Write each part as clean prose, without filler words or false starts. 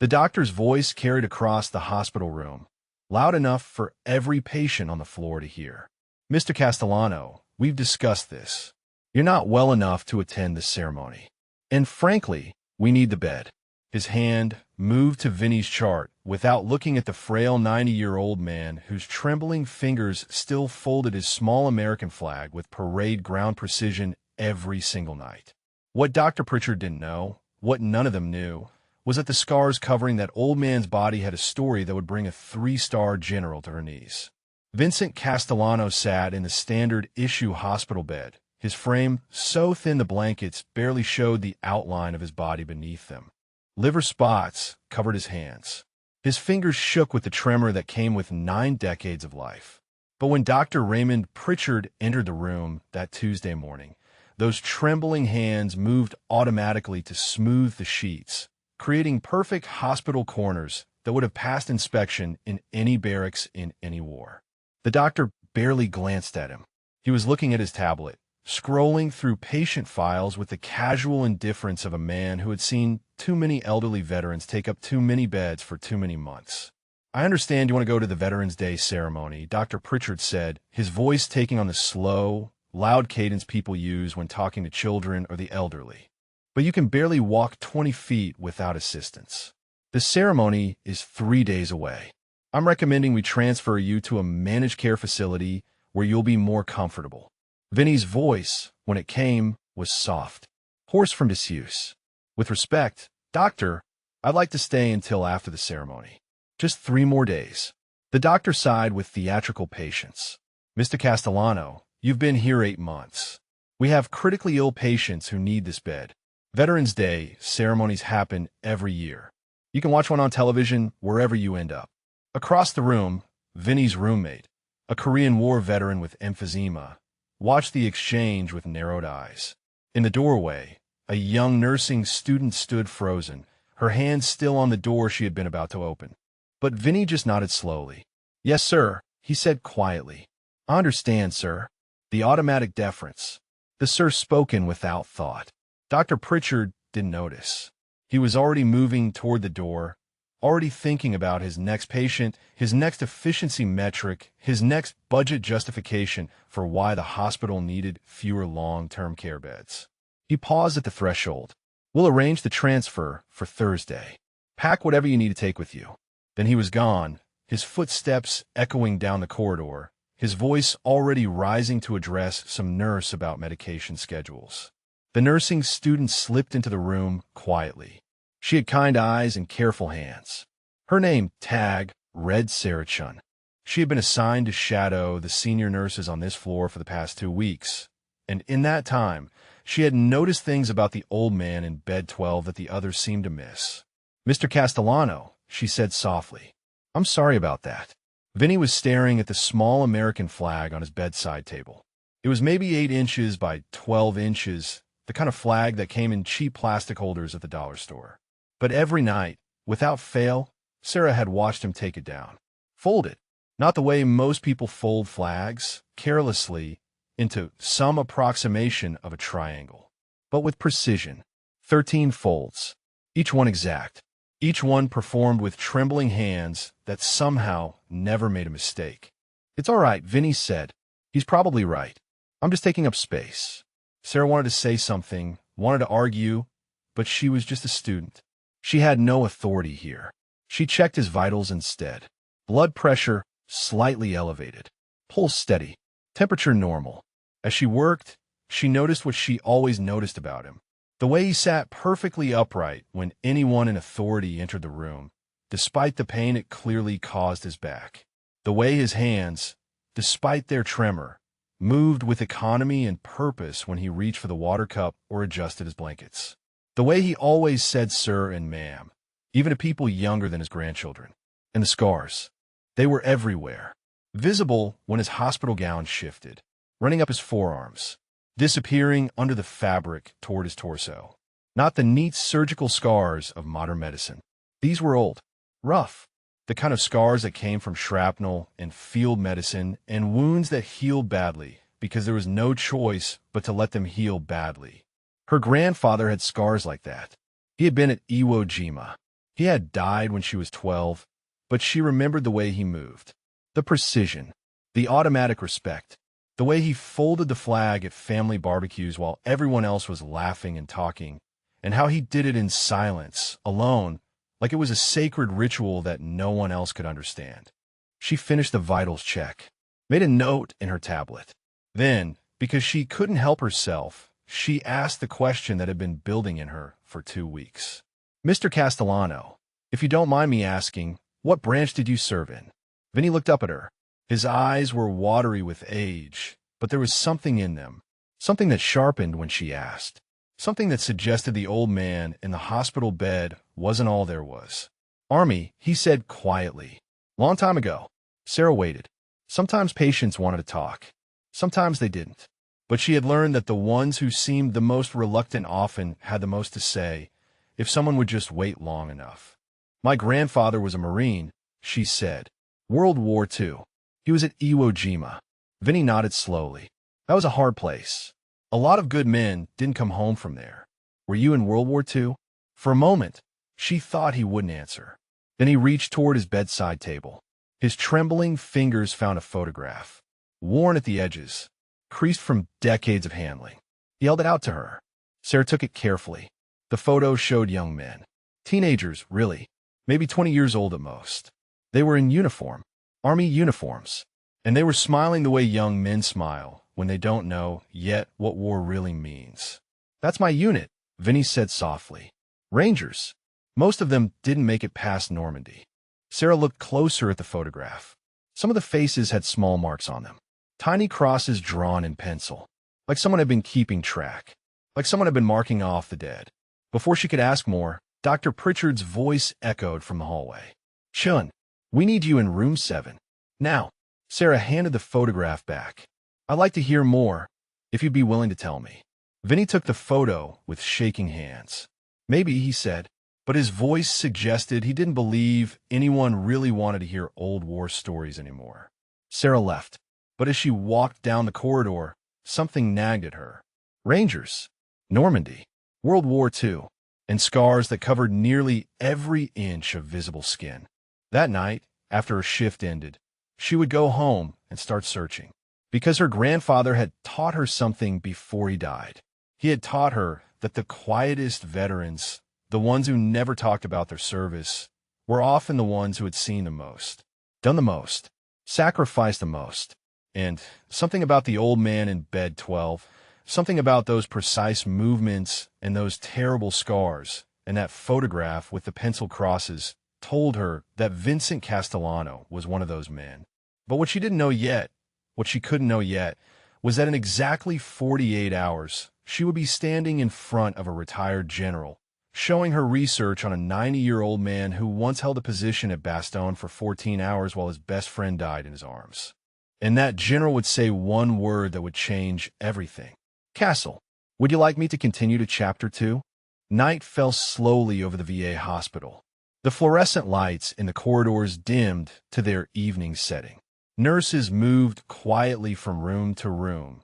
The doctor's voice carried across the hospital room, loud enough for every patient on the floor to hear. "Mr. Castellano, we've discussed this. You're not well enough to attend the ceremony. And frankly, we need the bed." His hand moved to Vinny's chart without looking at the frail 90-year-old man whose trembling fingers still folded his small American flag with parade ground precision every single night. What Dr. Pritchard didn't know, what none of them knew, was that the scars covering that old man's body had a story that would bring a 3-star general to her knees. Vincent Castellano sat in the standard issue hospital bed, his frame so thin the blankets barely showed the outline of his body beneath them. Liver spots covered his hands. His fingers shook with the tremor that came with 9 decades of life. But when Dr. Raymond Pritchard entered the room that Tuesday morning, those trembling hands moved automatically to smooth the sheets, creating perfect hospital corners that would have passed inspection in any barracks in any war. The doctor barely glanced at him. He was looking at his tablet, scrolling through patient files with the casual indifference of a man who had seen too many elderly veterans take up too many beds for too many months. "I understand you want to go to the Veterans Day ceremony," Dr. Pritchard said, his voice taking on the slow, loud cadence people use when talking to children or the elderly. "But you can barely walk 20 feet without assistance. The ceremony is 3 days away. I'm recommending we transfer you to a managed care facility where you'll be more comfortable." Vinny's voice, when it came, was soft, hoarse from disuse. "With respect, doctor, I'd like to stay until after the ceremony. Just 3 more days." The doctor sighed with theatrical patience. "Mr. Castellano, you've been here 8 months. We have critically ill patients who need this bed. Veterans Day ceremonies happen every year. You can watch one on television wherever you end up." Across the room, Vinny's roommate, a Korean War veteran with emphysema, watched the exchange with narrowed eyes. In the doorway, a young nursing student stood frozen, her hand still on the door she had been about to open. But Vinny just nodded slowly. "Yes, sir," he said quietly. "I understand, sir." The automatic deference, the sir spoken without thought. Dr. Pritchard didn't notice. He was already moving toward the door, already thinking about his next patient, his next efficiency metric, his next budget justification for why the hospital needed fewer long-term care beds. He paused at the threshold. "We'll arrange the transfer for Thursday. Pack whatever you need to take with you." Then he was gone, his footsteps echoing down the corridor, his voice already rising to address some nurse about medication schedules. The nursing student slipped into the room quietly. She had kind eyes and careful hands. Her name, Tag, read Sarah Chun. She had been assigned to shadow the senior nurses on this floor for the past 2 weeks, and in that time, she had noticed things about the old man in bed 12 that the others seemed to miss. "Mr. Castellano," she said softly. "I'm sorry about that." Vinny was staring at the small American flag on his bedside table. It was maybe 8 inches by 12 inches, the kind of flag that came in cheap plastic holders at the dollar store. But every night, without fail, Sarah had watched him take it down. Fold it, not the way most people fold flags, carelessly, into some approximation of a triangle, but with precision. 13 folds, each one exact, each one performed with trembling hands that somehow never made a mistake. "It's all right," Vinny said. "He's probably right. I'm just taking up space." Sarah wanted to say something, wanted to argue, but she was just a student. She had no authority here. She checked his vitals instead. Blood pressure slightly elevated. Pulse steady. Temperature normal. As she worked, she noticed what she always noticed about him. The way he sat perfectly upright when anyone in authority entered the room, despite the pain it clearly caused his back. The way his hands, despite their tremor, moved with economy and purpose when he reached for the water cup or adjusted his blankets. The way he always said sir and ma'am, even to people younger than his grandchildren. And the scars. They were everywhere. Visible when his hospital gown shifted, running up his forearms, disappearing under the fabric toward his torso. Not the neat surgical scars of modern medicine. These were old, rough, the kind of scars that came from shrapnel and field medicine and wounds that healed badly because there was no choice but to let them heal badly. Her grandfather had scars like that. He had been at Iwo Jima. He had died when she was 12, but she remembered the way he moved. The precision, the automatic respect, the way he folded the flag at family barbecues while everyone else was laughing and talking, and how he did it in silence, alone, like it was a sacred ritual that no one else could understand. She finished the vitals check, made a note in her tablet. Then, because she couldn't help herself, she asked the question that had been building in her for 2 weeks. Mr. Castellano, if you don't mind me asking, what branch did you serve in? Vinny looked up at her. His eyes were watery with age, but there was something in them, something that sharpened when she asked, something that suggested the old man in the hospital bed wasn't all there was. Army, he said quietly. Long time ago. Sarah waited. Sometimes patients wanted to talk. Sometimes they didn't. But she had learned that the ones who seemed the most reluctant often had the most to say, if someone would just wait long enough. My grandfather was a Marine, she said. World War II. He was at Iwo Jima. Vinny nodded slowly. That was a hard place. A lot of good men didn't come home from there. Were you in World War II? For a moment, she thought he wouldn't answer. Then he reached toward his bedside table. His trembling fingers found a photograph, worn at the edges, creased from decades of handling. He held it out to her. Sarah took it carefully. The photo showed young men. Teenagers, really. Maybe 20 years old at most. They were in uniform, army uniforms, and they were smiling the way young men smile when they don't know yet what war really means. That's my unit, Vinny said softly. Rangers. Most of them didn't make it past Normandy. Sarah looked closer at the photograph. Some of the faces had small marks on them, tiny crosses drawn in pencil, like someone had been keeping track, like someone had been marking off the dead. Before she could ask more, Dr. Pritchard's voice echoed from the hallway. Chun, we need you in room 7. Now. Sarah handed the photograph back. I'd like to hear more, if you'd be willing to tell me. Vinny took the photo with shaking hands. Maybe, he said, but his voice suggested he didn't believe anyone really wanted to hear old war stories anymore. Sarah left, but as she walked down the corridor, something nagged at her. Rangers, Normandy, World War II, and scars that covered nearly every inch of visible skin. That night, after her shift ended, she would go home and start searching, because her grandfather had taught her something before he died. He had taught her that the quietest veterans, the ones who never talked about their service, were often the ones who had seen the most, done the most, sacrificed the most. And something about the old man in bed 12, something about those precise movements and those terrible scars and that photograph with the pencil crosses told her that Vincent Castellano was one of those men. But what she didn't know yet, what she couldn't know yet, was that in exactly 48 hours, she would be standing in front of a retired general, showing her research on a 90-year-old man who once held a position at Bastogne for 14 hours while his best friend died in his arms. And that general would say one word that would change everything. Castle, would you like me to continue to Chapter 2? Night fell slowly over the VA hospital. The fluorescent lights in the corridors dimmed to their evening setting. Nurses moved quietly from room to room,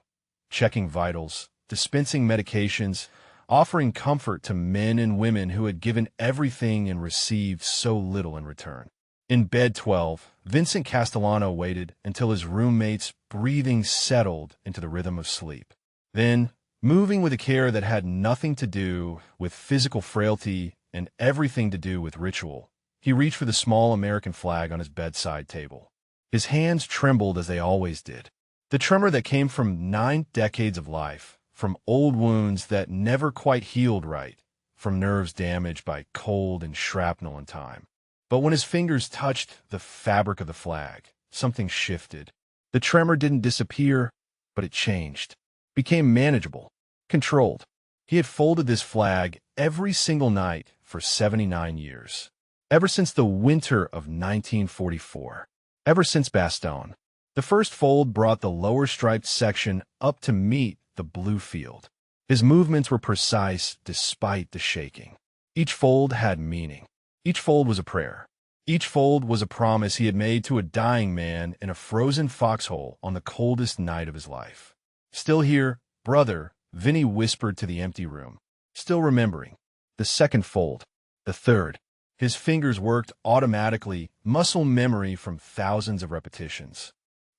checking vitals, dispensing medications, offering comfort to men and women who had given everything and received so little in return. In bed 12, Vincent Castellano waited until his roommate's breathing settled into the rhythm of sleep. Then, moving with a care that had nothing to do with physical frailty and everything to do with ritual, he reached for the small American flag on his bedside table. His hands trembled as they always did. The tremor that came from 9 decades of life, from old wounds that never quite healed right, from nerves damaged by cold and shrapnel in time. But when his fingers touched the fabric of the flag, something shifted. The tremor didn't disappear, but it changed, became manageable, controlled. He had folded this flag every single night for 79 years, ever since the winter of 1944. Ever since Bastogne. The first fold brought the lower striped section up to meet the blue field. His movements were precise despite the shaking. Each fold had meaning. Each fold was a prayer. Each fold was a promise he had made to a dying man in a frozen foxhole on the coldest night of his life. Still here, brother, Vinny whispered to the empty room. Still remembering. The second fold. The third. His fingers worked automatically, muscle memory from thousands of repetitions.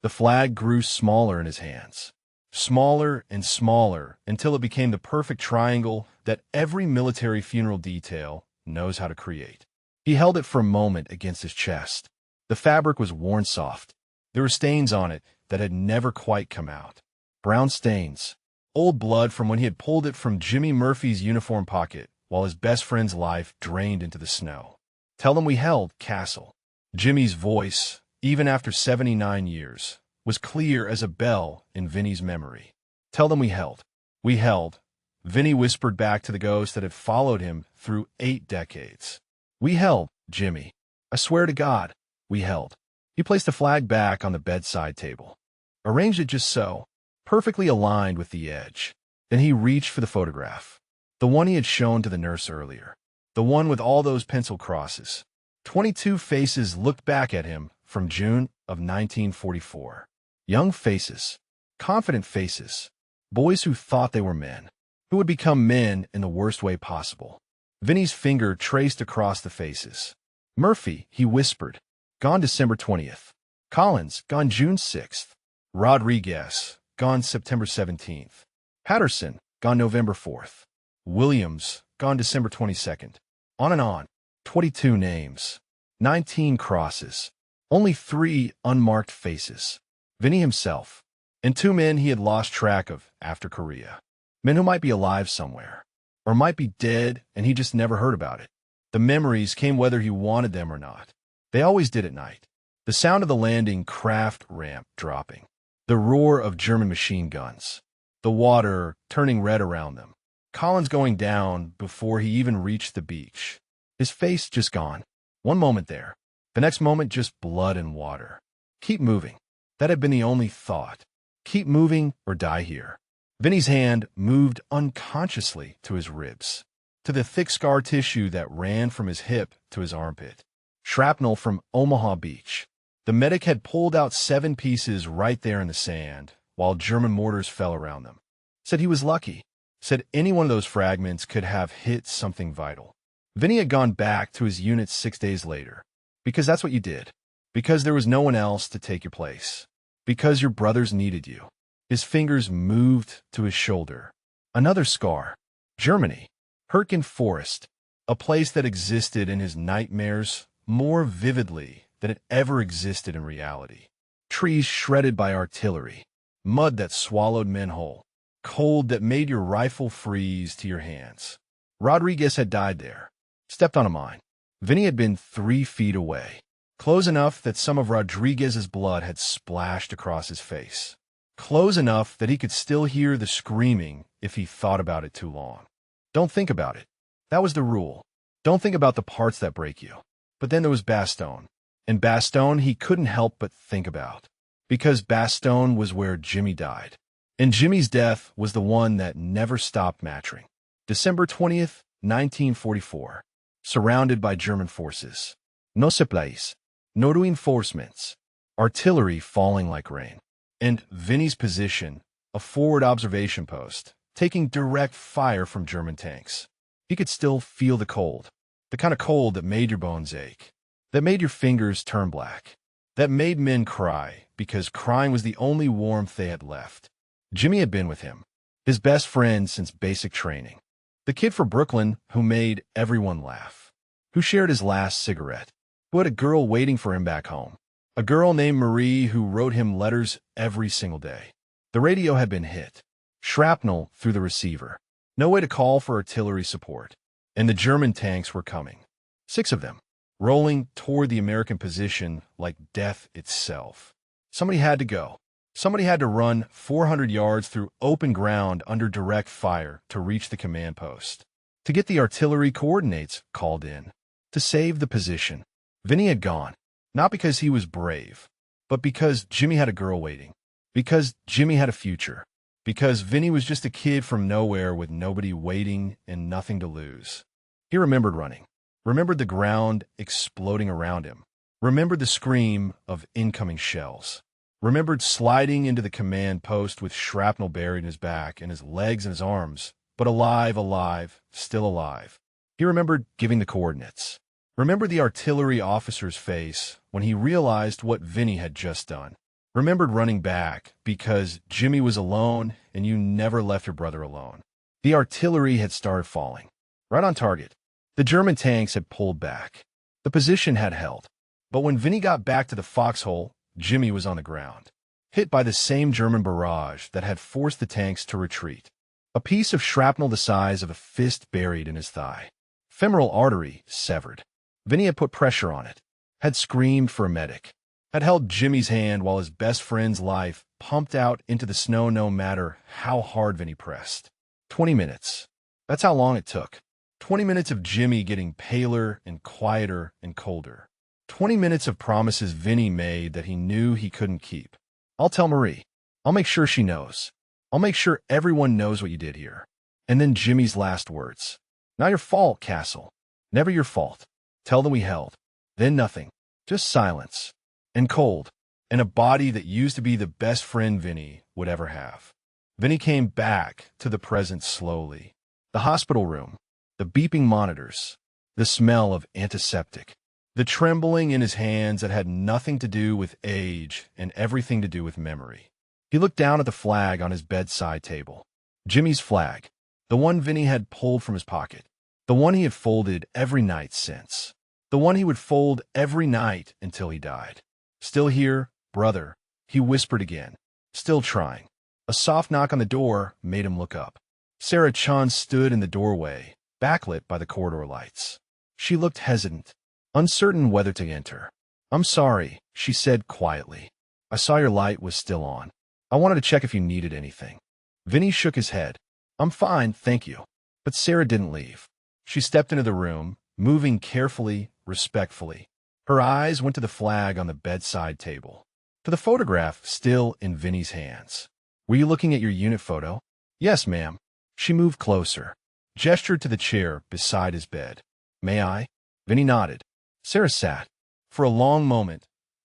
The flag grew smaller in his hands. Smaller and smaller until it became the perfect triangle that every military funeral detail knows how to create. He held it for a moment against his chest. The fabric was worn soft. There were stains on it that had never quite come out. Brown stains. Old blood from when he had pulled it from Jimmy Murphy's uniform pocket while his best friend's life drained into the snow. Tell them we held, Castle. Jimmy's voice, even after 79 years, was clear as a bell in Vinny's memory. Tell them we held. We held. Vinny whispered back to the ghost that had followed him through 8 decades. We held, Jimmy. I swear to God, we held. He placed the flag back on the bedside table. Arranged it just so, perfectly aligned with the edge. Then he reached for the photograph. The one he had shown to the nurse earlier. The one with all those pencil crosses. 22 faces looked back at him from June of 1944. Young faces. Confident faces. Boys who thought they were men. Who would become men in the worst way possible. Vinny's finger traced across the faces. Murphy, he whispered. Gone December 20th. Collins, gone June 6th. Rodriguez, gone September 17th. Patterson, gone November 4th. Williams, gone December 22nd. On and on. 22 names. 19 crosses. Only 3 unmarked faces. Vinny himself. And 2 men he had lost track of after Korea. Men who might be alive somewhere. Or might be dead and he just never heard about it. The memories came whether he wanted them or not. They always did at night. The sound of the landing craft ramp dropping. The roar of German machine guns. The water turning red around them. Collins going down before he even reached the beach. His face just gone. One moment there. The next moment just blood and water. Keep moving. That had been the only thought. Keep moving or die here. Vinny's hand moved unconsciously to his ribs. To the thick scar tissue that ran from his hip to his armpit. Shrapnel from Omaha Beach. The medic had pulled out 7 pieces right there in the sand, while German mortars fell around them. Said he was lucky. Said any one of those fragments could have hit something vital. Vinny had gone back to his unit 6 days later. Because that's what you did. Because there was no one else to take your place. Because your brothers needed you. His fingers moved to his shoulder. Another scar. Germany. Hürtgen Forest. A place that existed in his nightmares more vividly than it ever existed in reality. Trees shredded by artillery. Mud that swallowed men whole. Cold that made your rifle freeze to your hands. Rodriguez had died there. Stepped on a mine. Vinny had been 3 feet away. Close enough that some of Rodriguez's blood had splashed across his face. Close enough that he could still hear the screaming if he thought about it too long. Don't think about it. That was the rule. Don't think about the parts that break you. But then there was Bastogne. And Bastogne he couldn't help but think about. Because Bastogne was where Jimmy died. And Jimmy's death was the one that never stopped mattering. December 20th, 1944. Surrounded by German forces. No supplies. No reinforcements. Artillery falling like rain. And Vinny's position, a forward observation post, taking direct fire from German tanks. He could still feel the cold. The kind of cold that made your bones ache. That made your fingers turn black. That made men cry, because crying was the only warmth they had left. Jimmy had been with him. His best friend since basic training. The kid from Brooklyn who made everyone laugh. Who shared his last cigarette. Who had a girl waiting for him back home. A girl named Marie who wrote him letters every single day. The radio had been hit. Shrapnel through the receiver. No way to call for artillery support. And the German tanks were coming. 6 of them. Rolling toward the American position like death itself. Somebody had to go. Somebody had to run 400 yards through open ground under direct fire to reach the command post. To get the artillery coordinates called in. To save the position. Vinny had gone. Not because he was brave, but because Jimmy had a girl waiting. Because Jimmy had a future. Because Vinny was just a kid from nowhere with nobody waiting and nothing to lose. He remembered running. Remembered the ground exploding around him. Remembered the scream of incoming shells. Remembered sliding into the command post with shrapnel buried in his back and his legs and his arms, but alive, still alive. He remembered giving the coordinates. Remembered the artillery officer's face when he realized what Vinny had just done. Remembered running back because Jimmy was alone and you never left your brother alone. The artillery had started falling. Right on target. The German tanks had pulled back. The position had held. But when Vinny got back to the foxhole, Jimmy was on the ground, hit by the same German barrage that had forced the tanks to retreat. A piece of shrapnel the size of a fist buried in his thigh. Femoral artery severed. Vinny had put pressure on it, had screamed for a medic, had held Jimmy's hand while his best friend's life pumped out into the snow no matter how hard Vinny pressed. 20 minutes. That's how long it took. 20 minutes of Jimmy getting paler and quieter and colder. 20 minutes of promises Vinny made that he knew he couldn't keep. I'll tell Marie. I'll make sure she knows. I'll make sure everyone knows what you did here. And then Jimmy's last words. Not your fault, Castle. Never your fault. Tell them we held. Then nothing. Just silence. And cold. And a body that used to be the best friend Vinny would ever have. Vinny came back to the present slowly. The hospital room. The beeping monitors. The smell of antiseptic. The trembling in his hands that had nothing to do with age and everything to do with memory. He looked down at the flag on his bedside table. Jimmy's flag. The one Vinny had pulled from his pocket. The one he had folded every night since. The one he would fold every night until he died. Still here, brother, he whispered again. Still trying. A soft knock on the door made him look up. Sarah Chun stood in the doorway, backlit by the corridor lights. She looked hesitant, uncertain whether to enter. I'm sorry, she said quietly. I saw your light was still on. I wanted to check if you needed anything. Vinny shook his head. I'm fine, thank you. But Sarah didn't leave. She stepped into the room, moving carefully, respectfully. Her eyes went to the flag on the bedside table, to the photograph still in Vinny's hands. Were you looking at your unit photo? Yes, ma'am. She moved closer, gestured to the chair beside his bed. May I? Vinny nodded. Sarah sat. For a long moment,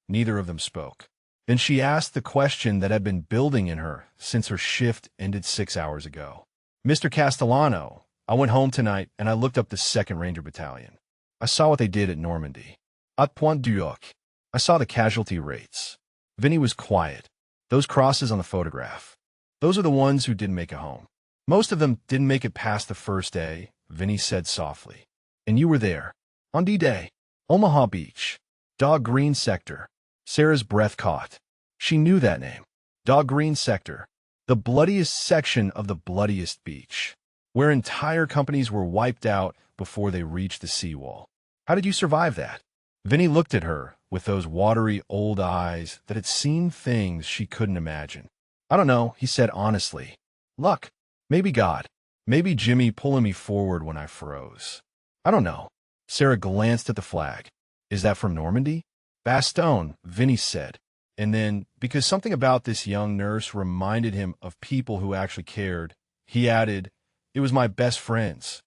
neither of them spoke. Then she asked the question that had been building in her since her shift ended 6 hours ago. Mr. Castellano, I went home tonight and I looked up the 2nd Ranger Battalion. I saw what they did at Normandy. At Pointe du Hoc. I saw the casualty rates. Vinny was quiet. Those crosses on the photograph. Those are the ones who didn't make it home. Most of them didn't make it past the first day, Vinny said softly. And you were there. On D-Day. Omaha Beach. Dog Green Sector. Sarah's breath caught. She knew that name. Dog Green Sector. The bloodiest section of the bloodiest beach, where entire companies were wiped out before they reached the seawall. How did you survive that? Vinny looked at her with those watery old eyes that had seen things she couldn't imagine. I don't know, he said honestly. Luck. Maybe God. Maybe Jimmy pulling me forward when I froze. I don't know. Sarah glanced at the flag. Is that from Normandy? Bastogne, Vinny said. And then, because something about this young nurse reminded him of people who actually cared, he added, it was my best friend's.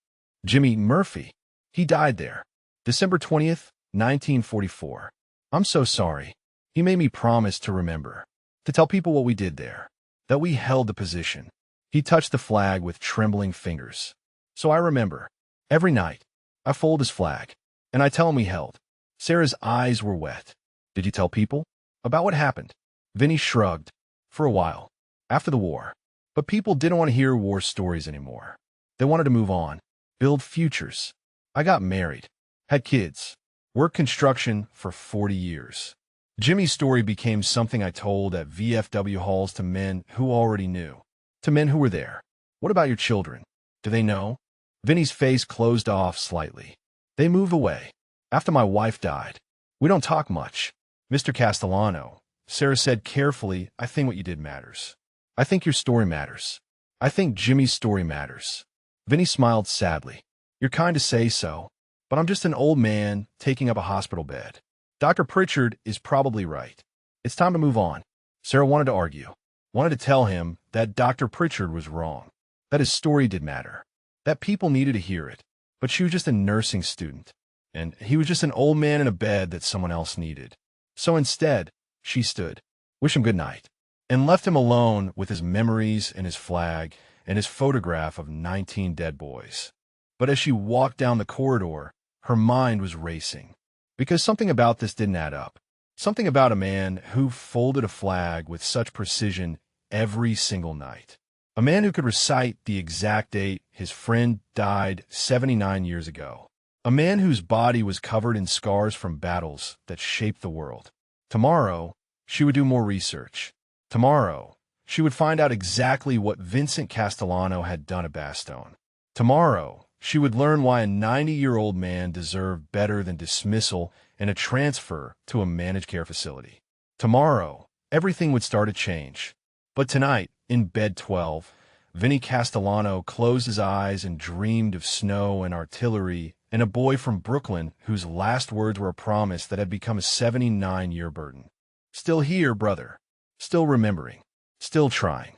Jimmy Murphy. He died there. December 20th, 1944. I'm so sorry. He made me promise to remember. To tell people what we did there. That we held the position. He touched the flag with trembling fingers. So I remember. Every night, I fold his flag. And I tell him we held. Sarah's eyes were wet. Did you tell people? About what happened? Vinny shrugged. For a while. After the war. But people didn't want to hear war stories anymore. They wanted to move on. Build futures. I got married. Had kids. Worked construction for 40 years. Jimmy's story became something I told at VFW halls to men who already knew. To men who were there. What about your children? Do they know? Vinny's face closed off slightly. They moved away. After my wife died. We don't talk much. Mr. Castellano, Sarah said carefully, I think what you did matters. I think your story matters. I think Jimmy's story matters. Vinny smiled sadly. You're kind to say so, but I'm just an old man taking up a hospital bed. Dr. Pritchard is probably right. It's time to move on. Sarah wanted to argue. Wanted to tell him that Dr. Pritchard was wrong. That his story did matter. That people needed to hear it. But she was just a nursing student. And he was just an old man in a bed that someone else needed. So instead, she stood, wish him good night, and left him alone with his memories and his flag and his photograph of 19 dead boys. But as she walked down the corridor, her mind was racing. Because something about this didn't add up. Something about a man who folded a flag with such precision every single night. A man who could recite the exact date his friend died 79 years ago. A man whose body was covered in scars from battles that shaped the world. Tomorrow, she would do more research. Tomorrow, she would find out exactly what Vincent Castellano had done at Bastogne. Tomorrow, she would learn why a 90-year-old man deserved better than dismissal and a transfer to a managed care facility. Tomorrow, everything would start to change. But tonight, in bed 12, Vinny Castellano closed his eyes and dreamed of snow and artillery and a boy from Brooklyn whose last words were a promise that had become a 79-year burden. Still here, brother. Still remembering. Still trying.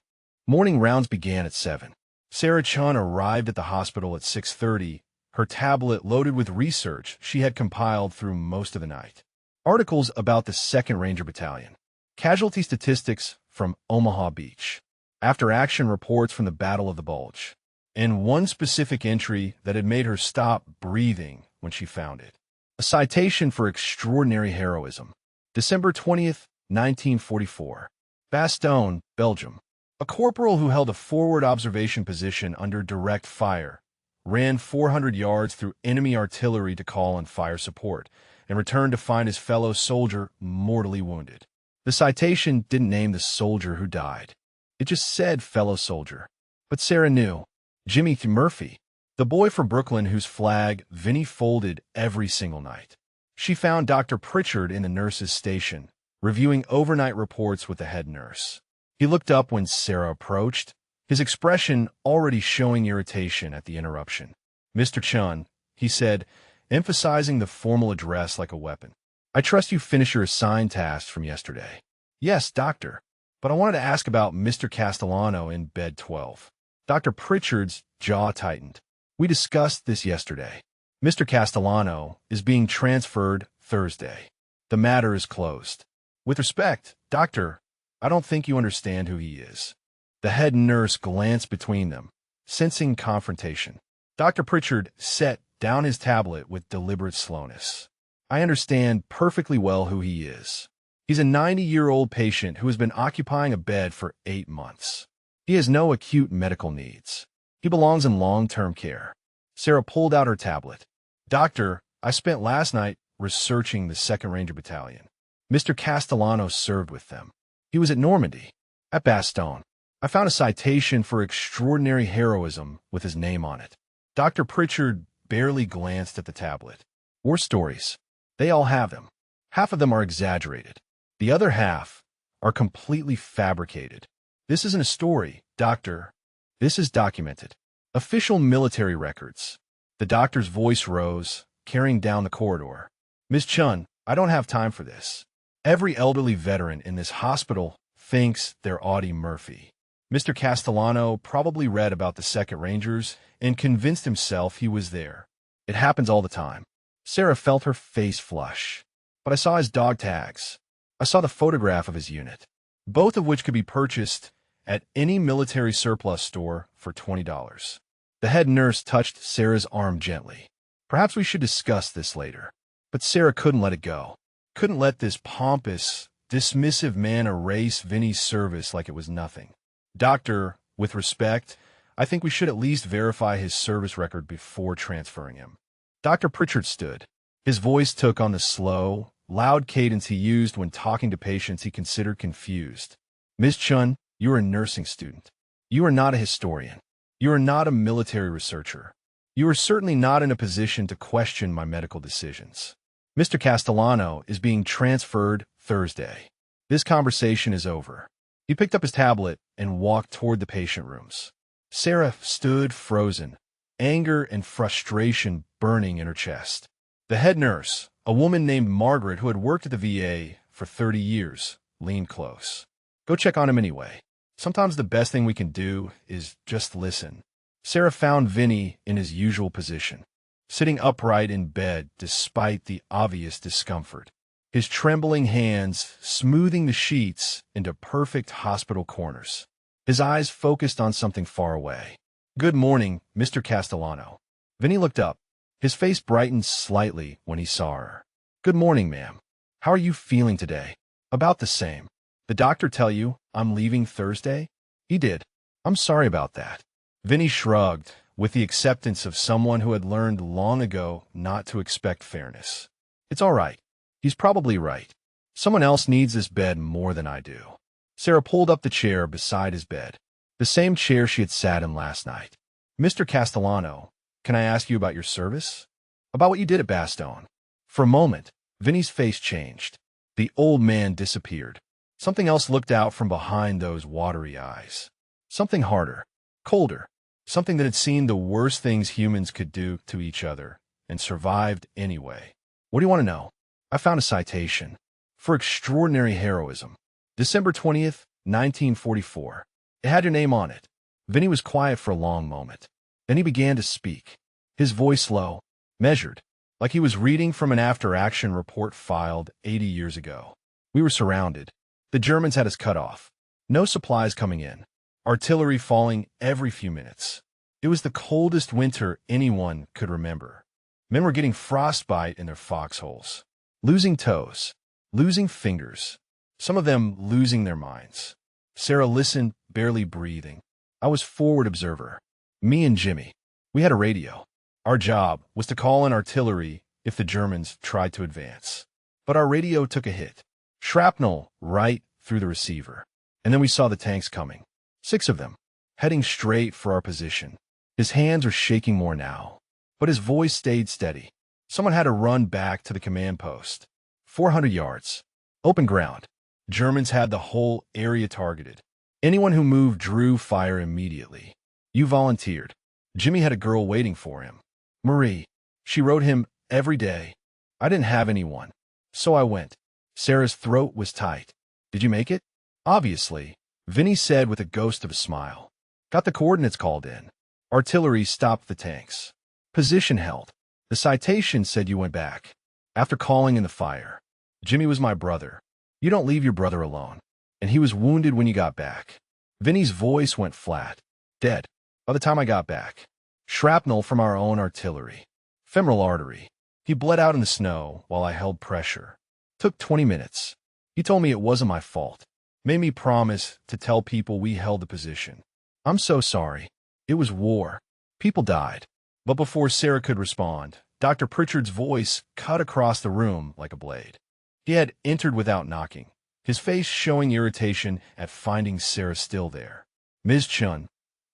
Morning rounds began at 7. Sarah Chun arrived at the hospital at 6:30, her tablet loaded with research she had compiled through most of the night. Articles about the 2nd Ranger Battalion. Casualty statistics from Omaha Beach. After-action reports from the Battle of the Bulge. And one specific entry that had made her stop breathing when she found it. A citation for extraordinary heroism. December 20th, 1944. Bastogne, Belgium. A corporal who held a forward observation position under direct fire ran 400 yards through enemy artillery to call and fire support, and returned to find his fellow soldier mortally wounded. The citation didn't name the soldier who died. It just said fellow soldier. But Sarah knew. Jimmy Murphy, the boy from Brooklyn whose flag Vinny folded every single night. She found Dr. Pritchard in the nurse's station, reviewing overnight reports with the head nurse. He looked up when Sarah approached, his expression already showing irritation at the interruption. "Mr. Chun," he said, emphasizing the formal address like a weapon. "I trust you finished your assigned tasks from yesterday." "Yes, doctor, but I wanted to ask about Mr. Castellano in bed 12. Dr. Pritchard's jaw tightened. "We discussed this yesterday. Mr. Castellano is being transferred Thursday. The matter is closed. With respect, doctor, I don't think you understand who he is." The head nurse glanced between them, sensing confrontation. Dr. Pritchard set down his tablet with deliberate slowness. "I understand perfectly well who he is. He's a 90-year-old patient who has been occupying a bed for 8 months. He has no acute medical needs. He belongs in long-term care." Sarah pulled out her tablet. "Doctor, I spent last night researching the 2nd Ranger Battalion. Mr. Castellano served with them. He was at Normandy, at Bastogne. I found a citation for extraordinary heroism with his name on it." Dr. Pritchard barely glanced at the tablet. "War stories. They all have them. Half of them are exaggerated. The other half are completely fabricated. This isn't a story, doctor. This is documented. Official military records." The doctor's voice rose, carrying down the corridor. "Ms. Chun, I don't have time for this. Every elderly veteran in this hospital thinks they're Audie Murphy. Mr. Castellano probably read about the 2nd Rangers and convinced himself he was there. It happens all the time." Sarah felt her face flush. "But I saw his dog tags. I saw the photograph of his unit, both of which could be purchased at any military surplus store for $20. The head nurse touched Sarah's arm gently. "Perhaps we should discuss this later." But Sarah couldn't let it go. Couldn't let this pompous, dismissive man erase Vinny's service like it was nothing. "Doctor, with respect, I think we should at least verify his service record before transferring him." Dr. Pritchard stood. His voice took on the slow, loud cadence he used when talking to patients he considered confused. "Ms. Chun, you are a nursing student. You are not a historian. You are not a military researcher. You are certainly not in a position to question my medical decisions. Mr. Castellano is being transferred Thursday. This conversation is over." He picked up his tablet and walked toward the patient rooms. Sarah stood frozen, anger and frustration burning in her chest. The head nurse, a woman named Margaret who had worked at the VA for 30 years, leaned close. "Go check on him anyway. Sometimes the best thing we can do is just listen." Sarah found Vinny in his usual position, sitting upright in bed despite the obvious discomfort, his trembling hands smoothing the sheets into perfect hospital corners, his eyes focused on something far away. "Good morning, Mr. Castellano." Vinny looked up. His face brightened slightly when he saw her. "Good morning, ma'am. How are you feeling today?" "About the same. The doctor tell you I'm leaving Thursday?" "He did. I'm sorry about that." Vinny shrugged, with the acceptance of someone who had learned long ago not to expect fairness. "It's all right. He's probably right. Someone else needs this bed more than I do." Sarah pulled up the chair beside his bed, the same chair she had sat in last night. "Mr. Castellano, can I ask you about your service? About what you did at Bastogne?" For a moment, Vinny's face changed. The old man disappeared. Something else looked out from behind those watery eyes. Something harder, colder, something that had seen the worst things humans could do to each other and survived anyway. "What do you want to know?" "I found a citation for extraordinary heroism. December 20th, 1944. It had your name on it." Vinny was quiet for a long moment. Then he began to speak, his voice low, measured, like he was reading from an after-action report filed 80 years ago. "We were surrounded. The Germans had us cut off. No supplies coming in. Artillery falling every few minutes. It was the coldest winter anyone could remember. Men were getting frostbite in their foxholes, losing toes, losing fingers, some of them losing their minds." Sarah listened, barely breathing. "I was forward observer. Me and Jimmy. We had a radio. Our job was to call in artillery if the Germans tried to advance. But our radio took a hit. Shrapnel right through the receiver. And then we saw the tanks coming. 6 of them, heading straight for our position." His hands were shaking more now, but his voice stayed steady. "Someone had to run back to the command post. 400 yards. Open ground. Germans had the whole area targeted. Anyone who moved drew fire immediately. You volunteered. Jimmy had a girl waiting for him. Marie. She wrote him every day. I didn't have anyone, so I went." Sarah's throat was tight. "Did you make it?" "Obviously," Vinny said with a ghost of a smile. "Got the coordinates called in. Artillery stopped the tanks. Position held. The citation said you went back after calling in the fire. Jimmy was my brother. You don't leave your brother alone. And he was wounded when you got back." Vinny's voice went flat. "Dead by the time I got back. Shrapnel from our own artillery. Femoral artery. He bled out in the snow while I held pressure. Took 20 minutes. He told me it wasn't my fault. Made me promise to tell people we held the position. I'm so sorry. It was war. People died." But before Sarah could respond, Dr. Pritchard's voice cut across the room like a blade. He had entered without knocking, his face showing irritation at finding Sarah still there. "Ms. Chun,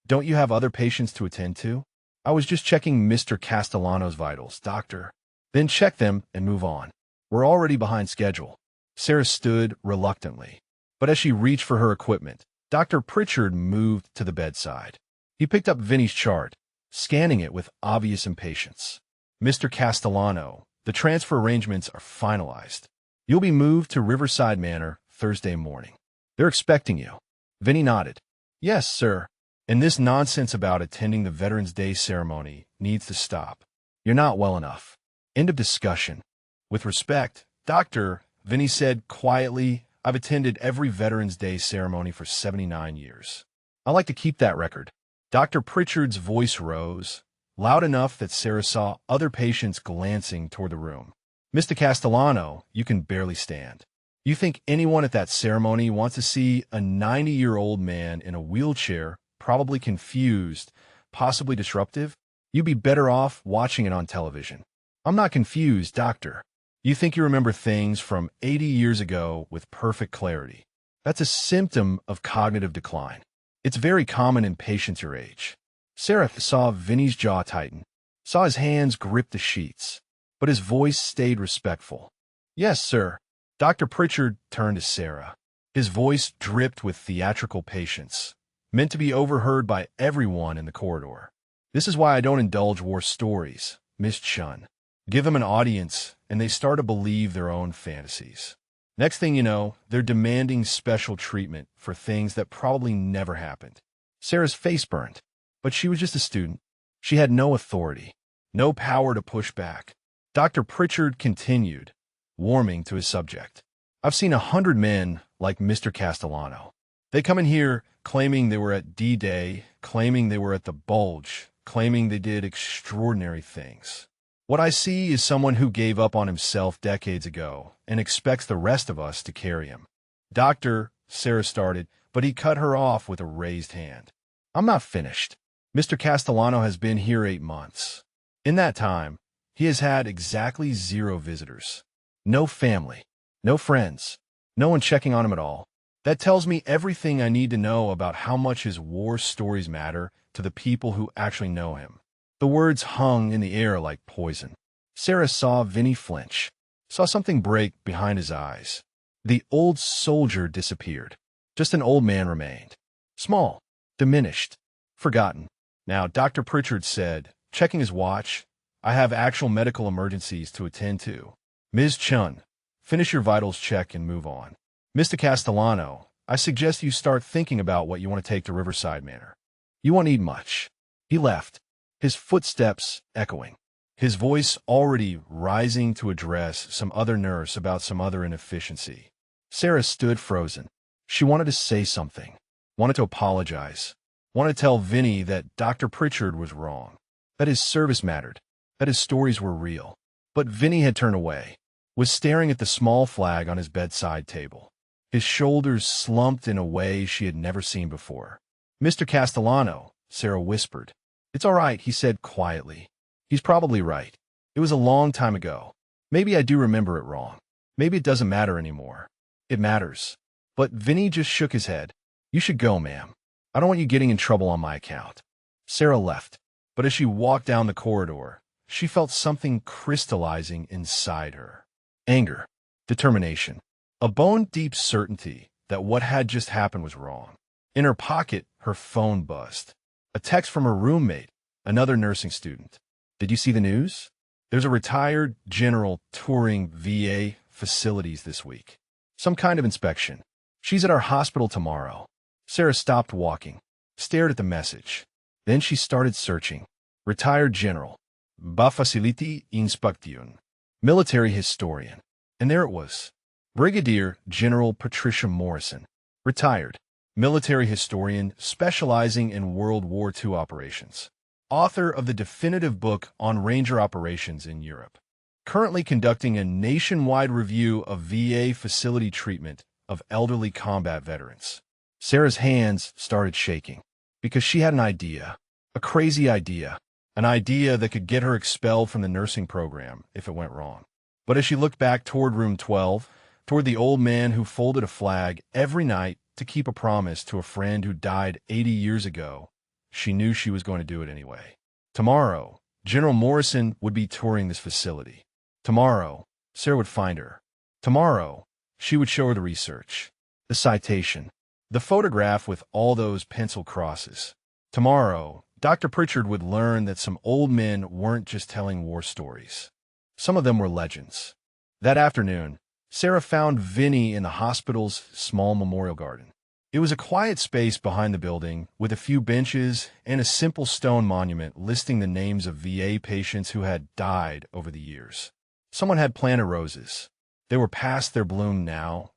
don't you have other patients to attend to?" "I was just checking Mr. Castellano's vitals, doctor." "Then check them and move on. We're already behind schedule." Sarah stood reluctantly, but as she reached for her equipment, Dr. Pritchard moved to the bedside. He picked up Vinny's chart, scanning it with obvious impatience. "Mr. Castellano, the transfer arrangements are finalized. You'll be moved to Riverside Manor Thursday morning. They're expecting you." Vinny nodded. "Yes, sir. And this nonsense about attending the Veterans Day ceremony needs to stop. You're not well enough. End of discussion." "With respect, Doctor," Vinny said quietly, "I've attended every Veterans Day ceremony for 79 years. I like to keep that record." Dr. Pritchard's voice rose, loud enough that Sarah saw other patients glancing toward the room. "Mr. Castellano, you can barely stand. You think anyone at that ceremony wants to see a 90-year-old man in a wheelchair, probably confused, possibly disruptive? You'd be better off watching it on television." "I'm not confused, doctor. You think you remember things from 80 years ago with perfect clarity. That's a symptom of cognitive decline. It's very common in patients your age." Sarah saw Vinny's jaw tighten, saw his hands grip the sheets, but his voice stayed respectful. "Yes, sir." Dr. Pritchard turned to Sarah. His voice dripped with theatrical patience, meant to be overheard by everyone in the corridor. "This is why I don't indulge war stories, Miss Chun. Give them an audience, and they start to believe their own fantasies. Next thing you know, they're demanding special treatment for things that probably never happened." Sarah's face burned, but she was just a student. She had no authority, no power to push back. Dr. Pritchard continued, warming to his subject. "I've seen 100 men like Mr. Castellano. They come in here claiming they were at D-Day, claiming they were at the Bulge, claiming they did extraordinary things. What I see is someone who gave up on himself decades ago and expects the rest of us to carry him. Doctor, Sarah started, but he cut her off with a raised hand. I'm not finished. Mr. Castellano has been here 8 months. In that time, he has had exactly 0 visitors. No family, no friends, no one checking on him at all. That tells me everything I need to know about how much his war stories matter to the people who actually know him. The words hung in the air like poison. Sarah saw Vinny flinch, saw something break behind his eyes. The old soldier disappeared. Just an old man remained. Small, diminished, forgotten. Now, Dr. Pritchard said, checking his watch, I have actual medical emergencies to attend to. Ms. Chun, finish your vitals check and move on. Mr. Castellano, I suggest you start thinking about what you want to take to Riverside Manor. You won't need much. He left, his footsteps echoing, his voice already rising to address some other nurse about some other inefficiency. Sarah stood frozen. She wanted to say something, wanted to apologize, wanted to tell Vinny that Dr. Pritchard was wrong, that his service mattered, that his stories were real. But Vinny had turned away, was staring at the small flag on his bedside table. His shoulders slumped in a way she had never seen before. Mr. Castellano, Sarah whispered. It's all right, he said quietly. He's probably right. It was a long time ago. Maybe I do remember it wrong. Maybe it doesn't matter anymore. It matters. But Vinny just shook his head. You should go, ma'am. I don't want you getting in trouble on my account. Sarah left, but as she walked down the corridor, she felt something crystallizing inside her. Anger, determination, a bone-deep certainty that what had just happened was wrong. In her pocket, her phone buzzed. A text from her roommate, another nursing student. Did you see the news? There's a retired general touring VA facilities this week. Some kind of inspection. She's at our hospital tomorrow. Sarah stopped walking, stared at the message. Then she started searching. Retired general. Va facility inspection. Military historian. And there it was. Brigadier General Patricia Morrison. Retired. Military historian specializing in World War II operations. Author of the definitive book on Ranger operations in Europe. Currently conducting a nationwide review of VA facility treatment of elderly combat veterans. Sarah's hands started shaking because she had an idea, a crazy idea, an idea that could get her expelled from the nursing program if it went wrong. But as she looked back toward room 12, toward the old man who folded a flag every night to keep a promise to a friend who died 80 years ago, she knew she was going to do it anyway. Tomorrow, General Morrison would be touring this facility. Tomorrow, Sarah would find her. Tomorrow, she would show her the research, the citation, the photograph with all those pencil crosses. Tomorrow, Dr. Pritchard would learn that some old men weren't just telling war stories. Some of them were legends. That afternoon, Sarah found Vinny in the hospital's small memorial garden. It was a quiet space behind the building with a few benches and a simple stone monument listing the names of VA patients who had died over the years. Someone had planted roses. They were past their bloom now,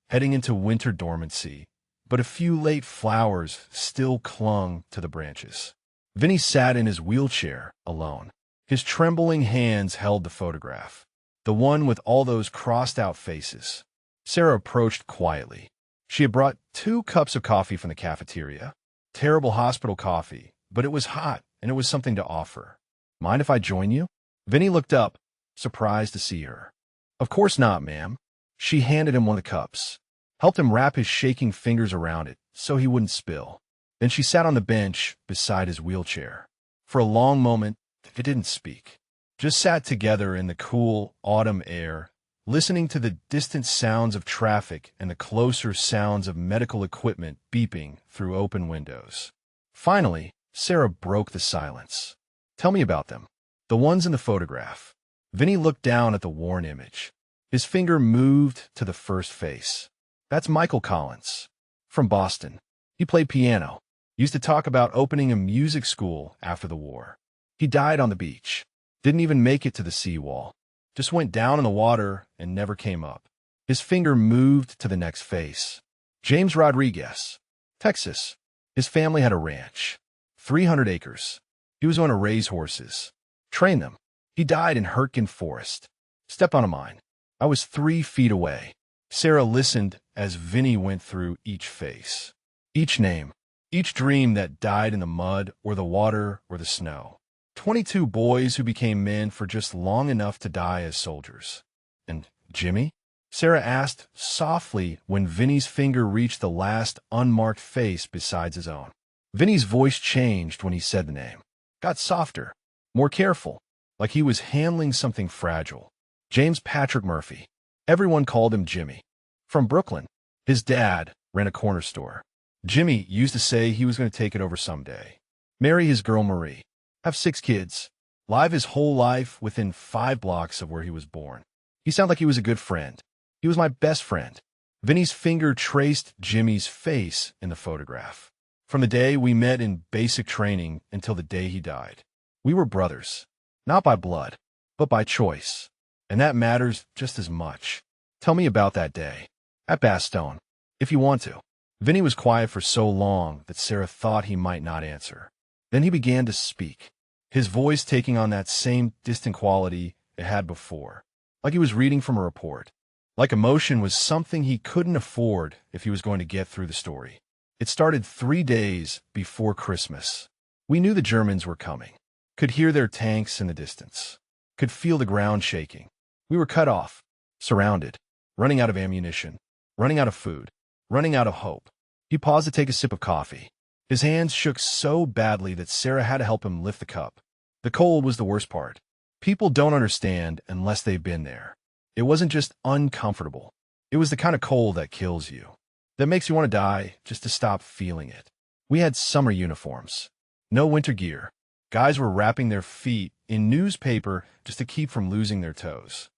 heading into winter dormancy, but a few late flowers still clung to the branches. Vinny sat in his wheelchair, alone. His trembling hands held the photograph, the one with all those crossed-out faces. Sarah approached quietly. She had brought 2 cups of coffee from the cafeteria. Terrible hospital coffee, but it was hot, and it was something to offer. Mind if I join you? Vinny looked up, surprised to see her. Of course not, ma'am. She handed him one of the cups, helped him wrap his shaking fingers around it so he wouldn't spill. Then she sat on the bench beside his wheelchair. For a long moment, they didn't speak. Just sat together in the cool autumn air, listening to the distant sounds of traffic and the closer sounds of medical equipment beeping through open windows. Finally, Sarah broke the silence. Tell me about them. The ones in the photograph. Vinny looked down at the worn image. His finger moved to the first face. That's Michael Collins, from Boston. He played piano. Used to talk about opening a music school after the war. He died on the beach. Didn't even make it to the seawall. Just went down in the water and never came up. His finger moved to the next face. James Rodriguez, Texas. His family had a ranch. 300 acres. He was going to raise horses. Train them. He died in Hurtgen Forest. Step on a mine. I was 3 feet away. Sarah listened as Vinny went through each face, each name, each dream that died in the mud or the water or the snow. 22 boys who became men for just long enough to die as soldiers. And Jimmy? Sarah asked softly when Vinny's finger reached the last unmarked face besides his own. Vinny's voice changed when he said the name. Got softer, more careful, like he was handling something fragile. James Patrick Murphy. Everyone called him Jimmy. From Brooklyn. His dad ran a corner store. Jimmy used to say he was going to take it over someday. Marry his girl Marie. Have 6 kids. Live his whole life within 5 blocks of where he was born. He sounded like he was a good friend. He was my best friend. Vinny's finger traced Jimmy's face in the photograph. From the day we met in basic training until the day he died. We were brothers. Not by blood, but by choice. And that matters just as much. Tell me about that day. At Bastogne, if you want to. Vinny was quiet for so long that Sarah thought he might not answer. Then he began to speak, his voice taking on that same distant quality it had before, like he was reading from a report, like emotion was something he couldn't afford if he was going to get through the story. It started 3 days before Christmas. We knew the Germans were coming, could hear their tanks in the distance, could feel the ground shaking. We were cut off, surrounded, running out of ammunition, running out of food, running out of hope. He paused to take a sip of coffee. His hands shook so badly that Sarah had to help him lift the cup. The cold was the worst part. People don't understand unless they've been there. It wasn't just uncomfortable. It was the kind of cold that kills you, that makes you want to die just to stop feeling it. We had summer uniforms, no winter gear. Guys were wrapping their feet in newspaper just to keep from losing their toes.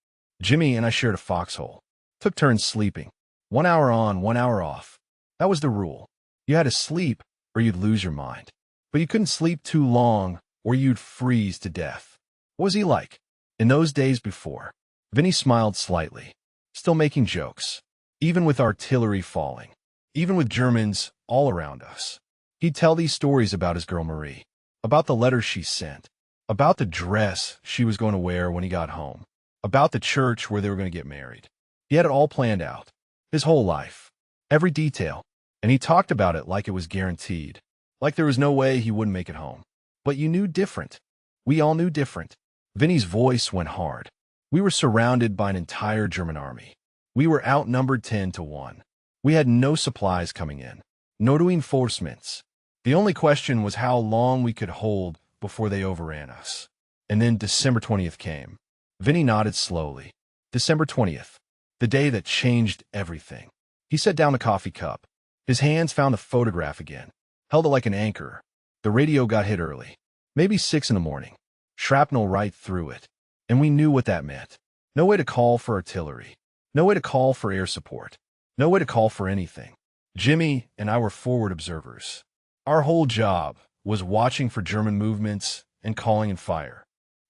Jimmy and I shared a foxhole. Took turns sleeping. 1 hour on, 1 hour off. That was the rule. You had to sleep or you'd lose your mind. But you couldn't sleep too long or you'd freeze to death. What was he like? In those days before, Vinny smiled slightly, still making jokes, even with artillery falling, even with Germans all around us. He'd tell these stories about his girl Marie, about the letters she sent, about the dress she was going to wear when he got home, about the church where they were going to get married. He had it all planned out, his whole life, every detail, and he talked about it like it was guaranteed, like there was no way he wouldn't make it home. But you knew different. We all knew different. Vinny's voice went hard. We were surrounded by an entire German army. We were outnumbered 10-1. We had no supplies coming in, no reinforcements. The only question was how long we could hold before they overran us. And then December 20th came. Vinny nodded slowly. December 20th. The day that changed everything. He set down the coffee cup. His hands found the photograph again, held it like an anchor. The radio got hit early, maybe 6 in the morning. Shrapnel right through it. And we knew what that meant. No way to call for artillery. No way to call for air support. No way to call for anything. Jimmy and I were forward observers. Our whole job was watching for German movements and calling in fire.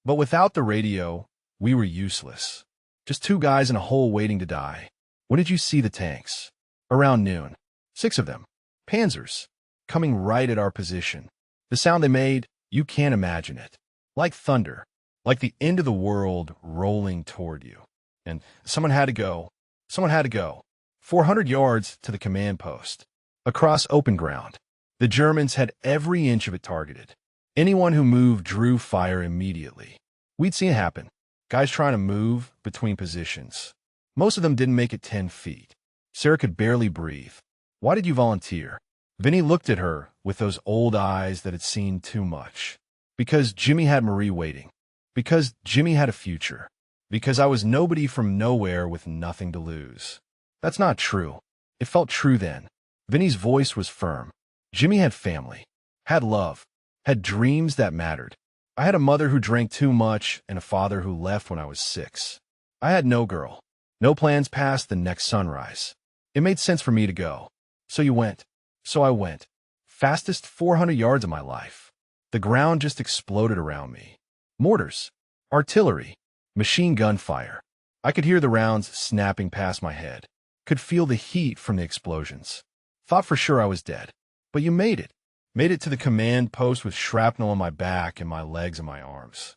But without the radio, we were useless. Just 2 guys in a hole waiting to die. When did you see the tanks? Around noon. 6 of them. Panzers. Coming right at our position. The sound they made, you can't imagine it. Like thunder. Like the end of the world rolling toward you. And someone had to go. Someone had to go. 400 yards to the command post. Across open ground. The Germans had every inch of it targeted. Anyone who moved drew fire immediately. We'd seen it happen. Guys trying to move between positions. Most of them didn't make it 10 feet. Sarah could barely breathe. Why did you volunteer? Vinny looked at her with those old eyes that had seen too much. Because Jimmy had Marie waiting. Because Jimmy had a future. Because I was nobody from nowhere with nothing to lose. That's not true. It felt true then. Vinny's voice was firm. Jimmy had family. Had love. Had dreams that mattered. I had a mother who drank too much and a father who left when I was 6. I had no girl. No plans past the next sunrise. It made sense for me to go. So you went. So I went. Fastest 400 yards of my life. The ground just exploded around me. Mortars. Artillery. Machine gun fire. I could hear the rounds snapping past my head. Could feel the heat from the explosions. Thought for sure I was dead. But you made it. Made it to the command post with shrapnel on my back and my legs and my arms.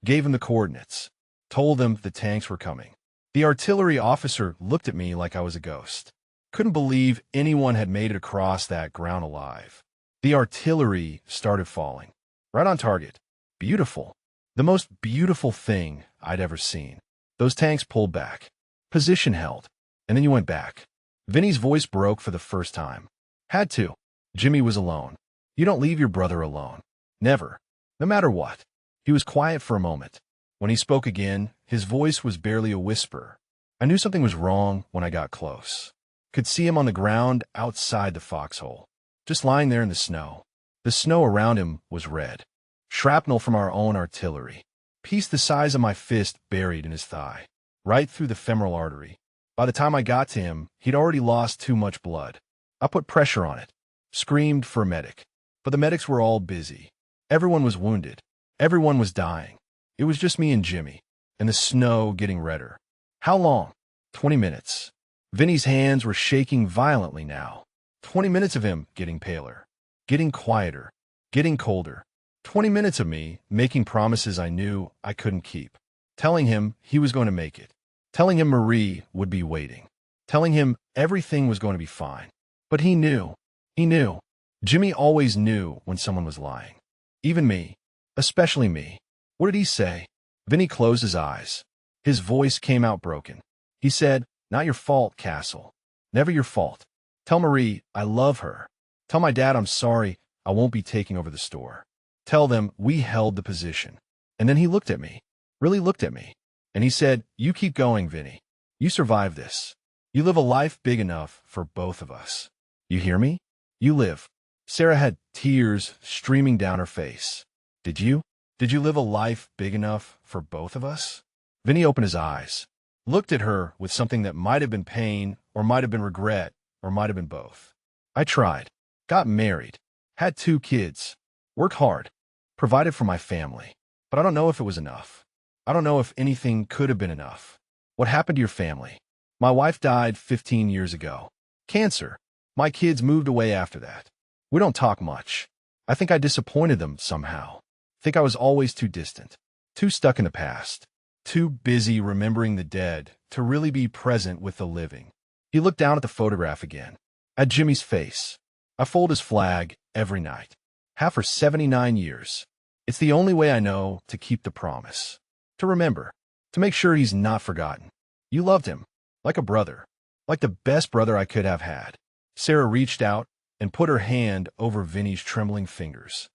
Gave him the coordinates. Told him the tanks were coming. The artillery officer looked at me like I was a ghost. Couldn't believe anyone had made it across that ground alive. The artillery started falling. Right on target. Beautiful. The most beautiful thing I'd ever seen. Those tanks pulled back. Position held. And then you went back. Vinny's voice broke for the first time. Had to. Jimmy was alone. You don't leave your brother alone. Never. No matter what. He was quiet for a moment. When he spoke again, his voice was barely a whisper. I knew something was wrong when I got close. Could see him on the ground outside the foxhole. Just lying there in the snow. The snow around him was red. Shrapnel from our own artillery. Piece the size of my fist buried in his thigh. Right through the femoral artery. By the time I got to him, he'd already lost too much blood. I put pressure on it. Screamed for a medic. But the medics were all busy. Everyone was wounded. Everyone was dying. It was just me and Jimmy. And the snow getting redder. How long? 20 minutes. Vinny's hands were shaking violently now. 20 minutes of him getting paler. Getting quieter. Getting colder. 20 minutes of me making promises I knew I couldn't keep. Telling him he was going to make it. Telling him Marie would be waiting. Telling him everything was going to be fine. But he knew. He knew. Jimmy always knew when someone was lying. Even me. Especially me. What did he say? Vinny closed his eyes. His voice came out broken. He said, "Not your fault, Castle. Never your fault. Tell Marie I love her. Tell my dad I'm sorry I won't be taking over the store. Tell them we held the position." And then he looked at me. Really looked at me. And he said, "You keep going, Vinny. You survive this. You live a life big enough for both of us. You hear me? You live." Sarah had tears streaming down her face. Did you? Did you live a life big enough for both of us? Vinny opened his eyes. Looked at her with something that might have been pain, or might have been regret, or might have been both. I tried. Got married. Had 2 kids. Worked hard. Provided for my family. But I don't know if it was enough. I don't know if anything could have been enough. What happened to your family? My wife died 15 years ago. Cancer. My kids moved away after that. We don't talk much. I think I disappointed them somehow. Think I was always too distant. Too stuck in the past. Too busy remembering the dead to really be present with the living. He looked down at the photograph again. At Jimmy's face. I fold his flag every night. Have for 79 years. It's the only way I know to keep the promise. To remember. To make sure he's not forgotten. You loved him. Like a brother. Like the best brother I could have had. Sarah reached out and put her hand over Vinny's trembling fingers.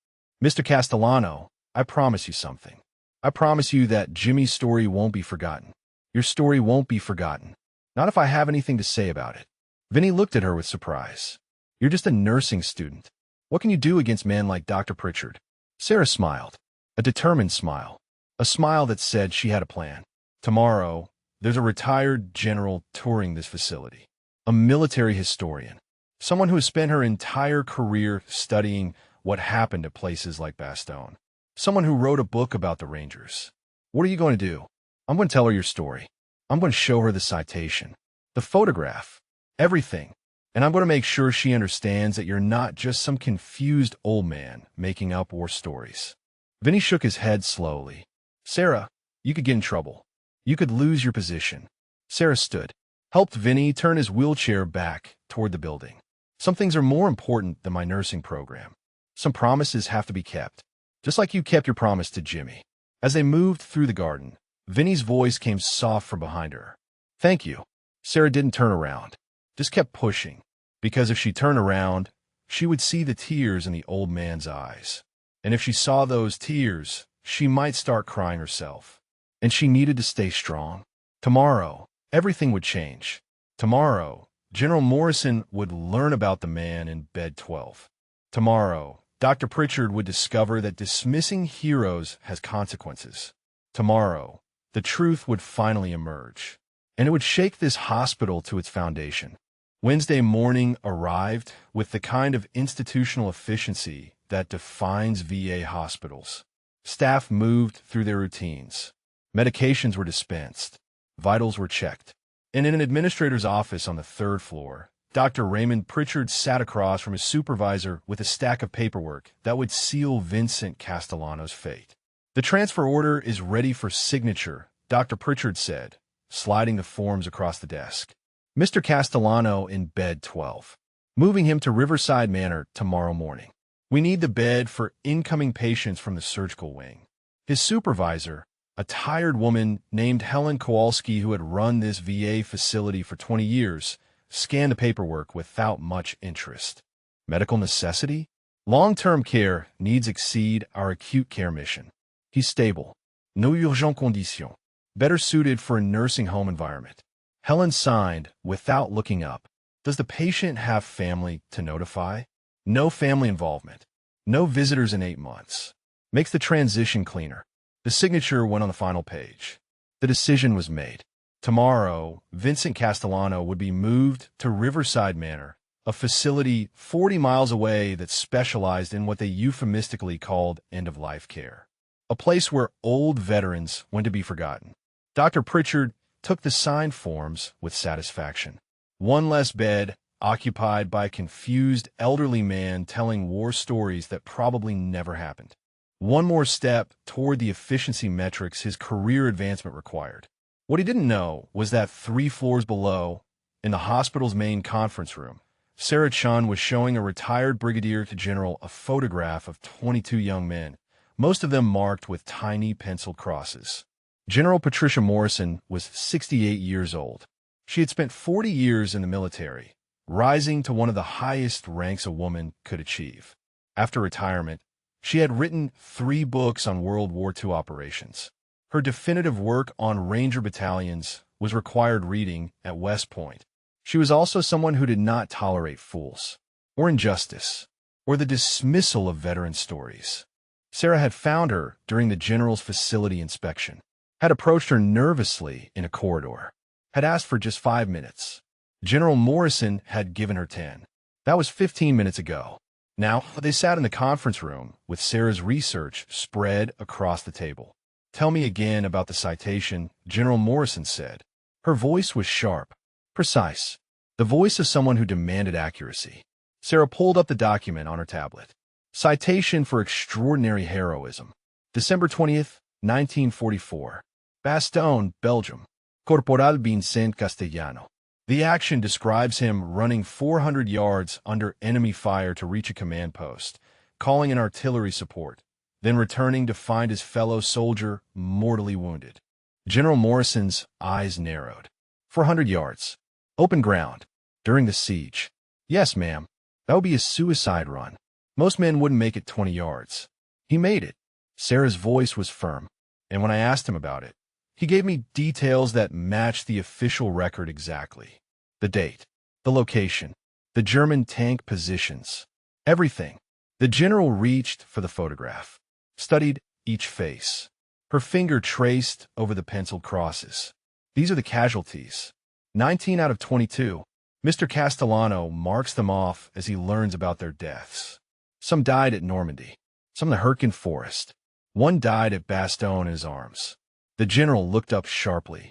Mr. Castellano, I promise you something. I promise you that Jimmy's story won't be forgotten. Your story won't be forgotten. Not if I have anything to say about it. Vinny looked at her with surprise. You're just a nursing student. What can you do against men like Dr. Pritchard? Sarah smiled. A determined smile. A smile that said she had a plan. Tomorrow, there's a retired general touring this facility. A military historian. Someone who has spent her entire career studying what happened at places like Bastogne. Someone who wrote a book about the Rangers. What are you going to do? I'm going to tell her your story. I'm going to show her the citation, the photograph, everything. And I'm going to make sure she understands that you're not just some confused old man making up war stories. Vinny shook his head slowly. Sarah, you could get in trouble. You could lose your position. Sarah stood, helped Vinny turn his wheelchair back toward the building. Some things are more important than my nursing program. Some promises have to be kept, just like you kept your promise to Jimmy. As they moved through the garden, Vinny's voice came soft from behind her. Thank you. Sarah didn't turn around, just kept pushing, because if she turned around, she would see the tears in the old man's eyes. And if she saw those tears, she might start crying herself. And she needed to stay strong. Tomorrow, everything would change. Tomorrow, General Morrison would learn about the man in bed 12. Tomorrow, Dr. Pritchard would discover that dismissing heroes has consequences. Tomorrow, the truth would finally emerge. And it would shake this hospital to its foundation. Wednesday morning arrived with the kind of institutional efficiency that defines VA hospitals. Staff moved through their routines. Medications were dispensed. Vitals were checked. And in an administrator's office on the 3rd floor, Dr. Raymond Pritchard sat across from his supervisor with a stack of paperwork that would seal Vincent Castellano's fate. The transfer order is ready for signature, Dr. Pritchard said, sliding the forms across the desk. Mr. Castellano in bed 12. Moving him to Riverside Manor tomorrow morning. We need the bed for incoming patients from the surgical wing. His supervisor, a tired woman named Helen Kowalski who had run this VA facility for 20 years, scanned the paperwork without much interest. Medical necessity? Long-term care needs exceed our acute care mission. He's stable. No urgent condition. Better suited for a nursing home environment. Helen signed without looking up. Does the patient have family to notify? No family involvement. No visitors in 8 months. Makes the transition cleaner. The signature went on the final page. The decision was made. Tomorrow, Vincent Castellano would be moved to Riverside Manor, a facility 40 miles away that specialized in what they euphemistically called end-of-life care. A place where old veterans went to be forgotten. Dr. Pritchard took the signed forms with satisfaction. One less bed, occupied by a confused elderly man telling war stories that probably never happened. One more step toward the efficiency metrics his career advancement required. What he didn't know was that 3 floors below, in the hospital's main conference room, Sarah Chun was showing a retired brigadier to general a photograph of 22 young men, most of them marked with tiny penciled crosses. General Patricia Morrison was 68 years old. She had spent 40 years in the military, rising to one of the highest ranks a woman could achieve. After retirement, she had written 3 books on World War II operations. Her definitive work on Ranger battalions was required reading at West Point. She was also someone who did not tolerate fools, or injustice, or the dismissal of veteran stories. Sarah had found her during the general's facility inspection, had approached her nervously in a corridor, had asked for just 5 minutes. General Morrison had given her 10. That was 15 minutes ago. Now, they sat in the conference room with Sarah's research spread across the table. "Tell me again about the citation," General Morrison said. Her voice was sharp, precise, the voice of someone who demanded accuracy. Sarah pulled up the document on her tablet. Citation for extraordinary heroism. December 20th, 1944. Bastogne, Belgium. Corporal Vincent Castellano. The action describes him running 400 yards under enemy fire to reach a command post, calling in artillery support, then returning to find his fellow soldier mortally wounded. General Morrison's eyes narrowed. 400 yards. Open ground. During the siege. Yes, ma'am. That would be a suicide run. Most men wouldn't make it 20 yards. He made it. Sarah's voice was firm, and when I asked him about it, he gave me details that matched the official record exactly. The date, the location, the German tank positions, everything. The general reached for the photograph, studied each face. Her finger traced over the penciled crosses. These are the casualties. 19 out of 22. Mr. Castellano marks them off as he learns about their deaths. Some died at Normandy, some in the Hürtgen Forest. One died at Bastogne in his arms. The general looked up sharply.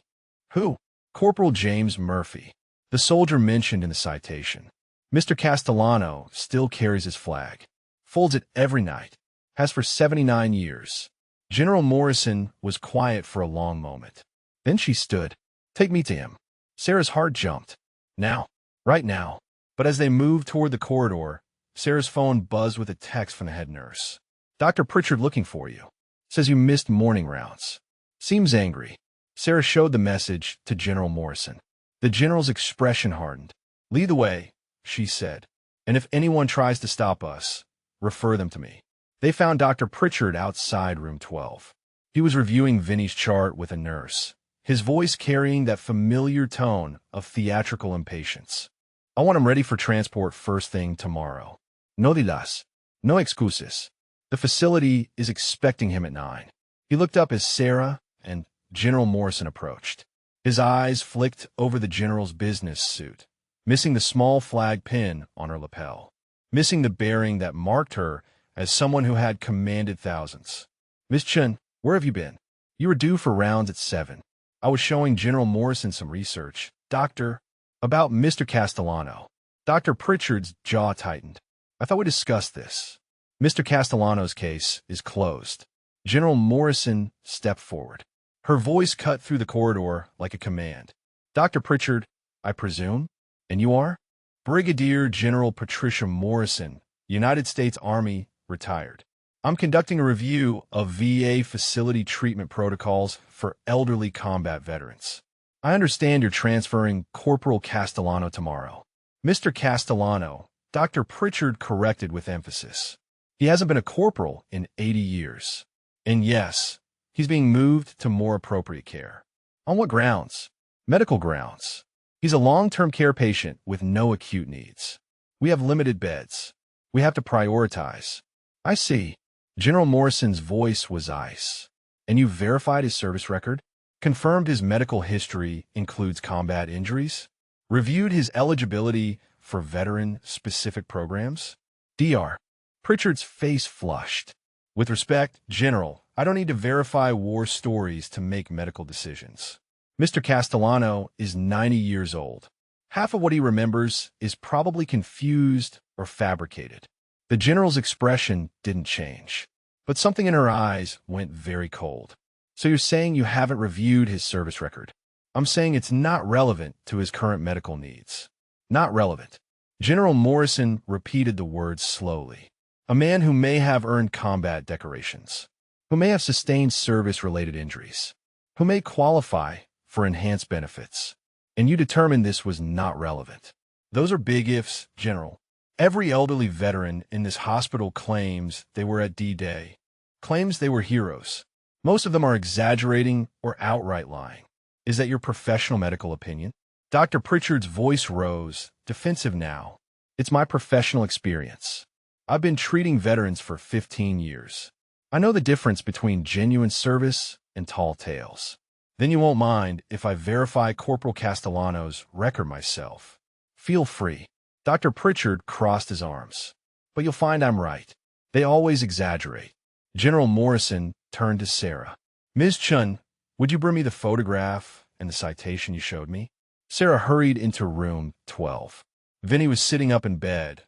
Who? Corporal James Murphy, the soldier mentioned in the citation. Mr. Castellano still carries his flag, folds it every night, has for 79 years. General Morrison was quiet for a long moment. Then she stood. Take me to him. Sarah's heart jumped. Now. Right now. But as they moved toward the corridor, Sarah's phone buzzed with a text from the head nurse. Dr. Pritchard looking for you. Says you missed morning rounds. Seems angry. Sarah showed the message to General Morrison. The general's expression hardened. Lead the way, she said. And if anyone tries to stop us, refer them to me. They found Dr. Pritchard outside room 12. He was reviewing Vinny's chart with a nurse, his voice carrying that familiar tone of theatrical impatience. I want him ready for transport first thing tomorrow. No dilas. No excuses. The facility is expecting him at 9. He looked up as Sarah and General Morrison approached. His eyes flicked over the general's business suit, missing the small flag pin on her lapel, missing the bearing that marked her as someone who had commanded thousands. Miss Chun, where have you been? You were due for rounds at 7. I was showing General Morrison some research. Doctor, about Mr. Castellano. Dr. Pritchard's jaw tightened. I thought we discussed this. Mr. Castellano's case is closed. General Morrison stepped forward. Her voice cut through the corridor like a command. Dr. Pritchard, I presume? And you are? Brigadier General Patricia Morrison, United States Army, retired. I'm conducting a review of VA facility treatment protocols for elderly combat veterans. I understand you're transferring Corporal Castellano tomorrow. Mr. Castellano, Dr. Pritchard corrected with emphasis. He hasn't been a corporal in 80 years. And yes, he's being moved to more appropriate care. On what grounds? Medical grounds. He's a long-term care patient with no acute needs. We have limited beds. We have to prioritize. I see. General Morrison's voice was ice. And you verified his service record? Confirmed his medical history includes combat injuries? Reviewed his eligibility for veteran-specific programs? Dr. Pritchard's face flushed. With respect, General, I don't need to verify war stories to make medical decisions. Mr. Castellano is 90 years old. Half of what he remembers is probably confused or fabricated. The General's expression didn't change, but something in her eyes went very cold. So you're saying you haven't reviewed his service record? I'm saying it's not relevant to his current medical needs. Not relevant. General Morrison repeated the words slowly. A man who may have earned combat decorations, who may have sustained service-related injuries, who may qualify for enhanced benefits. And you determined this was not relevant. Those are big ifs, General. Every elderly veteran in this hospital claims they were at D-Day, claims they were heroes. Most of them are exaggerating or outright lying. Is that your professional medical opinion? Dr. Pritchard's voice rose, defensive now. It's my professional experience. I've been treating veterans for 15 years. I know the difference between genuine service and tall tales. Then you won't mind if I verify Corporal Castellano's record myself. Feel free. Dr. Pritchard crossed his arms. But you'll find I'm right. They always exaggerate. General Morrison turned to Sarah. Ms. Chun, would you bring me the photograph and the citation you showed me? Sarah hurried into room 12. Vinny was sitting up in bed,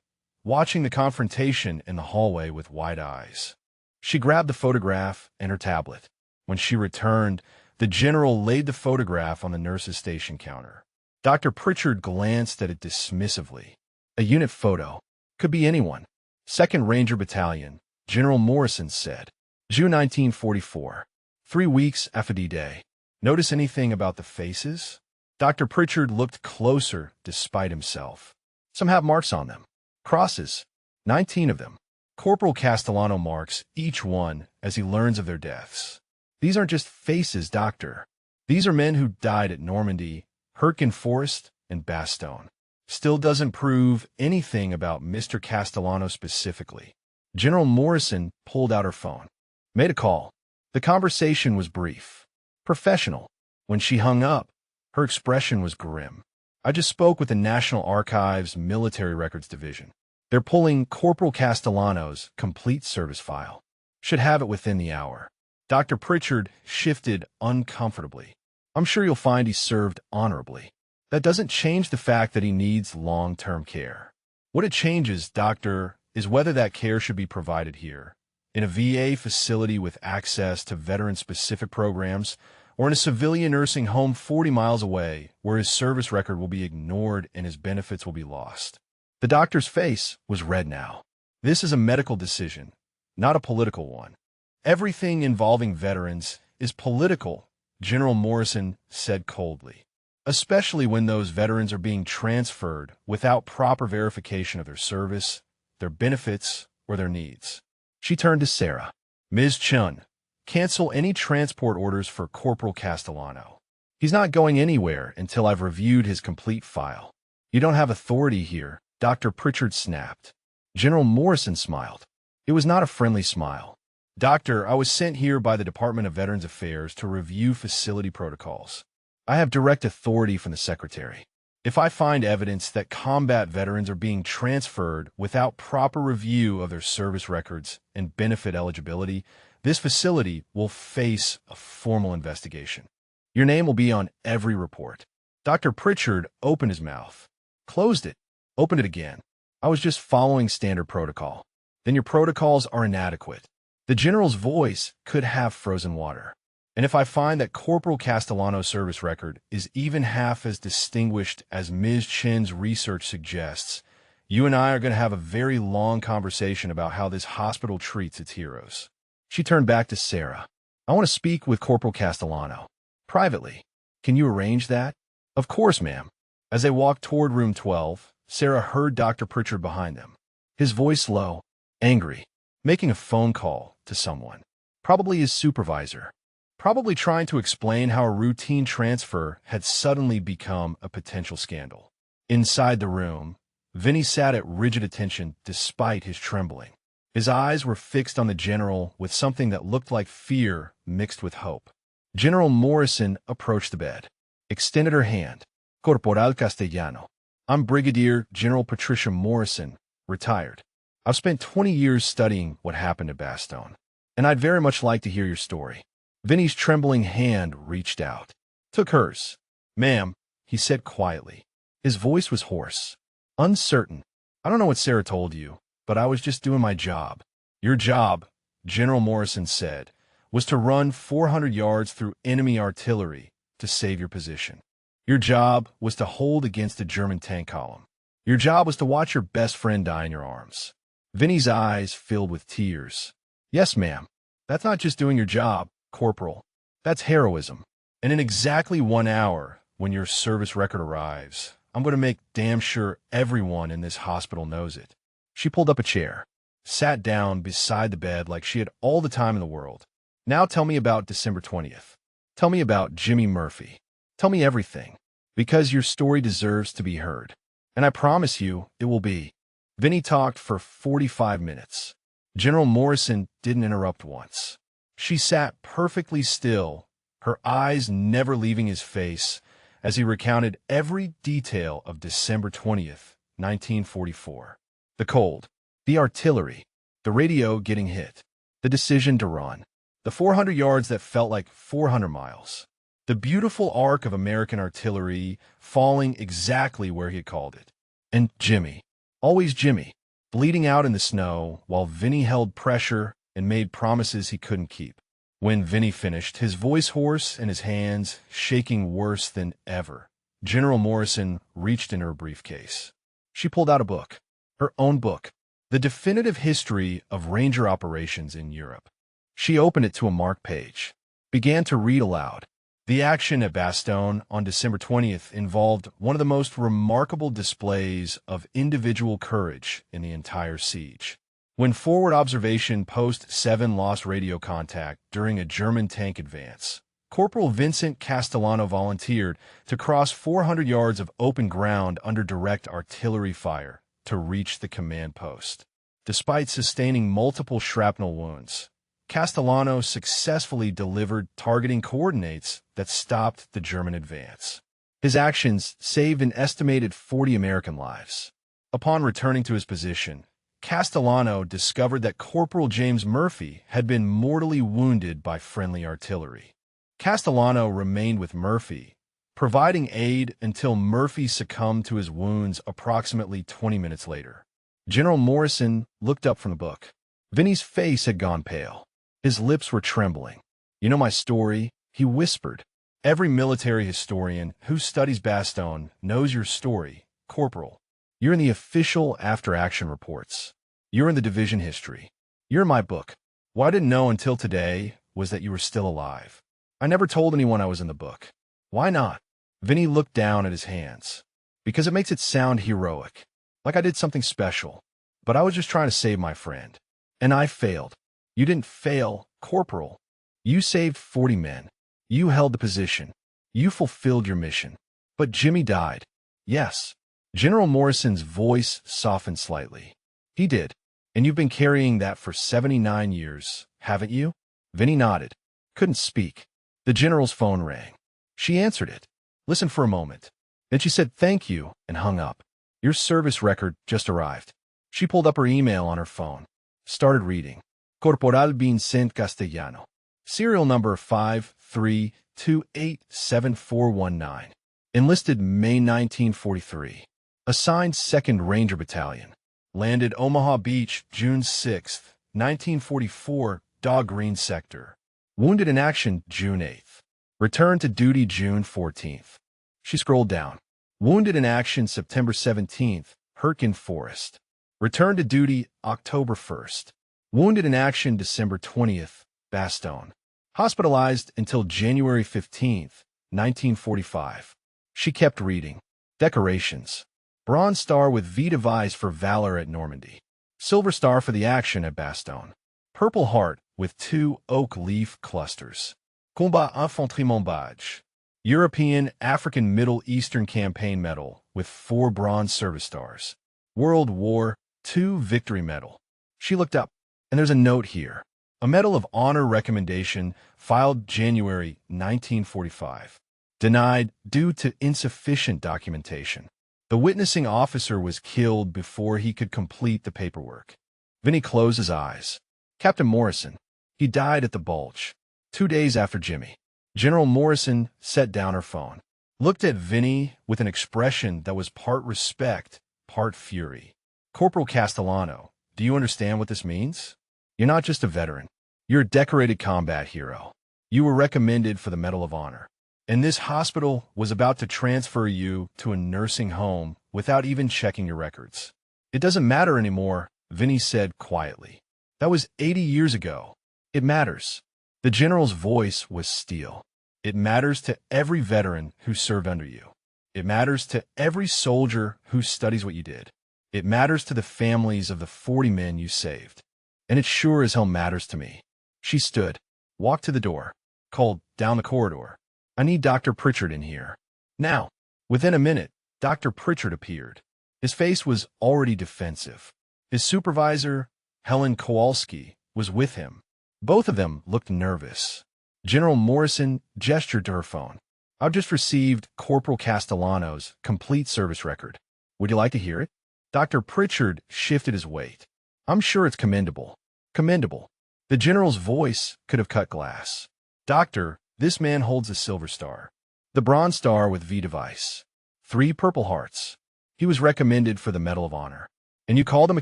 watching the confrontation in the hallway with wide eyes. She grabbed the photograph and her tablet. When she returned, the general laid the photograph on the nurse's station counter. Dr. Pritchard glanced at it dismissively. A unit photo. Could be anyone. 2nd Ranger Battalion, General Morrison said. June 1944. 3 weeks after D-Day. Notice anything about the faces? Dr. Pritchard looked closer despite himself. Some have marks on them. Crosses. 19 of them. Corporal Castellano marks each one as he learns of their deaths. These aren't just faces, Doctor. These are men who died at Normandy, Hurtgen Forest, and Bastogne. Still doesn't prove anything about Mr. Castellano specifically. General Morrison pulled out her phone. Made a call. The conversation was brief. Professional. When she hung up, her expression was grim. I just spoke with the National Archives Military Records Division. They're pulling Corporal Castellano's complete service file. Should have it within the hour. Dr. Pritchard shifted uncomfortably. I'm sure you'll find he served honorably. That doesn't change the fact that he needs long-term care. What it changes, Doctor, is whether that care should be provided here, in a VA facility with access to veteran-specific programs, or in a civilian nursing home 40 miles away, where his service record will be ignored and his benefits will be lost. The doctor's face was red now. This is a medical decision, not a political one. Everything involving veterans is political, General Morrison said coldly, especially when those veterans are being transferred without proper verification of their service, their benefits, or their needs. She turned to Sarah. Ms. Chun, cancel any transport orders for Corporal Castellano. He's not going anywhere until I've reviewed his complete file. You don't have authority here, Dr. Pritchard snapped. General Morrison smiled. It was not a friendly smile. Doctor, I was sent here by the Department of Veterans Affairs to review facility protocols. I have direct authority from the Secretary. If I find evidence that combat veterans are being transferred without proper review of their service records and benefit eligibility, this facility will face a formal investigation. Your name will be on every report. Dr. Pritchard opened his mouth, closed it, opened it again. I was just following standard protocol. Then your protocols are inadequate. The general's voice could have frozen water. And if I find that Corporal Castellano's service record is even half as distinguished as Ms. Chen's research suggests, you and I are going to have a very long conversation about how this hospital treats its heroes. She turned back to Sarah. I want to speak with Corporal Castellano. Privately. Can you arrange that? Of course, ma'am. As they walked toward room 12, Sarah heard Dr. Pritchard behind them. His voice low, angry, making a phone call to someone. Probably his supervisor. Probably trying to explain how a routine transfer had suddenly become a potential scandal. Inside the room, Vinny sat at rigid attention despite his trembling. His eyes were fixed on the general with something that looked like fear mixed with hope. General Morrison approached the bed, extended her hand. Corporal Castellano. I'm Brigadier General Patricia Morrison, retired. I've spent 20 years studying what happened at Bastogne, and I'd very much like to hear your story. Vinny's trembling hand reached out, took hers. Ma'am, he said quietly. His voice was hoarse, uncertain. I don't know what Sarah told you, but I was just doing my job. Your job, General Morrison said, was to run 400 yards through enemy artillery to save your position. Your job was to hold against a German tank column. Your job was to watch your best friend die in your arms. Vinny's eyes filled with tears. Yes, ma'am. That's not just doing your job, Corporal. That's heroism. And in exactly 1 hour, when your service record arrives, I'm going to make damn sure everyone in this hospital knows it. She pulled up a chair, sat down beside the bed like she had all the time in the world. Now tell me about December 20th. Tell me about Jimmy Murphy. Tell me everything, because your story deserves to be heard. And I promise you, it will be. Vinny talked for 45 minutes. General Morrison didn't interrupt once. She sat perfectly still, her eyes never leaving his face, as he recounted every detail of December 20th, 1944. The cold, the artillery, the radio getting hit, the decision to run, the 400 yards that felt like 400 miles. The beautiful arc of American artillery falling exactly where he had called it. And Jimmy, always Jimmy, bleeding out in the snow while Vinny held pressure and made promises he couldn't keep. When Vinny finished, his voice hoarse and his hands shaking worse than ever, General Morrison reached in her briefcase. She pulled out a book, her own book, The Definitive History of Ranger Operations in Europe. She opened it to a marked page, began to read aloud. The action at Bastogne on December 20th involved one of the most remarkable displays of individual courage in the entire siege. When Forward Observation Post 7 lost radio contact during a German tank advance, Corporal Vincent Castellano volunteered to cross 400 yards of open ground under direct artillery fire to reach the command post. Despite sustaining multiple shrapnel wounds, Castellano successfully delivered targeting coordinates that stopped the German advance. His actions saved an estimated 40 American lives. Upon returning to his position, Castellano discovered that Corporal James Murphy had been mortally wounded by friendly artillery. Castellano remained with Murphy, providing aid until Murphy succumbed to his wounds approximately 20 minutes later. General Morrison looked up from the book. Vinny's face had gone pale. His lips were trembling. You know my story, he whispered. Every military historian who studies Bastogne knows your story, Corporal. You're in the official after-action reports. You're in the division history. You're in my book. What I didn't know until today was that you were still alive. I never told anyone I was in the book. Why not? Vinny looked down at his hands. Because it makes it sound heroic, like I did something special. But I was just trying to save my friend. And I failed. You didn't fail, Corporal. You saved 40 men. You held the position. You fulfilled your mission. But Jimmy died. Yes. General Morrison's voice softened slightly. He did. And you've been carrying that for 79 years, haven't you? Vinny nodded. Couldn't speak. The general's phone rang. She answered it. Listened for a moment. Then she said thank you and hung up. Your service record just arrived. She pulled up her email on her phone. Started reading. Corporal Vincent Castellano. Serial number 53287419. Enlisted May 1943. Assigned 2nd Ranger Battalion. Landed Omaha Beach June 6, 1944. Daw Green Sector. Wounded in action June 8th. Returned to duty June 14th. She scrolled down. Wounded in action September 17th, Hurtgen Forest. Returned to duty October 1st. Wounded in action December 20th, Bastogne. Hospitalized until January 15th, 1945. She kept reading. Decorations. Bronze Star with V device for valor at Normandy. Silver Star for the action at Bastogne. Purple Heart with 2 oak leaf clusters. Combat Infantry Badge. European African Middle Eastern Campaign Medal with 4 bronze service stars. World War II Victory Medal. She looked up, and there's a note here. A Medal of Honor recommendation filed January 1945. Denied due to insufficient documentation. The witnessing officer was killed before he could complete the paperwork. Vinny closed his eyes. Captain Morrison. He died at the Bulge. 2 days after Jimmy. General Morrison set down her phone. Looked at Vinny with an expression that was part respect, part fury. Corporal Castellano, do you understand what this means? You're not just a veteran. You're a decorated combat hero. You were recommended for the Medal of Honor. And this hospital was about to transfer you to a nursing home without even checking your records. It doesn't matter anymore, Vinny said quietly. That was 80 years ago. It matters. The general's voice was steel. It matters to every veteran who served under you. It matters to every soldier who studies what you did. It matters to the families of the 40 men you saved. And it sure as hell matters to me. She stood, walked to the door, called down the corridor. I need Dr. Pritchard in here. Now. Within a minute, Dr. Pritchard appeared. His face was already defensive. His supervisor, Helen Kowalski, was with him. Both of them looked nervous. General Morrison gestured to her phone. I've just received Corporal Castellano's complete service record. Would you like to hear it? Dr. Pritchard shifted his weight. I'm sure it's commendable. Commendable. The general's voice could have cut glass. Doctor, this man holds a Silver Star. The Bronze Star with V device. 3 Purple Hearts. He was recommended for the Medal of Honor. And you called him a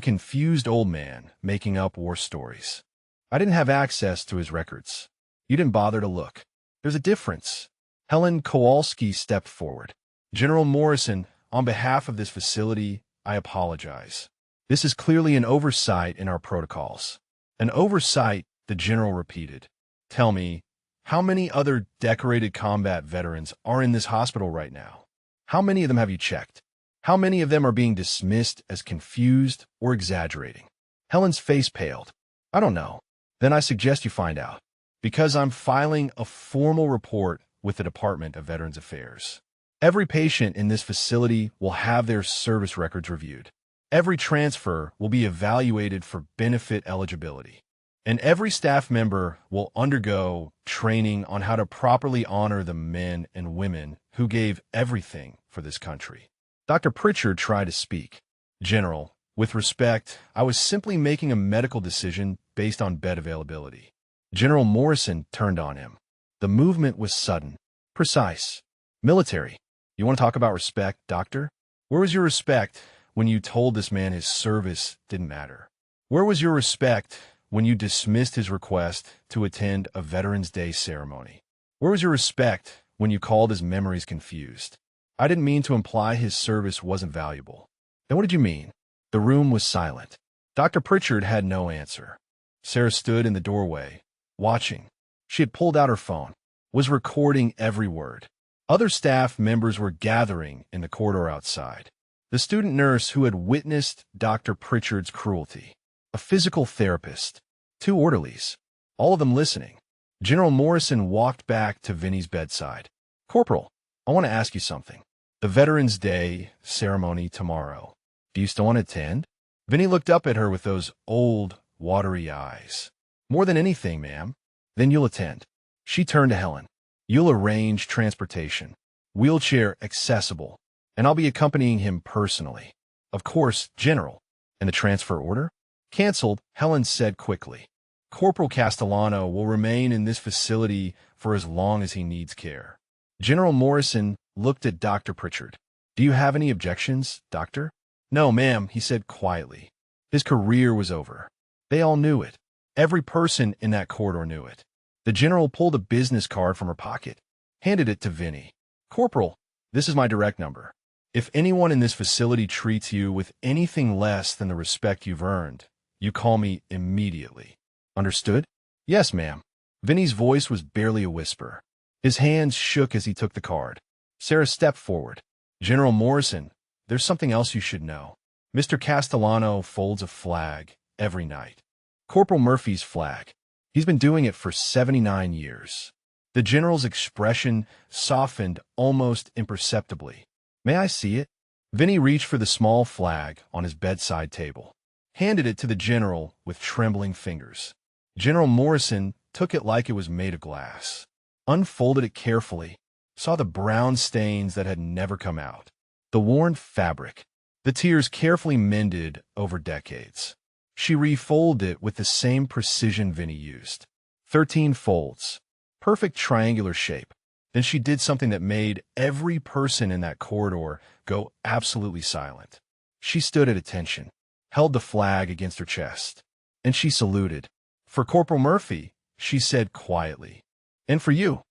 confused old man making up war stories. I didn't have access to his records. You didn't bother to look. There's a difference. Helen Kowalski stepped forward. General Morrison, on behalf of this facility, I apologize. This is clearly an oversight in our protocols. An oversight, the general repeated. Tell me, how many other decorated combat veterans are in this hospital right now? How many of them have you checked? How many of them are being dismissed as confused or exaggerating? Helen's face paled. I don't know. Then I suggest you find out. Because I'm filing a formal report with the Department of Veterans Affairs. Every patient in this facility will have their service records reviewed. Every transfer will be evaluated for benefit eligibility. And every staff member will undergo training on how to properly honor the men and women who gave everything for this country. Dr. Pritchard tried to speak. General, with respect, I was simply making a medical decision based on bed availability. General Morrison turned on him. The movement was sudden, precise, military. You want to talk about respect, doctor? Where was your respect when you told this man his service didn't matter? Where was your respect when you dismissed his request to attend a Veterans Day ceremony? Where was your respect when you called his memories confused? I didn't mean to imply his service wasn't valuable. Then what did you mean? The room was silent. Dr. Pritchard had no answer. Sarah stood in the doorway, watching. She had pulled out her phone, was recording every word. Other staff members were gathering in the corridor outside. The student nurse who had witnessed Dr. Pritchard's cruelty. A physical therapist. 2 orderlies. All of them listening. General Morrison walked back to Vinny's bedside. Corporal, I want to ask you something. The Veterans Day ceremony tomorrow. Do you still want to attend? Vinny looked up at her with those old, watery eyes. More than anything, ma'am. Then you'll attend. She turned to Helen. You'll arrange transportation. Wheelchair accessible. And I'll be accompanying him personally. Of course, General. And the transfer order? Cancelled, Helen said quickly. Corporal Castellano will remain in this facility for as long as he needs care. General Morrison looked at Dr. Pritchard. Do you have any objections, doctor? No, ma'am, he said quietly. His career was over. They all knew it. Every person in that corridor knew it. The general pulled a business card from her pocket, handed it to Vinny. "Corporal, this is my direct number. If anyone in this facility treats you with anything less than the respect you've earned, you call me immediately. Understood?" "Yes, ma'am." Vinny's voice was barely a whisper. His hands shook as he took the card. Sarah stepped forward. "General Morrison, there's something else you should know. Mr. Castellano folds a flag every night. Corporal Murphy's flag. He's been doing it for 79 years. The general's expression softened almost imperceptibly. "May I see it?" Vinny reached for the small flag on his bedside table, handed it to the general with trembling fingers. General Morrison took it like it was made of glass, unfolded it carefully, saw the brown stains that had never come out, the worn fabric, the tears carefully mended over decades. She refolded it with the same precision Vinny used. 13 folds, perfect triangular shape. Then she did something that made every person in that corridor go absolutely silent. She stood at attention, held the flag against her chest, and she saluted. "For Corporal Murphy," she said quietly. "And for you,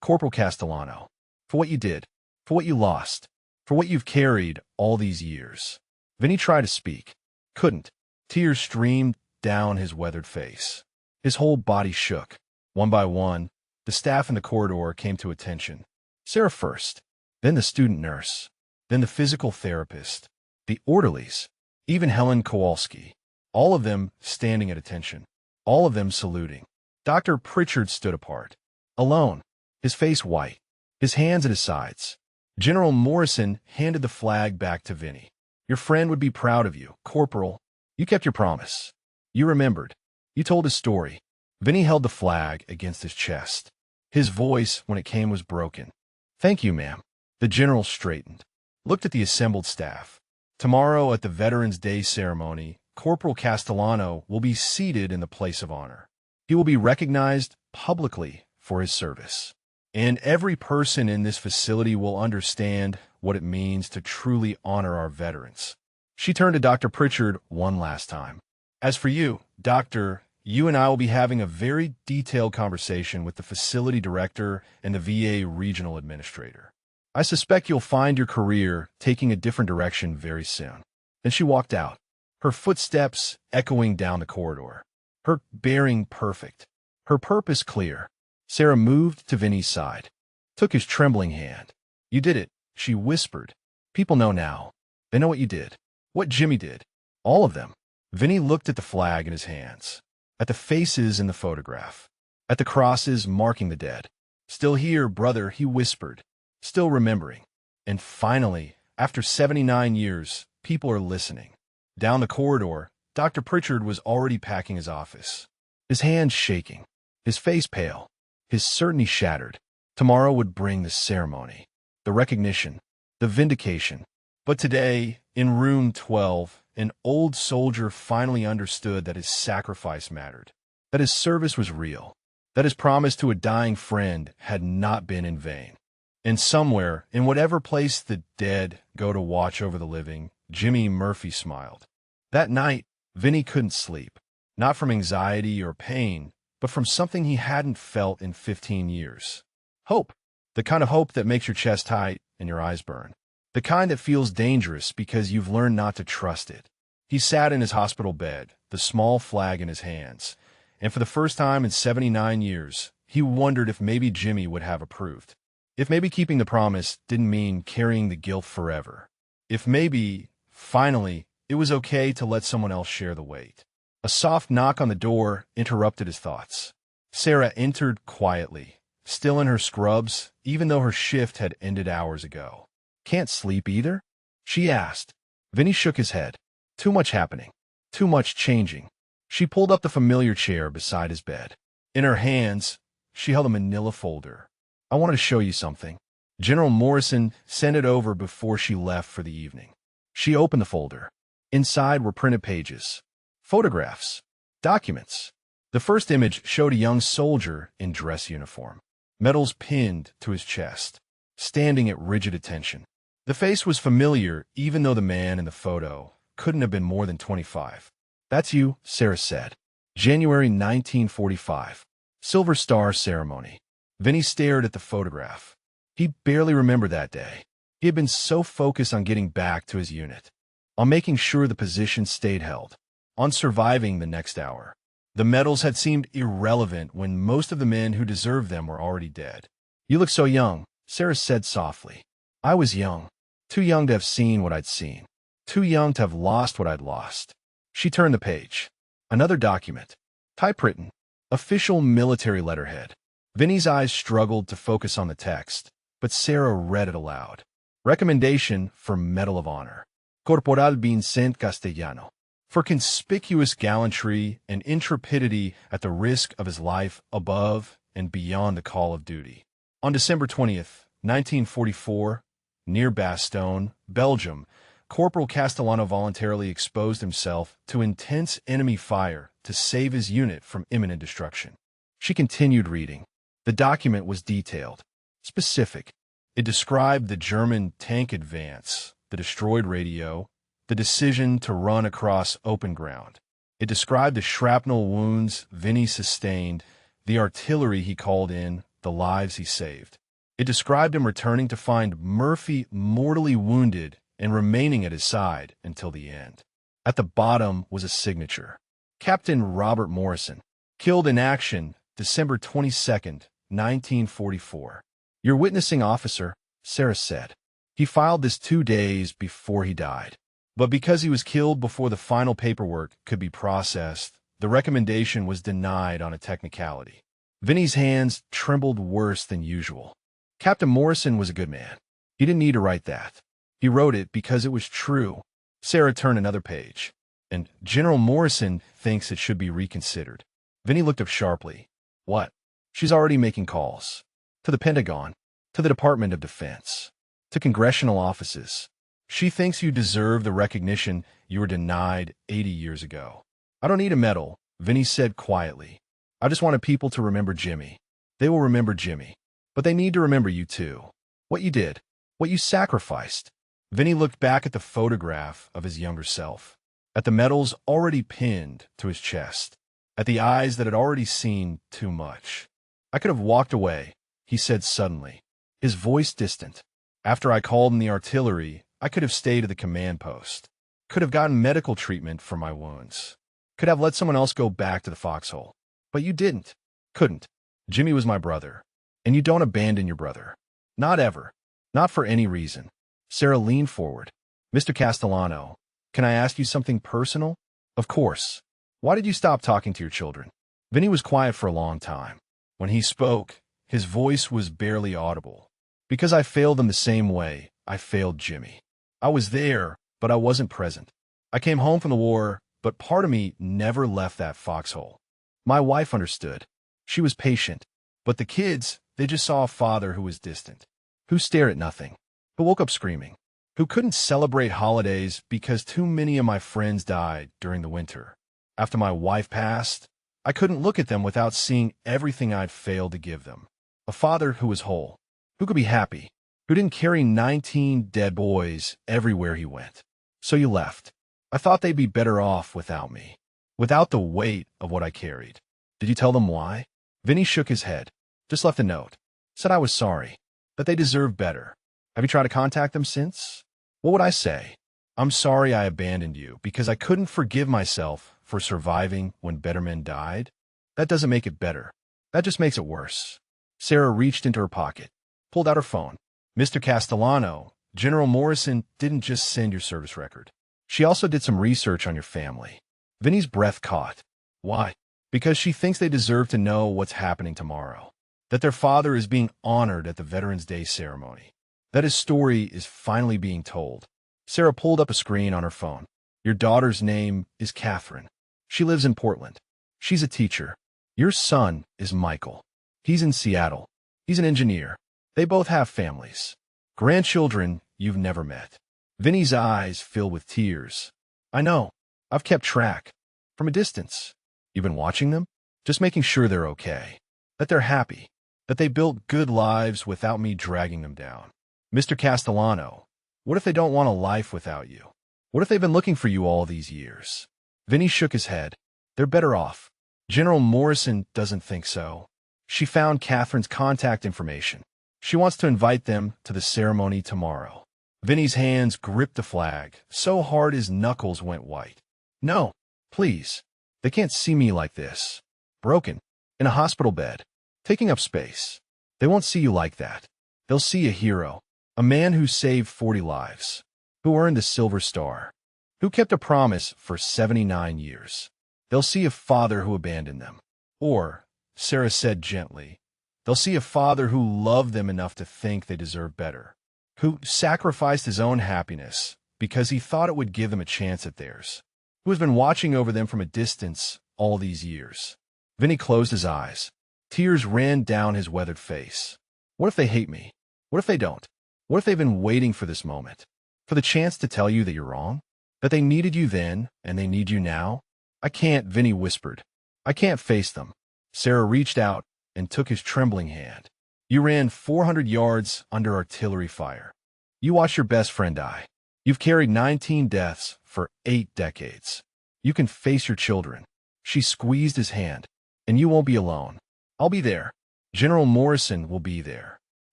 Corporal Castellano, for what you did, for what you lost, for what you've carried all these years." Vinny tried to speak, couldn't. Tears streamed down his weathered face. His whole body shook. One by one, the staff in the corridor came to attention. Sarah first, then the student nurse, then the physical therapist, the orderlies, even Helen Kowalski. All of them standing at attention, all of them saluting. Dr. Pritchard stood apart, alone, his face white, his hands at his sides. General Morrison handed the flag back to Vinny. "Your friend would be proud of you, Corporal. You kept your promise. You remembered. You told his story." Vinny held the flag against his chest. His voice, when it came, was broken. "Thank you, ma'am." The general straightened, looked at the assembled staff. "Tomorrow at the Veterans Day ceremony, Corporal Castellano will be seated in the place of honor. He will be recognized publicly for his service. And every person in this facility will understand what it means to truly honor our veterans." She turned to Dr. Pritchard one last time. "As for you, Doctor, you and I will be having a very detailed conversation with the facility director and the VA regional administrator. I suspect you'll find your career taking a different direction very soon." Then she walked out, her footsteps echoing down the corridor, her bearing perfect, her purpose clear. Sarah moved to Vinny's side, took his trembling hand. "You did it," she whispered. "People know now. They know what you did. What Jimmy did. All of them." Vinny looked at the flag in his hands, at the faces in the photograph, at the crosses marking the dead. "Still here, brother," he whispered, still remembering. And finally, after 79 years, people are listening. Down the corridor, Dr. Pritchard was already packing his office, his hands shaking, his face pale, his certainty shattered. Tomorrow would bring the ceremony, the recognition, the vindication. But today, in room 12, an old soldier finally understood that his sacrifice mattered, that his service was real, that his promise to a dying friend had not been in vain. And somewhere, in whatever place the dead go to watch over the living, Jimmy Murphy smiled. That night, Vinny couldn't sleep, not from anxiety or pain, but from something he hadn't felt in 15 years. Hope. The kind of hope that makes your chest tight and your eyes burn. The kind that feels dangerous because you've learned not to trust it. He sat in his hospital bed, the small flag in his hands, and for the first time in 79 years, he wondered if maybe Jimmy would have approved. If maybe keeping the promise didn't mean carrying the guilt forever. If maybe, finally, it was okay to let someone else share the weight. A soft knock on the door interrupted his thoughts. Sarah entered quietly, still in her scrubs, even though her shift had ended hours ago. "Can't sleep either?" she asked. Vinny shook his head. Too much happening. Too much changing. She pulled up the familiar chair beside his bed. In her hands, she held a manila folder. "I wanted to show you something." General Morrison sent it over before she left for the evening. She opened the folder. Inside were printed pages, photographs, documents. The first image showed a young soldier in dress uniform, medals pinned to his chest, standing at rigid attention. The face was familiar, even though the man in the photo couldn't have been more than 25. "That's you," Sarah said. January 1945. Silver Star Ceremony. Vinny stared at the photograph. He barely remembered that day. He had been so focused on getting back to his unit, on making sure the position stayed held, on surviving the next hour. The medals had seemed irrelevant when most of the men who deserved them were already dead. "You look so young," Sarah said softly. "I was young. Too young to have seen what I'd seen. Too young to have lost what I'd lost." She turned the page. Another document. Typewritten. Official military letterhead. Vinny's eyes struggled to focus on the text, but Sarah read it aloud. Recommendation for Medal of Honor. Corporal Vincent Castellano. For conspicuous gallantry and intrepidity at the risk of his life above and beyond the call of duty. On December 20th, 1944, near Bastogne, Belgium, Corporal Castellano voluntarily exposed himself to intense enemy fire to save his unit from imminent destruction. She continued reading. The document was detailed, specific. It described the German tank advance, the destroyed radio, the decision to run across open ground. It described the shrapnel wounds Vinny sustained, the artillery he called in, the lives he saved. It described him returning to find Murphy mortally wounded and remaining at his side until the end. At the bottom was a signature. Captain Robert Morrison, killed in action, December 22nd, 1944. Your witnessing officer, Sarah said. He filed this 2 days before he died. But because he was killed before the final paperwork could be processed, the recommendation was denied on a technicality. Vinny's hands trembled worse than usual. Captain Morrison was a good man. He didn't need to write that. He wrote it because it was true. Sarah turned another page. And General Morrison thinks it should be reconsidered. Vinny looked up sharply. What? She's already making calls. To the Pentagon. To the Department of Defense. To congressional offices. She thinks you deserve the recognition you were denied 80 years ago. I don't need a medal, Vinny said quietly. I just wanted people to remember Jimmy. They will remember Jimmy. But they need to remember you too. What you did. What you sacrificed. Vinny looked back at the photograph of his younger self. At the medals already pinned to his chest. At the eyes that had already seen too much. I could have walked away, he said suddenly. His voice distant. After I called in the artillery, I could have stayed at the command post. Could have gotten medical treatment for my wounds. Could have let someone else go back to the foxhole. But you didn't. Couldn't. Jimmy was my brother. And you don't abandon your brother. Not ever. Not for any reason. Sarah leaned forward. Mr. Castellano, can I ask you something personal? Of course. Why did you stop talking to your children? Vinny was quiet for a long time. When he spoke, his voice was barely audible. Because I failed them the same way I failed Jimmy. I was there, but I wasn't present. I came home from the war, but part of me never left that foxhole. My wife understood. She was patient. But the kids, they just saw a father who was distant, who stared at nothing, who woke up screaming, who couldn't celebrate holidays because too many of my friends died during the winter. After my wife passed, I couldn't look at them without seeing everything I'd failed to give them. A father who was whole, who could be happy, who didn't carry 19 dead boys everywhere he went. So you left. I thought they'd be better off without me, without the weight of what I carried. Did you tell them why? Vinny shook his head. Just left a note. Said I was sorry, that they deserved better. Have you tried to contact them since? What would I say? I'm sorry I abandoned you because I couldn't forgive myself for surviving when better men died. That doesn't make it better. That just makes it worse. Sarah reached into her pocket, pulled out her phone. Mr. Castellano, General Morrison didn't just send your service record. She also did some research on your family. Vinny's breath caught. Why? Because she thinks they deserve to know what's happening tomorrow. That their father is being honored at the Veterans Day ceremony. That his story is finally being told. Sarah pulled up a screen on her phone. Your daughter's name is Catherine. She lives in Portland. She's a teacher. Your son is Michael. He's in Seattle. He's an engineer. They both have families. Grandchildren you've never met. Vinny's eyes filled with tears. I know. I've kept track. From a distance. You've been watching them? Just making sure they're okay. That they're happy. That they built good lives without me dragging them down. Mr. Castellano, what if they don't want a life without you? What if they've been looking for you all these years? Vinny shook his head. They're better off. General Morrison doesn't think so. She found Catherine's contact information. She wants to invite them to the ceremony tomorrow. Vinny's hands gripped the flag so hard his knuckles went white. No, please. They can't see me like this. Broken. In a hospital bed. Taking up space. They won't see you like that. They'll see a hero. A man who saved 40 lives. Who earned the Silver Star. Who kept a promise for 79 years. They'll see a father who abandoned them. Or, Sarah said gently, they'll see a father who loved them enough to think they deserve better. Who sacrificed his own happiness because he thought it would give them a chance at theirs. Who has been watching over them from a distance all these years. Vinny closed his eyes. Tears ran down his weathered face. What if they hate me? What if they don't? What if they've been waiting for this moment? For the chance to tell you that you're wrong? That they needed you then, and they need you now? I can't, Vinny whispered. I can't face them. Sarah reached out and took his trembling hand. You ran 400 yards under artillery fire. You watched your best friend die. You've carried 19 deaths for 8 decades. You can face your children. She squeezed his hand. And you won't be alone. I'll be there. General Morrison will be there.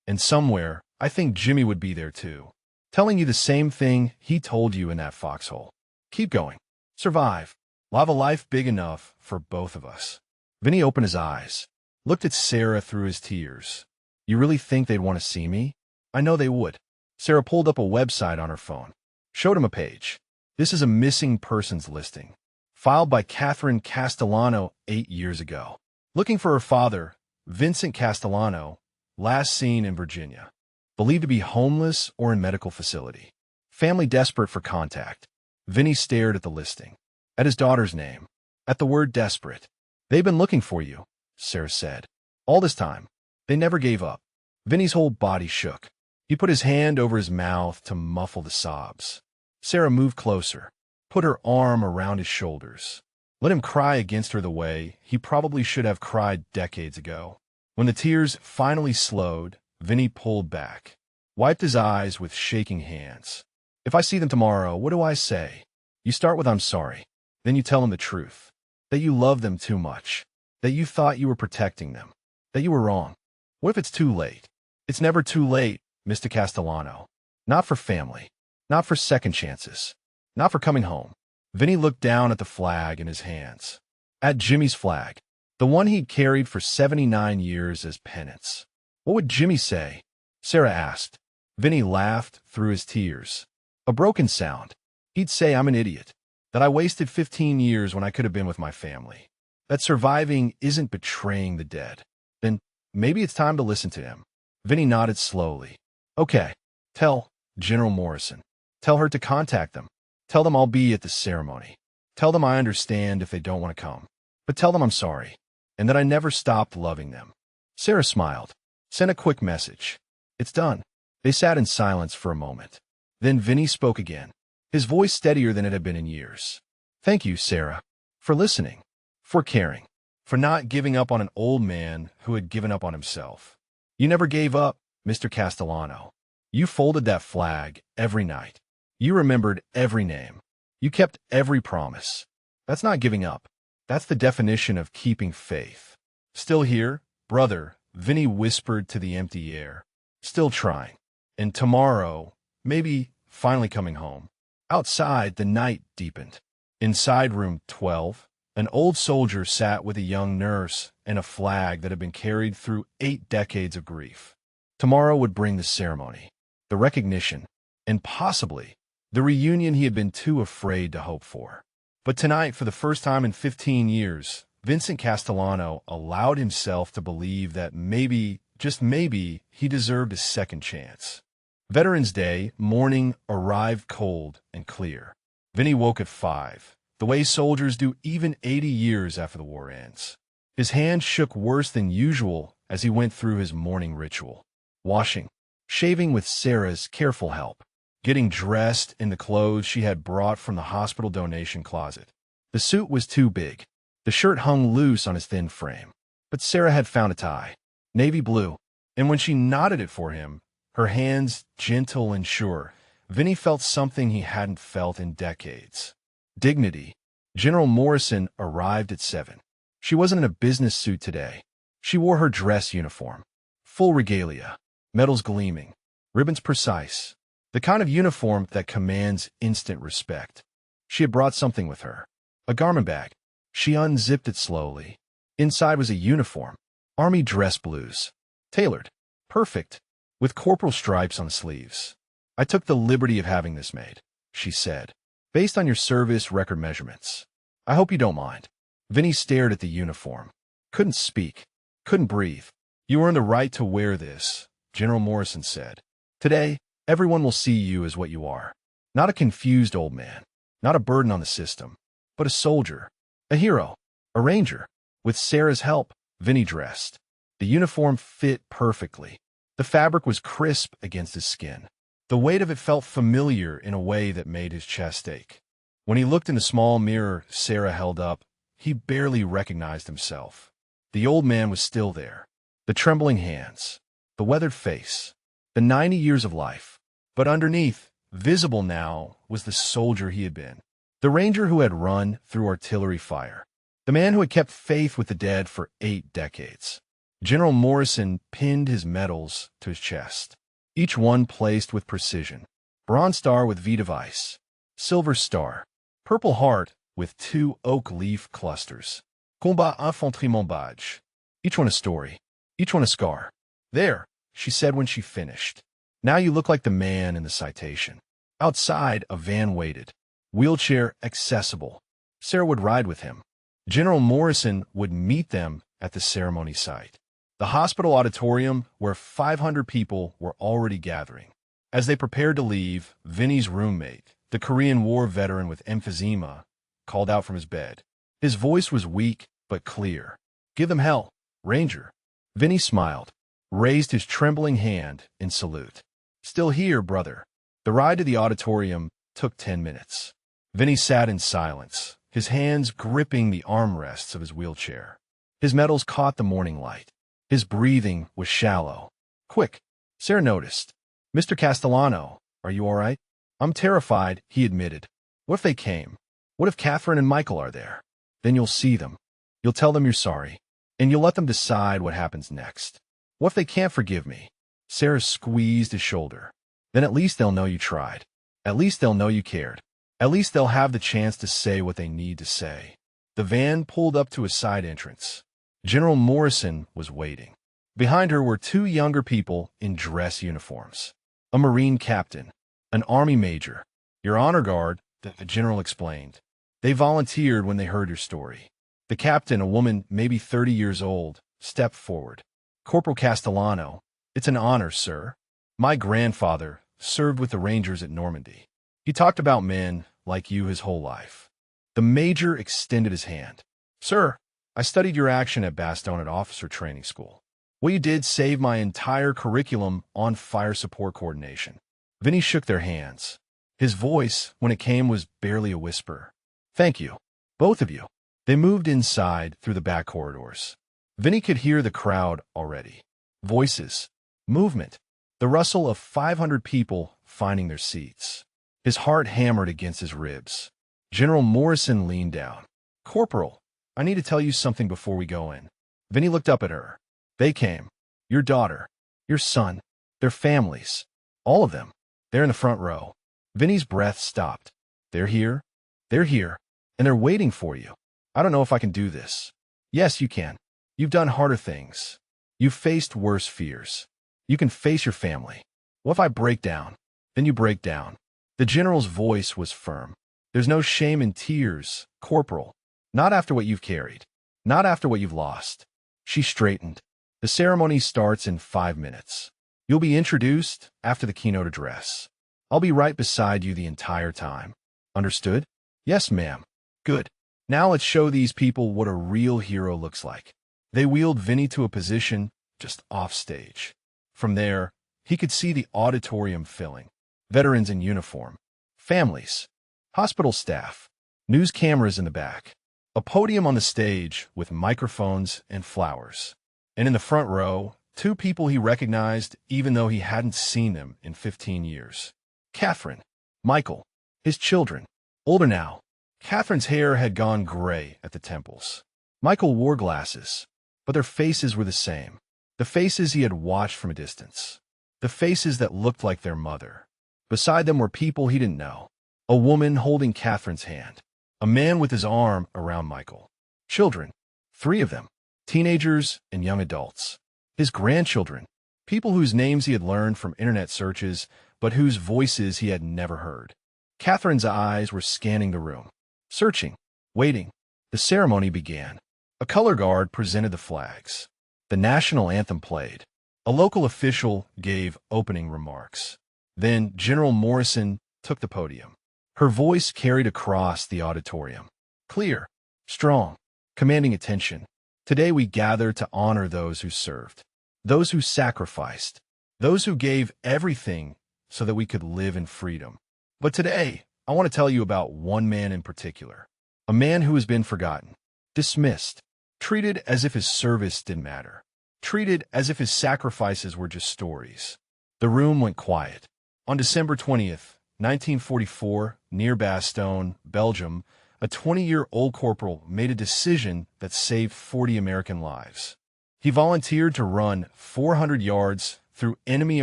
And somewhere, I think Jimmy would be there too. Telling you the same thing he told you in that foxhole. Keep going. Survive. We'll have a life big enough for both of us. Vinny opened his eyes. Looked at Sarah through his tears. You really think they'd want to see me? I know they would. Sarah pulled up a website on her phone. Showed him a page. This is a missing persons listing. Filed by Catherine Castellano 8 years ago. Looking for her father, Vincent Castellano, last seen in Virginia. Believed to be homeless or in medical facility. Family desperate for contact. Vinny stared at the listing. At his daughter's name. At the word desperate. They've been looking for you, Sarah said. All this time. They never gave up. Vinny's whole body shook. He put his hand over his mouth to muffle the sobs. Sarah moved closer. Put her arm around his shoulders. Let him cry against her the way he probably should have cried decades ago. When the tears finally slowed, Vinny pulled back. Wiped his eyes with shaking hands. If I see them tomorrow, what do I say? You start with I'm sorry. Then you tell them the truth. That you love them too much. That you thought you were protecting them. That you were wrong. What if it's too late? It's never too late, Mr. Castellano. Not for family. Not for second chances. Not for coming home. Vinny looked down at the flag in his hands. At Jimmy's flag. The one he'd carried for 79 years as penance. What would Jimmy say? Sarah asked. Vinny laughed through his tears. A broken sound. He'd say I'm an idiot. That I wasted 15 years when I could have been with my family. That surviving isn't betraying the dead. Then maybe it's time to listen to him. Vinny nodded slowly. Okay. Tell General Morrison. Tell her to contact them. Tell them I'll be at the ceremony. Tell them I understand if they don't want to come. But tell them I'm sorry. And that I never stopped loving them. Sarah smiled. Sent a quick message. It's done. They sat in silence for a moment. Then Vinny spoke again. His voice steadier than it had been in years. Thank you, Sarah. For listening. For caring. For not giving up on an old man who had given up on himself. You never gave up, Mr. Castellano. You folded that flag every night. You remembered every name. You kept every promise. That's not giving up. That's the definition of keeping faith. Still here, brother, Vinny whispered to the empty air. Still trying. And tomorrow, maybe finally coming home. Outside, the night deepened. Inside room 12, an old soldier sat with a young nurse and a flag that had been carried through 8 decades of grief. Tomorrow would bring the ceremony, the recognition, and possibly the reunion he had been too afraid to hope for. But tonight, for the first time in 15 years, Vincent Castellano allowed himself to believe that maybe, just maybe, he deserved a second chance. Veterans Day morning arrived cold and clear. Vinny woke at 5, the way soldiers do even 80 years after the war ends. His hand shook worse than usual as he went through his morning ritual. Washing, shaving with Sarah's careful help. Getting dressed in the clothes she had brought from the hospital donation closet. The suit was too big. The shirt hung loose on his thin frame. But Sarah had found a tie. Navy blue. And when she knotted it for him, her hands gentle and sure, Vinny felt something he hadn't felt in decades. Dignity. General Morrison arrived at 7. She wasn't in a business suit today. She wore her dress uniform. Full regalia, medals gleaming, ribbons precise. The kind of uniform that commands instant respect. She had brought something with her. A garment bag. She unzipped it slowly. Inside was a uniform. Army dress blues. Tailored. Perfect. With corporal stripes on the sleeves. I took the liberty of having this made, she said, based on your service record measurements. I hope you don't mind. Vinny stared at the uniform. Couldn't speak. Couldn't breathe. You earned the right to wear this, General Morrison said. Today, everyone will see you as what you are. Not a confused old man. Not a burden on the system. But a soldier. A hero. A ranger. With Sarah's help, Vinny dressed. The uniform fit perfectly. The fabric was crisp against his skin. The weight of it felt familiar in a way that made his chest ache. When he looked in the small mirror Sarah held up, he barely recognized himself. The old man was still there. The trembling hands. The weathered face. The 90 years of life. But underneath, visible now, was the soldier he had been. The ranger who had run through artillery fire. The man who had kept faith with the dead for 8 decades. General Morrison pinned his medals to his chest, each one placed with precision. Bronze star with V device, silver star, purple heart with 2 oak leaf clusters. Combat Infantryman badge. Each one a story, each one a scar. There, she said when she finished. Now you look like the man in the citation. Outside, a van waited. Wheelchair accessible. Sarah would ride with him. General Morrison would meet them at the ceremony site. The hospital auditorium where 500 people were already gathering. As they prepared to leave, Vinny's roommate, the Korean War veteran with emphysema, called out from his bed. His voice was weak but clear. Give them hell, Ranger. Vinny smiled, raised his trembling hand in salute. Still here, brother. The ride to the auditorium took 10 minutes. Vinny sat in silence, his hands gripping the armrests of his wheelchair. His medals caught the morning light. His breathing was shallow. Quick, Sarah noticed. Mr. Castellano, are you all right? I'm terrified, he admitted. What if they came? What if Catherine and Michael are there? Then you'll see them. You'll tell them you're sorry, and you'll let them decide what happens next. What if they can't forgive me? Sarah squeezed his shoulder. Then at least they'll know you tried. At least they'll know you cared. At least they'll have the chance to say what they need to say. The van pulled up to a side entrance. General Morrison was waiting. Behind her were 2 younger people in dress uniforms. A Marine captain, an Army major. Your honor guard, the general explained. They volunteered when they heard your story. The captain, a woman maybe 30 years old, stepped forward. Corporal Castellano, it's an honor, sir. My grandfather served with the Rangers at Normandy. He talked about men like you his whole life. The major extended his hand. Sir, I studied your action at Bastogne at officer training school. What you did saved my entire curriculum on fire support coordination. Vinny shook their hands. His voice, when it came, was barely a whisper. Thank you, both of you. They moved inside through the back corridors. Vinny could hear the crowd already. Voices, movement, the rustle of 500 people finding their seats. His heart hammered against his ribs. General Morrison leaned down. Corporal, I need to tell you something before we go in. Vinny looked up at her. They came. Your daughter, your son, their families. All of them. They're in the front row. Vinny's breath stopped. They're here. They're here. And they're waiting for you. I don't know if I can do this. Yes, you can. You've done harder things. You've faced worse fears. You can face your family. What if I break down? Then you break down. The general's voice was firm. There's no shame in tears, Corporal. Not after what you've carried. Not after what you've lost. She straightened. The ceremony starts in 5 minutes. You'll be introduced after the keynote address. I'll be right beside you the entire time. Understood? Yes, ma'am. Good. Now let's show these people what a real hero looks like. They wheeled Vinny to a position just off stage. From there, he could see the auditorium filling. Veterans in uniform. Families. Hospital staff. News cameras in the back. A podium on the stage with microphones and flowers. And in the front row, 2 people he recognized even though he hadn't seen them in 15 years. Catherine. Michael. His children. Older now. Catherine's hair had gone gray at the temples. Michael wore glasses, but their faces were the same. The faces he had watched from a distance. The faces that looked like their mother. Beside them were people he didn't know. A woman holding Catherine's hand. A man with his arm around Michael. Children. 3 of them. Teenagers and young adults. His grandchildren. People whose names he had learned from internet searches, but whose voices he had never heard. Catherine's eyes were scanning the room. Searching. Waiting. The ceremony began. A color guard presented the flags. The national anthem played. A local official gave opening remarks. Then General Morrison took the podium. Her voice carried across the auditorium. Clear, strong, commanding attention. Today we gather to honor those who served, those who sacrificed, those who gave everything so that we could live in freedom. But today, I want to tell you about one man in particular. A man who has been forgotten, dismissed, treated as if his service didn't matter, treated as if his sacrifices were just stories. The room went quiet. On December 20th, 1944, near Bastogne, Belgium, a 20-year-old corporal made a decision that saved 40 American lives. He volunteered to run 400 yards through enemy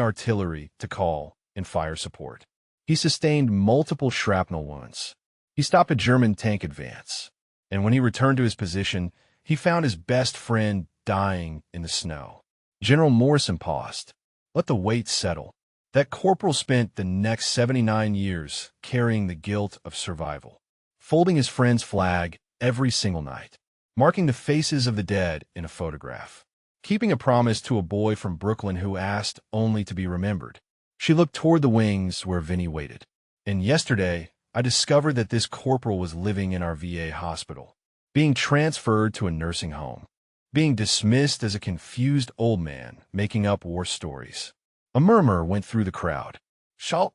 artillery to call in fire support. He sustained multiple shrapnel wounds. He stopped a German tank advance, and when he returned to his position, he found his best friend dying in the snow. General Morrison paused. Let the weight settle. That corporal spent the next 79 years carrying the guilt of survival, folding his friend's flag every single night, marking the faces of the dead in a photograph, keeping a promise to a boy from Brooklyn who asked only to be remembered. She looked toward the wings where Vinny waited. And yesterday, I discovered that this corporal was living in our VA hospital, being transferred to a nursing home, being dismissed as a confused old man making up war stories. A murmur went through the crowd. Shout,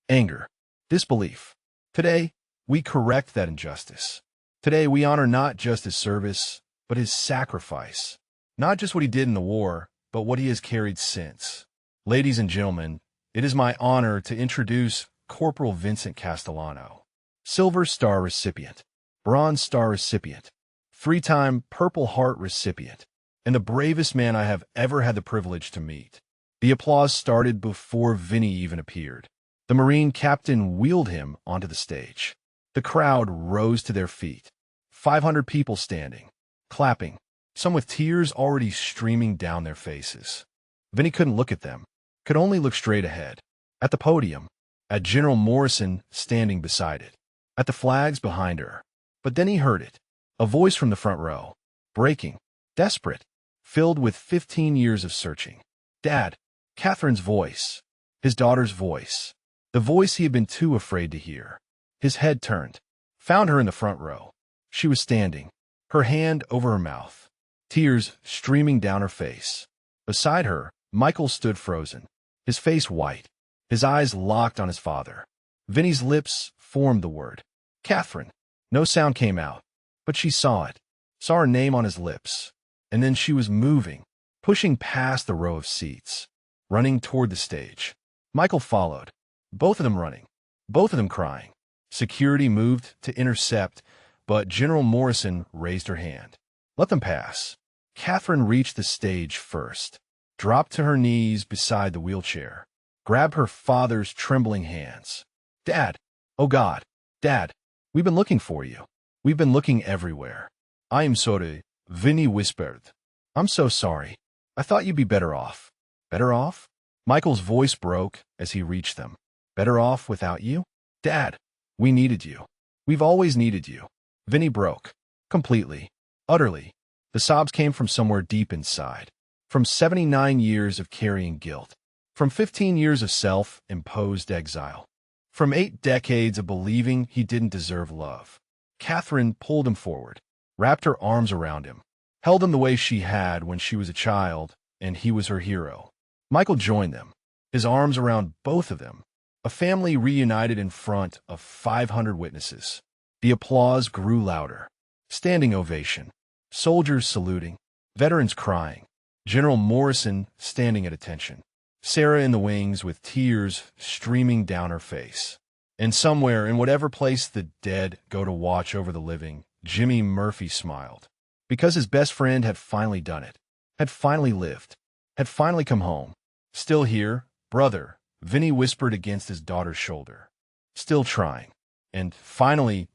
anger, disbelief. Today, we correct that injustice. Today, we honor not just his service, but his sacrifice. Not just what he did in the war, but what he has carried since. Ladies and gentlemen, it is my honor to introduce Corporal Vincent Castellano, Silver Star recipient, Bronze Star recipient, 3-time Purple Heart recipient, and the bravest man I have ever had the privilege to meet. The applause started before Vinny even appeared. The Marine captain wheeled him onto the stage. The crowd rose to their feet. 500 people standing, clapping, some with tears already streaming down their faces. Vinny couldn't look at them, could only look straight ahead, at the podium, at General Morrison standing beside it, at the flags behind her. But then he heard it, a voice from the front row, breaking, desperate, filled with 15 years of searching. Dad, Catherine's voice, his daughter's voice, the voice he had been too afraid to hear. His head turned, found her in the front row. She was standing, her hand over her mouth, tears streaming down her face. Beside her, Michael stood frozen, his face white, his eyes locked on his father. Vinny's lips formed the word, Catherine. No sound came out, but she saw it, saw her name on his lips. And then she was moving, pushing past the row of seats, running toward the stage. Michael followed, both of them running, both of them crying. Security moved to intercept, but General Morrison raised her hand. Let them pass. Catherine reached the stage first, dropped to her knees beside the wheelchair, grabbed her father's trembling hands. Dad, oh God, Dad, we've been looking for you. We've been looking everywhere. I am sorry, Vinny whispered. I'm so sorry. I thought you'd be better off. Better off? Michael's voice broke as he reached them. Better off without you? Dad, we needed you. We've always needed you. Vinny broke. Completely. Utterly. The sobs came from somewhere deep inside. From 79 years of carrying guilt. From 15 years of self-imposed exile. From 8 decades of believing he didn't deserve love. Catherine pulled him forward, wrapped her arms around him, held him the way she had when she was a child, and he was her hero. Michael joined them, his arms around both of them. A family reunited in front of 500 witnesses. The applause grew louder. Standing ovation. Soldiers saluting. Veterans crying. General Morrison standing at attention. Sarah in the wings with tears streaming down her face. And somewhere, in whatever place the dead go to watch over the living, Jimmy Murphy smiled. Because his best friend had finally done it, had finally lived, had finally come home. Still here, brother, Vinny whispered against his daughter's shoulder. Still trying. And finally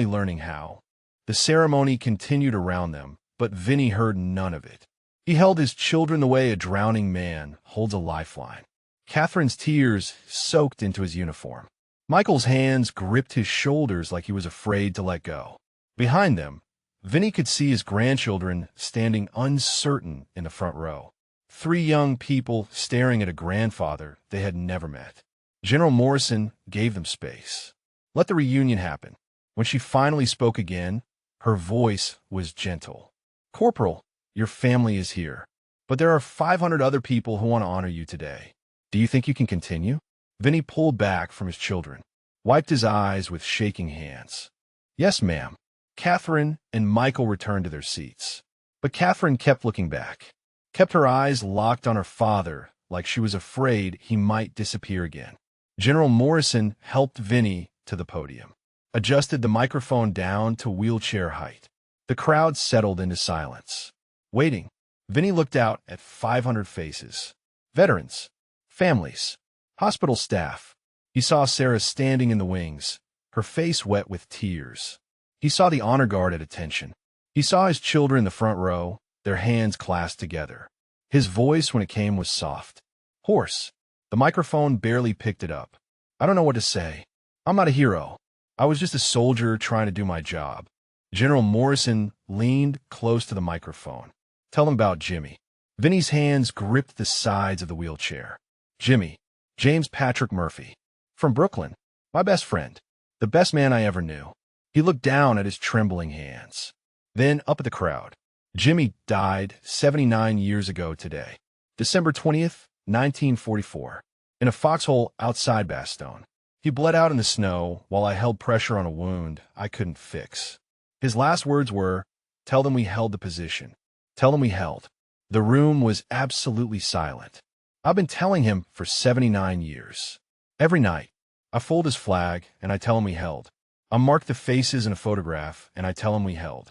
learning how. The ceremony continued around them, but Vinny heard none of it. He held his children the way a drowning man holds a lifeline. Catherine's tears soaked into his uniform. Michael's hands gripped his shoulders like he was afraid to let go. Behind them, Vinny could see his grandchildren standing uncertain in the front row. 3 young people staring at a grandfather they had never met. General Morrison gave them space. Let the reunion happen. When she finally spoke again, her voice was gentle. Corporal, your family is here, but there are 500 other people who want to honor you today. Do you think you can continue? Vinny pulled back from his children, wiped his eyes with shaking hands. Yes, ma'am. Catherine and Michael returned to their seats. But Catherine kept looking back, kept her eyes locked on her father like she was afraid he might disappear again. General Morrison helped Vinny to the podium, adjusted the microphone down to wheelchair height. The crowd settled into silence. Waiting, Vinny looked out at 500 faces. Veterans, families, hospital staff. He saw Sarah standing in the wings, her face wet with tears. He saw the honor guard at attention. He saw his children in the front row, their hands clasped together. His voice, when it came, was soft, hoarse. The microphone barely picked it up. I don't know what to say. I'm not a hero. I was just a soldier trying to do my job. General Morrison leaned close to the microphone. Tell him about Jimmy. Vinny's hands gripped the sides of the wheelchair. Jimmy, James Patrick Murphy. From Brooklyn. My best friend. The best man I ever knew. He looked down at his trembling hands. Then up at the crowd. Jimmy died 79 years ago today. December 20th, 1944. In a foxhole outside Bastogne. He bled out in the snow while I held pressure on a wound I couldn't fix. His last words were, tell them we held the position. Tell them we held. The room was absolutely silent. I've been telling him for 79 years. Every night, I fold his flag and I tell him we held. I mark the faces in a photograph and I tell him we held.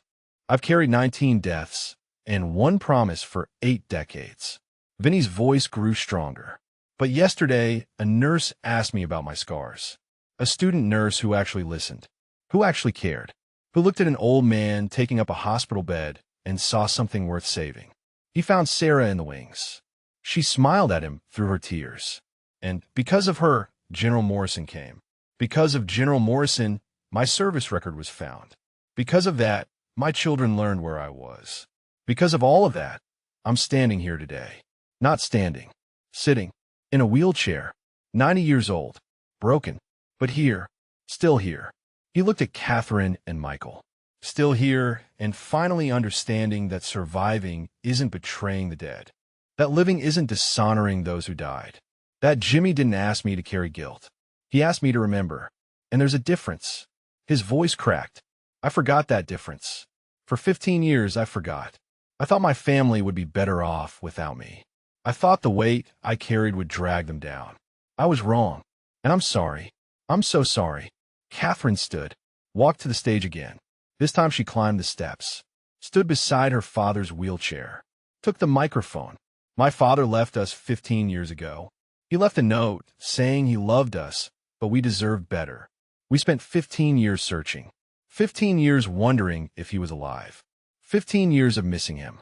I've carried 19 deaths and 1 promise for 8 decades. Vinny's voice grew stronger. But yesterday, a nurse asked me about my scars. A student nurse who actually listened, who actually cared, who looked at an old man taking up a hospital bed and saw something worth saving. He found Sarah in the wings. She smiled at him through her tears. And because of her, General Morrison came. Because of General Morrison, my service record was found. Because of that, my children learned where I was. Because of all of that, I'm standing here today. Not standing, sitting, in a wheelchair, 90 years old, broken, but here, still here. He looked at Catherine and Michael. Still here, and finally understanding that surviving isn't betraying the dead. That living isn't dishonoring those who died. That Jimmy didn't ask me to carry guilt. He asked me to remember. And there's a difference. His voice cracked. I forgot that difference. For 15 years, I forgot. I thought my family would be better off without me. I thought the weight I carried would drag them down. I was wrong. And I'm sorry. I'm so sorry. Catherine stood, walked to the stage again. This time she climbed the steps, stood beside her father's wheelchair, took the microphone. My father left us 15 years ago. He left a note saying he loved us, but we deserved better. We spent 15 years searching, 15 years wondering if he was alive, 15 years of missing him.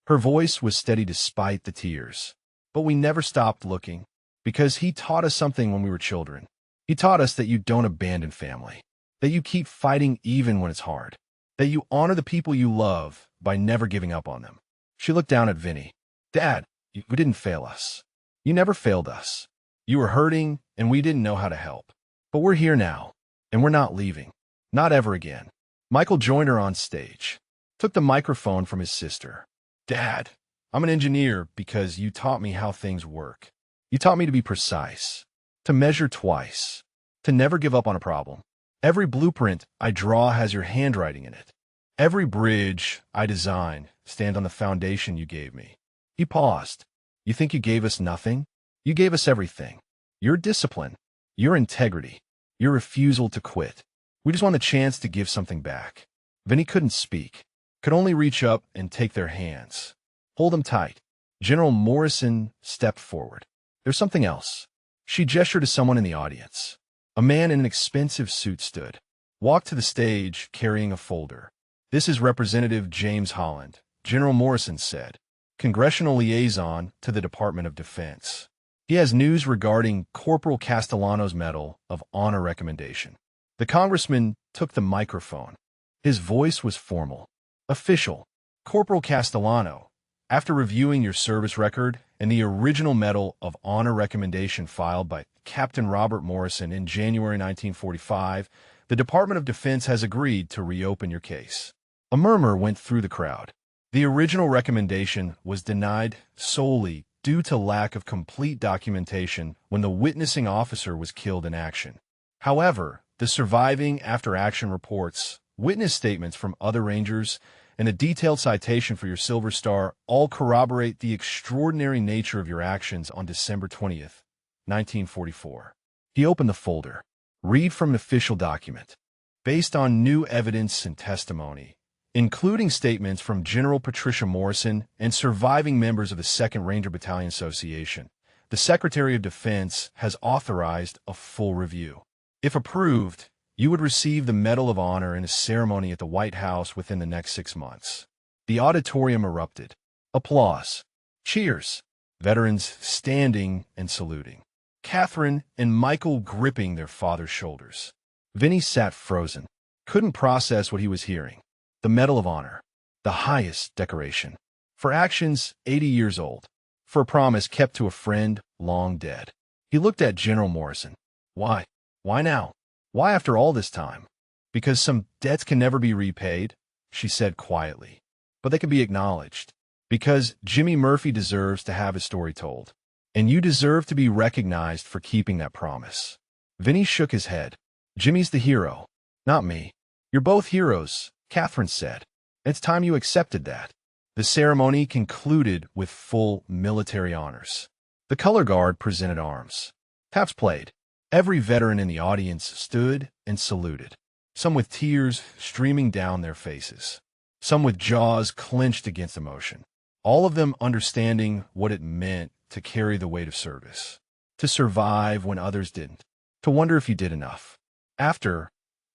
Her voice was steady despite the tears. But we never stopped looking, because he taught us something when we were children. He taught us that you don't abandon family, that you keep fighting even when it's hard, that you honor the people you love by never giving up on them. She looked down at Vinny. Dad, you didn't fail us. You never failed us. You were hurting, and we didn't know how to help. But we're here now, and we're not leaving. Not ever again. Michael joined her on stage, took the microphone from his sister. Dad, I'm an engineer because you taught me how things work. You taught me to be precise, to measure twice, to never give up on a problem. Every blueprint I draw has your handwriting in it. Every bridge I design stands on the foundation you gave me. He paused. You think you gave us nothing? You gave us everything. Your discipline, your integrity, your refusal to quit. We just want the chance to give something back. Vinny couldn't speak. could only reach up and take their hands. Hold them tight. General Morrison stepped forward. There's something else. She gestured to someone in the audience. A man in an expensive suit stood. Walked to the stage carrying a folder. This is Representative James Holland, General Morrison said, Congressional Liaison to the Department of Defense. He has news regarding Corporal Castellano's Medal of Honor recommendation. The congressman took the microphone. His voice was formal. Official. Corporal Castellano, after reviewing your service record and the original Medal of Honor recommendation filed by Captain Robert Morrison in January 1945, the Department of Defense has agreed to reopen your case. A murmur went through the crowd. The original recommendation was denied solely due to lack of complete documentation when the witnessing officer was killed in action. However, the surviving after-action reports, witness statements from other Rangers, and a detailed citation for your Silver Star all corroborate the extraordinary nature of your actions on December 20th, 1944. He opened the folder. Read from an official document. Based on new evidence and testimony, including statements from General Patricia Morrison and surviving members of the 2nd Ranger Battalion Association, the Secretary of Defense has authorized a full review. If approved, you would receive the Medal of Honor in a ceremony at the White House within the next 6 months. The auditorium erupted. Applause. Cheers. Veterans standing and saluting. Catherine and Michael gripping their father's shoulders. Vinny sat frozen. Couldn't process what he was hearing. The Medal of Honor. The highest decoration. For actions 80 years old. For a promise kept to a friend long dead. He looked at General Morrison. Why? Why now? Why after all this time? Because some debts can never be repaid, she said quietly. But they can be acknowledged. Because Jimmy Murphy deserves to have his story told. And you deserve to be recognized for keeping that promise. Vinny shook his head. Jimmy's the hero, not me. You're both heroes, Catherine said. It's time you accepted that. The ceremony concluded with full military honors. The color guard presented arms. Taps played. Every veteran in the audience stood and saluted, some with tears streaming down their faces, some with jaws clenched against emotion, all of them understanding what it meant to carry the weight of service, to survive when others didn't, to wonder if you did enough. After,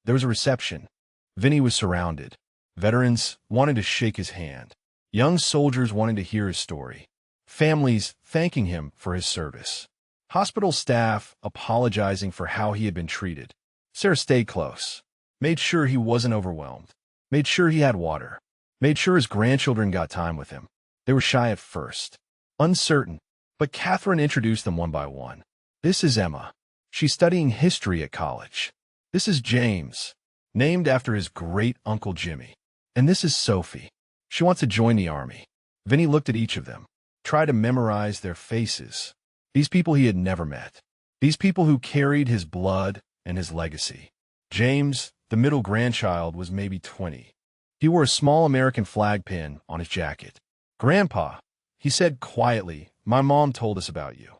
there was a reception. Vinny was surrounded. Veterans wanted to shake his hand. Young soldiers wanted to hear his story. Families thanking him for his service. Hospital staff apologizing for how he had been treated. Sarah stayed close, made sure he wasn't overwhelmed, made sure he had water, made sure his grandchildren got time with him. They were shy at first, uncertain, but Catherine introduced them one by one. This is Emma. She's studying history at college. This is James, named after his great-uncle Jimmy. And this is Sophie. She wants to join the Army. Vinny looked at each of them, tried to memorize their faces. These people he had never met. These people who carried his blood and his legacy. James, the middle grandchild, was maybe 20. He wore a small American flag pin on his jacket. Grandpa, he said quietly, my mom told us about you.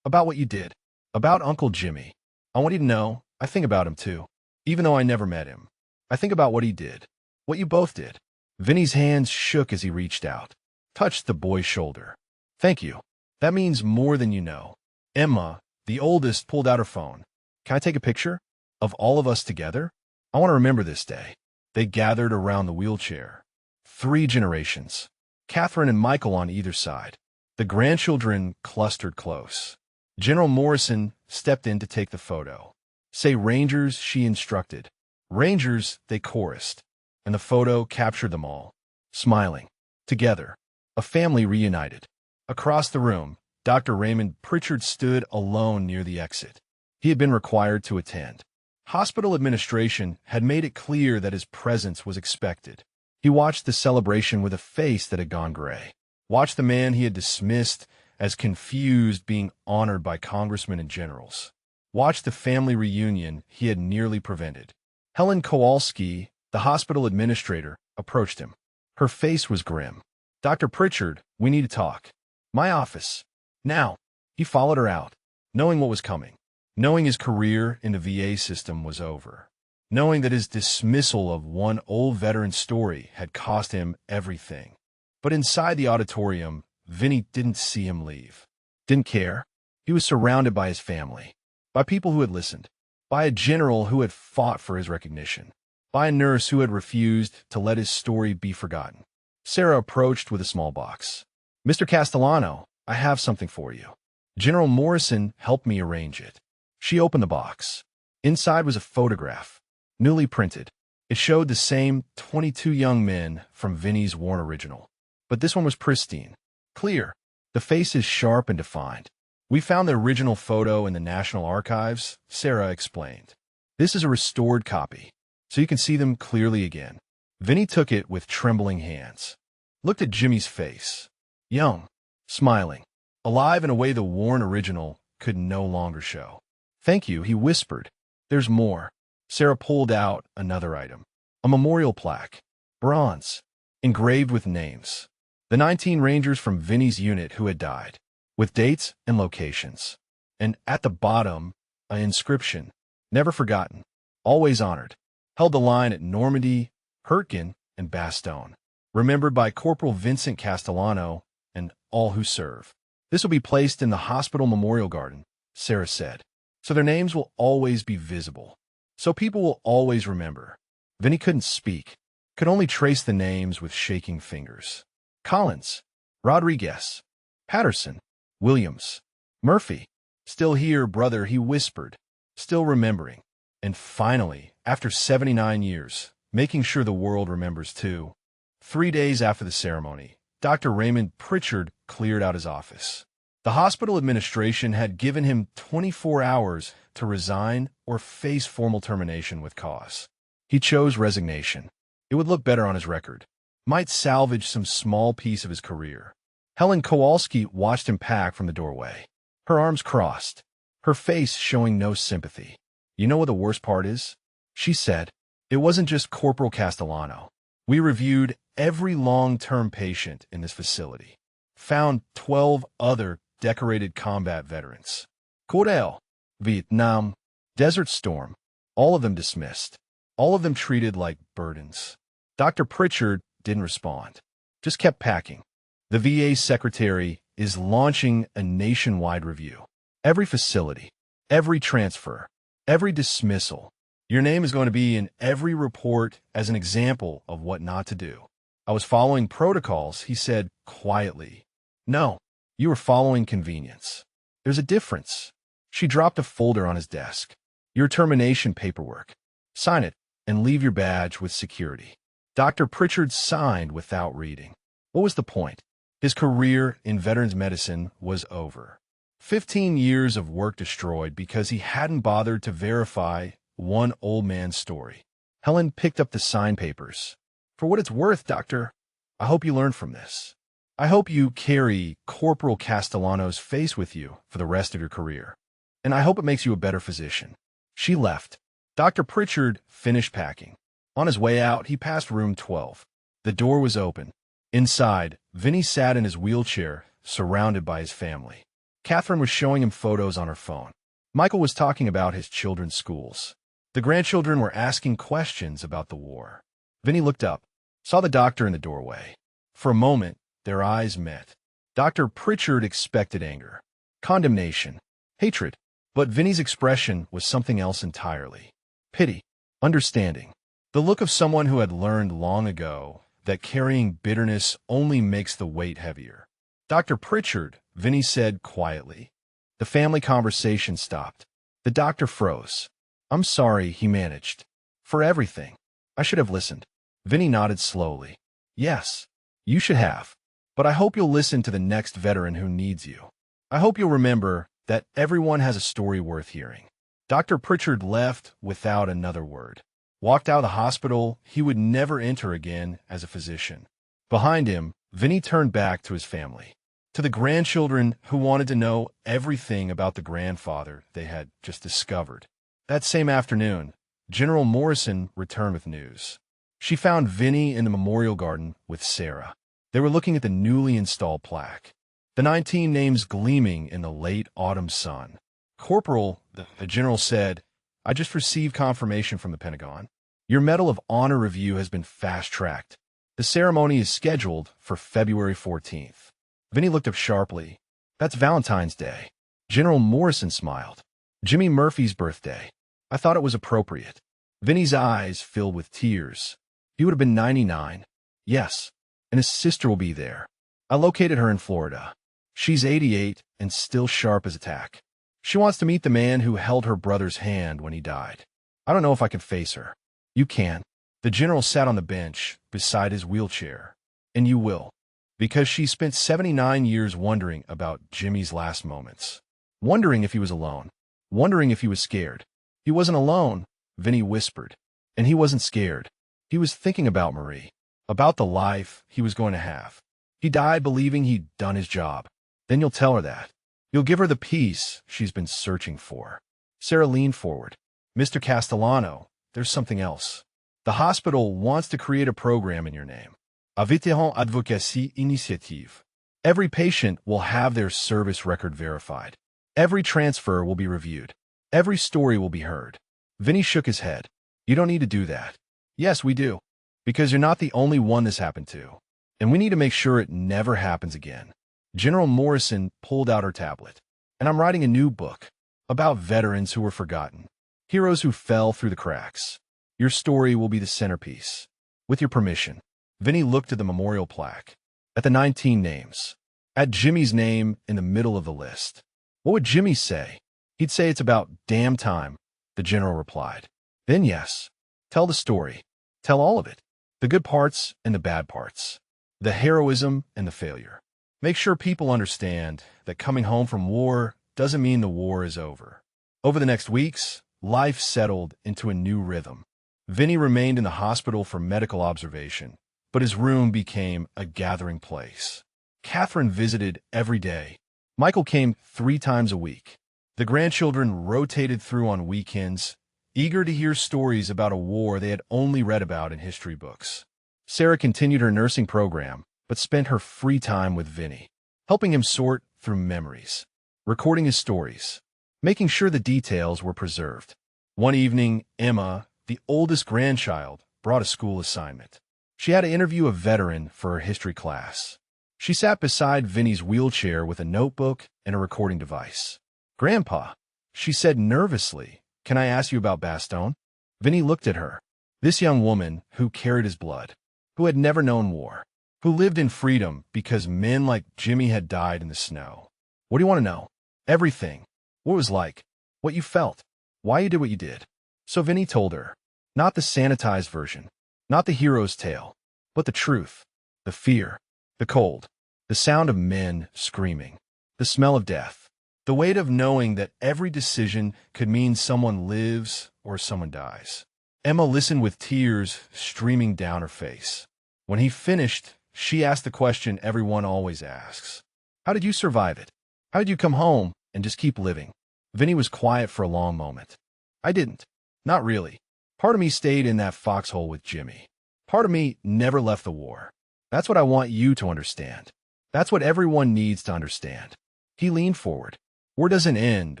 About what you did. About Uncle Jimmy. I want you to know, I think about him too. Even though I never met him. I think about what he did. What you both did. Vinny's hands shook as he reached out. Touched the boy's shoulder. Thank you. That means more than you know. Emma, the oldest, pulled out her phone. Can I take a picture? Of all of us together? I want to remember this day. They gathered around the wheelchair. 3 generations. Catherine and Michael on either side. The grandchildren clustered close. General Morrison stepped in to take the photo. Say Rangers, she instructed. Rangers, they chorused. And the photo captured them all. Smiling. Together. A family reunited. Across the room, Dr. Raymond Pritchard stood alone near the exit. He had been required to attend. Hospital administration had made it clear that his presence was expected. He watched the celebration with a face that had gone gray. Watched the man he had dismissed as confused being honored by congressmen and generals. Watched the family reunion he had nearly prevented. Helen Kowalski, the hospital administrator, approached him. Her face was grim. Dr. Pritchard, we need to talk. My office. Now. He followed her out, knowing what was coming, knowing his career in the VA system was over. knowing that his dismissal of one old veteran's story had cost him everything. But inside the auditorium, Vinny didn't see him leave. Didn't care. He was surrounded by his family, by people who had listened, by a general who had fought for his recognition, by a nurse who had refused to let his story be forgotten. Sarah approached with a small box. "Mr. Castellano, I have something for you. General Morrison helped me arrange it." She opened the box. Inside was a photograph, newly printed. It showed the same 22 young men from Vinny's worn original. But this one was pristine, clear, the faces sharp and defined. "We found the original photo in the National Archives," Sarah explained. "This is a restored copy, so you can see them clearly again." Vinny took it with trembling hands, looked at Jimmy's face. Young, smiling, alive in a way the worn original could no longer show. "Thank you," he whispered. "There's more." Sarah pulled out another item. A memorial plaque, bronze, engraved with names. The 19 Rangers from Vinny's unit who had died, with dates and locations. And at the bottom, an inscription, "Never forgotten, always honored," held the line at Normandy, Hurtgen, and Bastogne. "Remembered by Corporal Vincent Castellano and all who serve." "This will be placed in the hospital memorial garden," Sarah said. "So their names will always be visible. So people will always remember." Vinny couldn't speak, could only trace the names with shaking fingers. Collins, Rodriguez, Patterson, Williams, Murphy. "Still here, brother," he whispered, still remembering. And finally, after 79 years, making sure the world remembers too. 3 days after the ceremony, Dr. Raymond Pritchard cleared out his office. The hospital administration had given him 24 hours to resign or face formal termination with cause. He chose resignation. It would look better on his record, might salvage some small piece of his career. Helen Kowalski watched him pack from the doorway, her arms crossed, her face showing no sympathy. "You know what the worst part is?" she said. "It wasn't just Corporal Castellano. We reviewed every long-term patient in this facility, found 12 other decorated combat veterans. Cordell, Vietnam, Desert Storm, all of them dismissed, all of them treated like burdens." Dr. Pritchard didn't respond, just kept packing. "The VA secretary is launching a nationwide review. Every facility, every transfer, every dismissal. Your name is going to be in every report as an example of what not to do." "I was following protocols," he said quietly. "No, you were following convenience. There's a difference." She dropped a folder on his desk. "Your termination paperwork. Sign it and leave your badge with security." Dr. Pritchard signed without reading. What was the point? His career in veterans medicine was over. 15 years of work destroyed because he hadn't bothered to verify one old man's story. Helen picked up the sign papers. "For what it's worth, Doctor, I hope you learn from this. I hope you carry Corporal Castellano's face with you for the rest of your career. And I hope it makes you a better physician." She left. Dr. Pritchard finished packing. On his way out, he passed room 12. The door was open. Inside, Vinny sat in his wheelchair, surrounded by his family. Catherine was showing him photos on her phone. Michael was talking about his children's schools. The grandchildren were asking questions about the war. Vinny looked up, saw the doctor in the doorway. For a moment, their eyes met. Dr. Pritchard expected anger, condemnation, hatred. But Vinny's expression was something else entirely. Pity, understanding. The look of someone who had learned long ago that carrying bitterness only makes the weight heavier. "Dr. Pritchard," Vinny said quietly. The family conversation stopped. The doctor froze. "I'm sorry," he managed. "For everything. I should have listened." Vinny nodded slowly. "Yes, you should have. But I hope you'll listen to the next veteran who needs you. I hope you'll remember that everyone has a story worth hearing." Dr. Pritchard left without another word. Walked out of the hospital he would never enter again as a physician. Behind him, Vinny turned back to his family, to the grandchildren who wanted to know everything about the grandfather they had just discovered. That same afternoon, General Morrison returned with news. She found Vinny in the memorial garden with Sarah. They were looking at the newly installed plaque, the 19 names gleaming in the late autumn sun. "Corporal," the general said, I just received confirmation from the Pentagon. Your Medal of Honor review has been fast-tracked. The ceremony is scheduled for February 14th. Vinny looked up sharply. That's Valentine's Day. General Morrison smiled. Jimmy Murphy's birthday. I thought it was appropriate. Vinny's eyes filled with tears. He would have been 99. Yes, and his sister will be there. I located her in Florida. She's 88 and still sharp as a tack. She wants to meet the man who held her brother's hand when he died. I don't know if I can face her. You can. The general sat on the bench beside his wheelchair. And you will. Because she spent 79 years wondering about Jimmy's last moments. Wondering if he was alone. Wondering if he was scared. He wasn't alone, Vinny whispered. And he wasn't scared. He was thinking about Marie. About the life he was going to have. He died believing he'd done his job. Then you'll tell her that. You'll give her the peace she's been searching for. Sarah leaned forward. Mr. Castellano, there's something else. The hospital wants to create a program in your name. A Vétéran Advocacy Initiative. Every patient will have their service record verified. Every transfer will be reviewed. Every story will be heard. Vinny shook his head. You don't need to do that. Yes, we do. Because you're not the only one this happened to. And we need to make sure it never happens again. General Morrison pulled out her tablet. And I'm writing a new book about veterans who were forgotten. Heroes who fell through the cracks. Your story will be the centerpiece. With your permission. Vinny looked at the memorial plaque. At the 19 names. At Jimmy's name in the middle of the list. What would Jimmy say? He'd say it's about damn time, the general replied. Then yes. Tell the story. Tell all of it. The good parts and the bad parts. The heroism and the failure. Make sure people understand that coming home from war doesn't mean the war is over. Over the next weeks, life settled into a new rhythm. Vinny remained in the hospital for medical observation, but his room became a gathering place. Catherine visited every day. Michael came 3 times a week. The grandchildren rotated through on weekends, eager to hear stories about a war they had only read about in history books. Sarah continued her nursing program, but spent her free time with Vinny, helping him sort through memories, recording his stories, making sure the details were preserved. One evening, Emma, the oldest grandchild, brought a school assignment. She had to interview a veteran for her history class. She sat beside Vinny's wheelchair with a notebook and a recording device. Grandpa, she said nervously, can I ask you about Bastogne? Vinny looked at her. This young woman who carried his blood, who had never known war, who lived in freedom because men like Jimmy had died in the snow. What do you want to know? Everything. What it was like. What you felt. Why you did what you did. So Vinny told her. Not the sanitized version. Not the hero's tale. But the truth. The fear. The cold. The sound of men screaming. The smell of death. The weight of knowing that every decision could mean someone lives or someone dies. Emma listened with tears streaming down her face. When he finished, she asked the question everyone always asks. How did you survive it? How did you come home and just keep living? Vinny was quiet for a long moment. I didn't. Not really. Part of me stayed in that foxhole with Jimmy. Part of me never left the war. That's what I want you to understand. That's what everyone needs to understand. He leaned forward. War doesn't end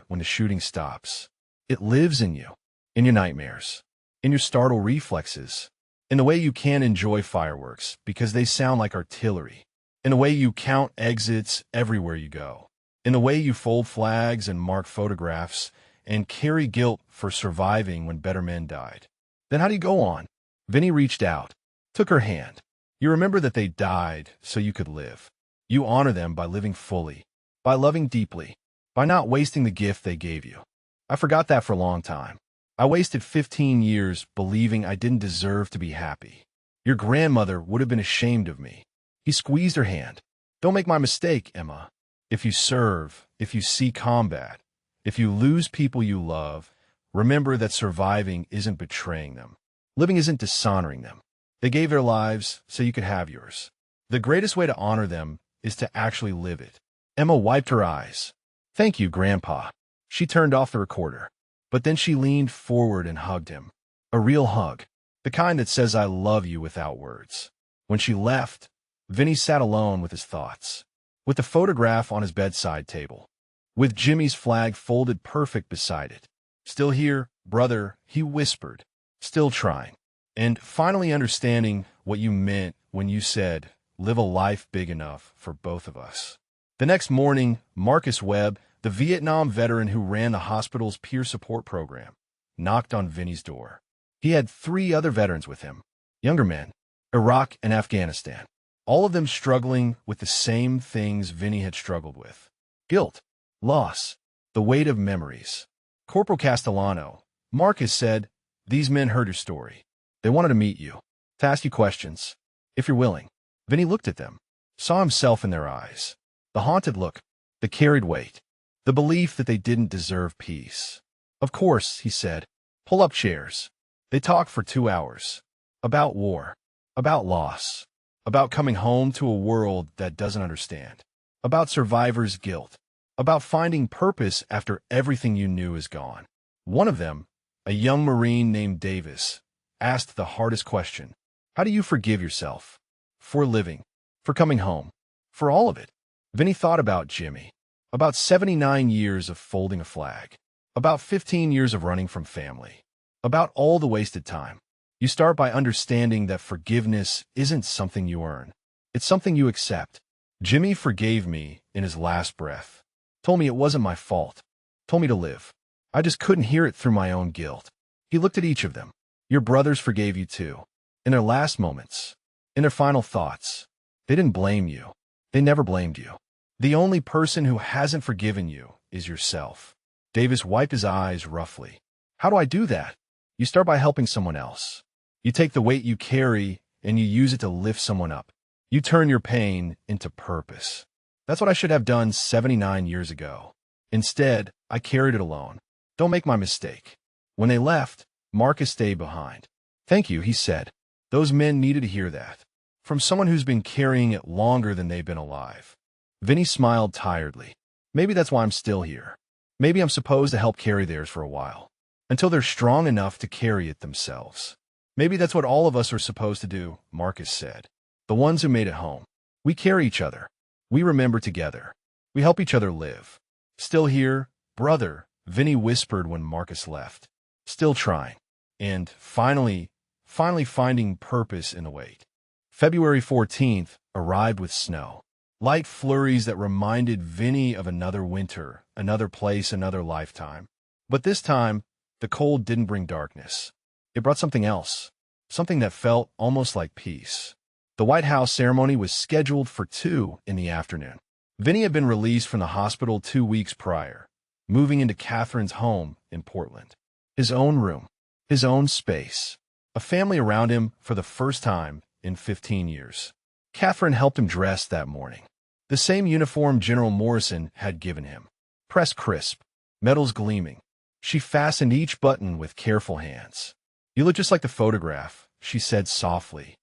when the shooting stops. It lives in you, in your nightmares, in your startle reflexes, in the way you can't enjoy fireworks because they sound like artillery, in the way you count exits everywhere you go, in the way you fold flags and mark photographs and carry guilt for surviving when better men died. Then how do you go on? Vinny reached out, took her hand. You remember that they died so you could live. You honor them by living fully, by loving deeply, by not wasting the gift they gave you. I forgot that for a long time. I wasted 15 years believing I didn't deserve to be happy. Your grandmother would have been ashamed of me. He squeezed her hand. Don't make my mistake, Emma. If you serve, if you see combat, if you lose people you love, remember that surviving isn't betraying them. Living isn't dishonoring them. They gave their lives so you could have yours. The greatest way to honor them is to actually live it. Emma wiped her eyes. Thank you, Grandpa. She turned off the recorder. But then she leaned forward and hugged him. A real hug. The kind that says I love you without words. When she left, Vinny sat alone with his thoughts. With the photograph on his bedside table. With Jimmy's flag folded perfect beside it. Still here, Brother, he whispered, still trying, and finally understanding what you meant when you said, live a life big enough for both of us. The next morning, Marcus Webb, the Vietnam veteran who ran the hospital's peer support program, knocked on Vinny's door. He had 3 other veterans with him, younger men, Iraq and Afghanistan, all of them struggling with the same things Vinny had struggled with. Guilt, loss, the weight of memories. Corporal Castellano, Marcus said, these men heard your story. They wanted to meet you, to ask you questions, if you're willing. Vinny looked at them, saw himself in their eyes. The haunted look, the carried weight, the belief that they didn't deserve peace. Of course, he said, pull up chairs. They talked for 2 hours. About war, about loss, about coming home to a world that doesn't understand, about survivor's guilt, about finding purpose after everything you knew is gone. One of them, a young Marine named Davis, asked the hardest question. How do you forgive yourself? For living, for coming home, for all of it. Vinny thought about Jimmy, about 79 years of folding a flag, about 15 years of running from family, about all the wasted time. You start by understanding that forgiveness isn't something you earn. It's something you accept. Jimmy forgave me in his last breath, told me it wasn't my fault, told me to live. I just couldn't hear it through my own guilt. He looked at each of them. Your brothers forgave you too. In their last moments, in their final thoughts, they didn't blame you. They never blamed you. The only person who hasn't forgiven you is yourself. Davis wiped his eyes roughly. How do I do that? You start by helping someone else. You take the weight you carry and you use it to lift someone up. You turn your pain into purpose. That's what I should have done 79 years ago. Instead, I carried it alone. Don't make my mistake. When they left, Marcus stayed behind. Thank you, he said. Those men needed to hear that. From someone who's been carrying it longer than they've been alive. Vinny smiled tiredly. Maybe that's why I'm still here. Maybe I'm supposed to help carry theirs for a while. Until they're strong enough to carry it themselves. Maybe that's what all of us are supposed to do, Marcus said. The ones who made it home. We carry each other. We remember together. We help each other live. Still here, brother, Vinny whispered when Marcus left. Still trying. And finally finding purpose in the wait. February 14th arrived with snow. Light flurries that reminded Vinny of another winter, another place, another lifetime. But this time, the cold didn't bring darkness. It brought something else, something that felt almost like peace. The White House ceremony was scheduled for 2 in the afternoon. Vinny had been released from the hospital 2 weeks prior, moving into Catherine's home in Portland. His own room, his own space, a family around him for the first time in 15 years. Catherine helped him dress that morning. The same uniform General Morrison had given him. Pressed crisp, metals gleaming. She fastened each button with careful hands. You look just like the photograph, she said softly.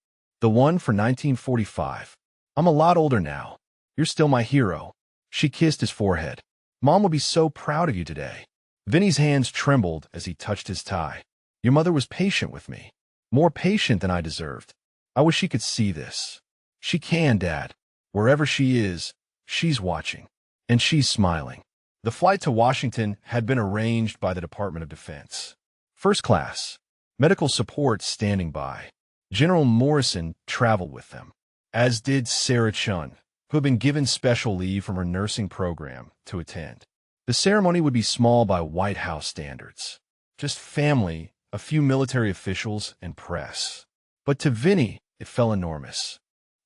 The one for 1945. I'm a lot older now. You're still my hero. She kissed his forehead. Mom will be so proud of you today. Vinny's hands trembled as he touched his tie. Your mother was patient with me. More patient than I deserved. I wish she could see this. She can, Dad. Wherever she is, she's watching. And she's smiling. The flight to Washington had been arranged by the Department of Defense. First class. Medical support standing by. General Morrison traveled with them, as did Sarah Chun, who had been given special leave from her nursing program to attend. The ceremony would be small by White House standards. Just family, a few military officials, and press. But to Vinny, it felt enormous.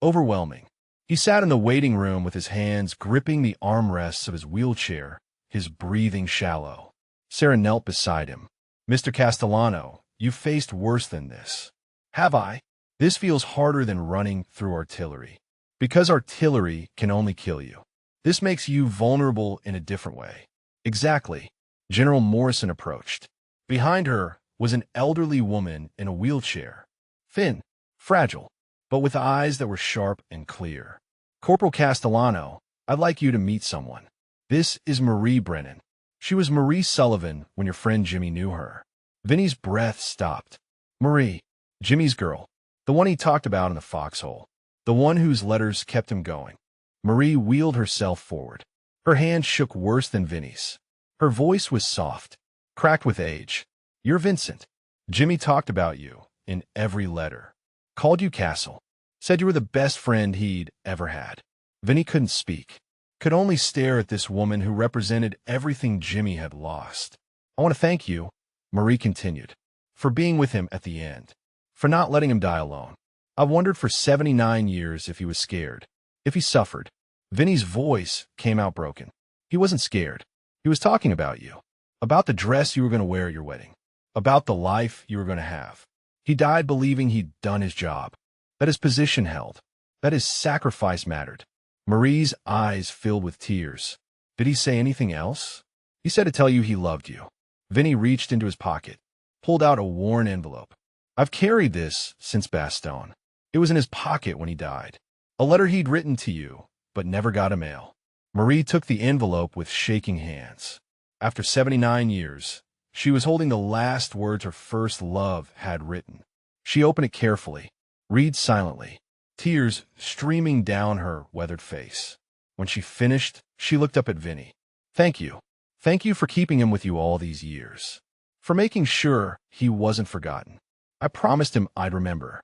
Overwhelming. He sat in the waiting room with his hands gripping the armrests of his wheelchair, his breathing shallow. Sarah knelt beside him. Mr. Castellano, you've faced worse than this. Have I? This feels harder than running through artillery. Because artillery can only kill you. This makes you vulnerable in a different way. Exactly. General Morrison approached. Behind her was an elderly woman in a wheelchair. Thin, fragile, but with eyes that were sharp and clear. Corporal Castellano, I'd like you to meet someone. This is Marie Brennan. She was Marie Sullivan when your friend Jimmy knew her. Vinny's breath stopped. Marie, Jimmy's girl, the one he talked about in the foxhole, the one whose letters kept him going. Marie wheeled herself forward. Her hand shook worse than Vinny's. Her voice was soft, cracked with age. You're Vincent. Jimmy talked about you in every letter. Called you Castle. Said you were the best friend he'd ever had. Vinny couldn't speak. Could only stare at this woman who represented everything Jimmy had lost. I want to thank you, Marie continued, for being with him at the end. For not letting him die alone. I've wondered for 79 years if he was scared. If he suffered. Vinny's voice came out broken. He wasn't scared. He was talking about you. About the dress you were going to wear at your wedding. About the life you were going to have. He died believing he'd done his job. That his position held. That his sacrifice mattered. Marie's eyes filled with tears. Did he say anything else? He said to tell you he loved you. Vinny reached into his pocket. Pulled out a worn envelope. I've carried this since Bastogne. It was in his pocket when he died. A letter he'd written to you, but never got a mail. Marie took the envelope with shaking hands. After 79 years, she was holding the last words her first love had written. She opened it carefully, read silently, tears streaming down her weathered face. When she finished, she looked up at Vinny. Thank you. Thank you for keeping him with you all these years. For making sure he wasn't forgotten. I promised him I'd remember.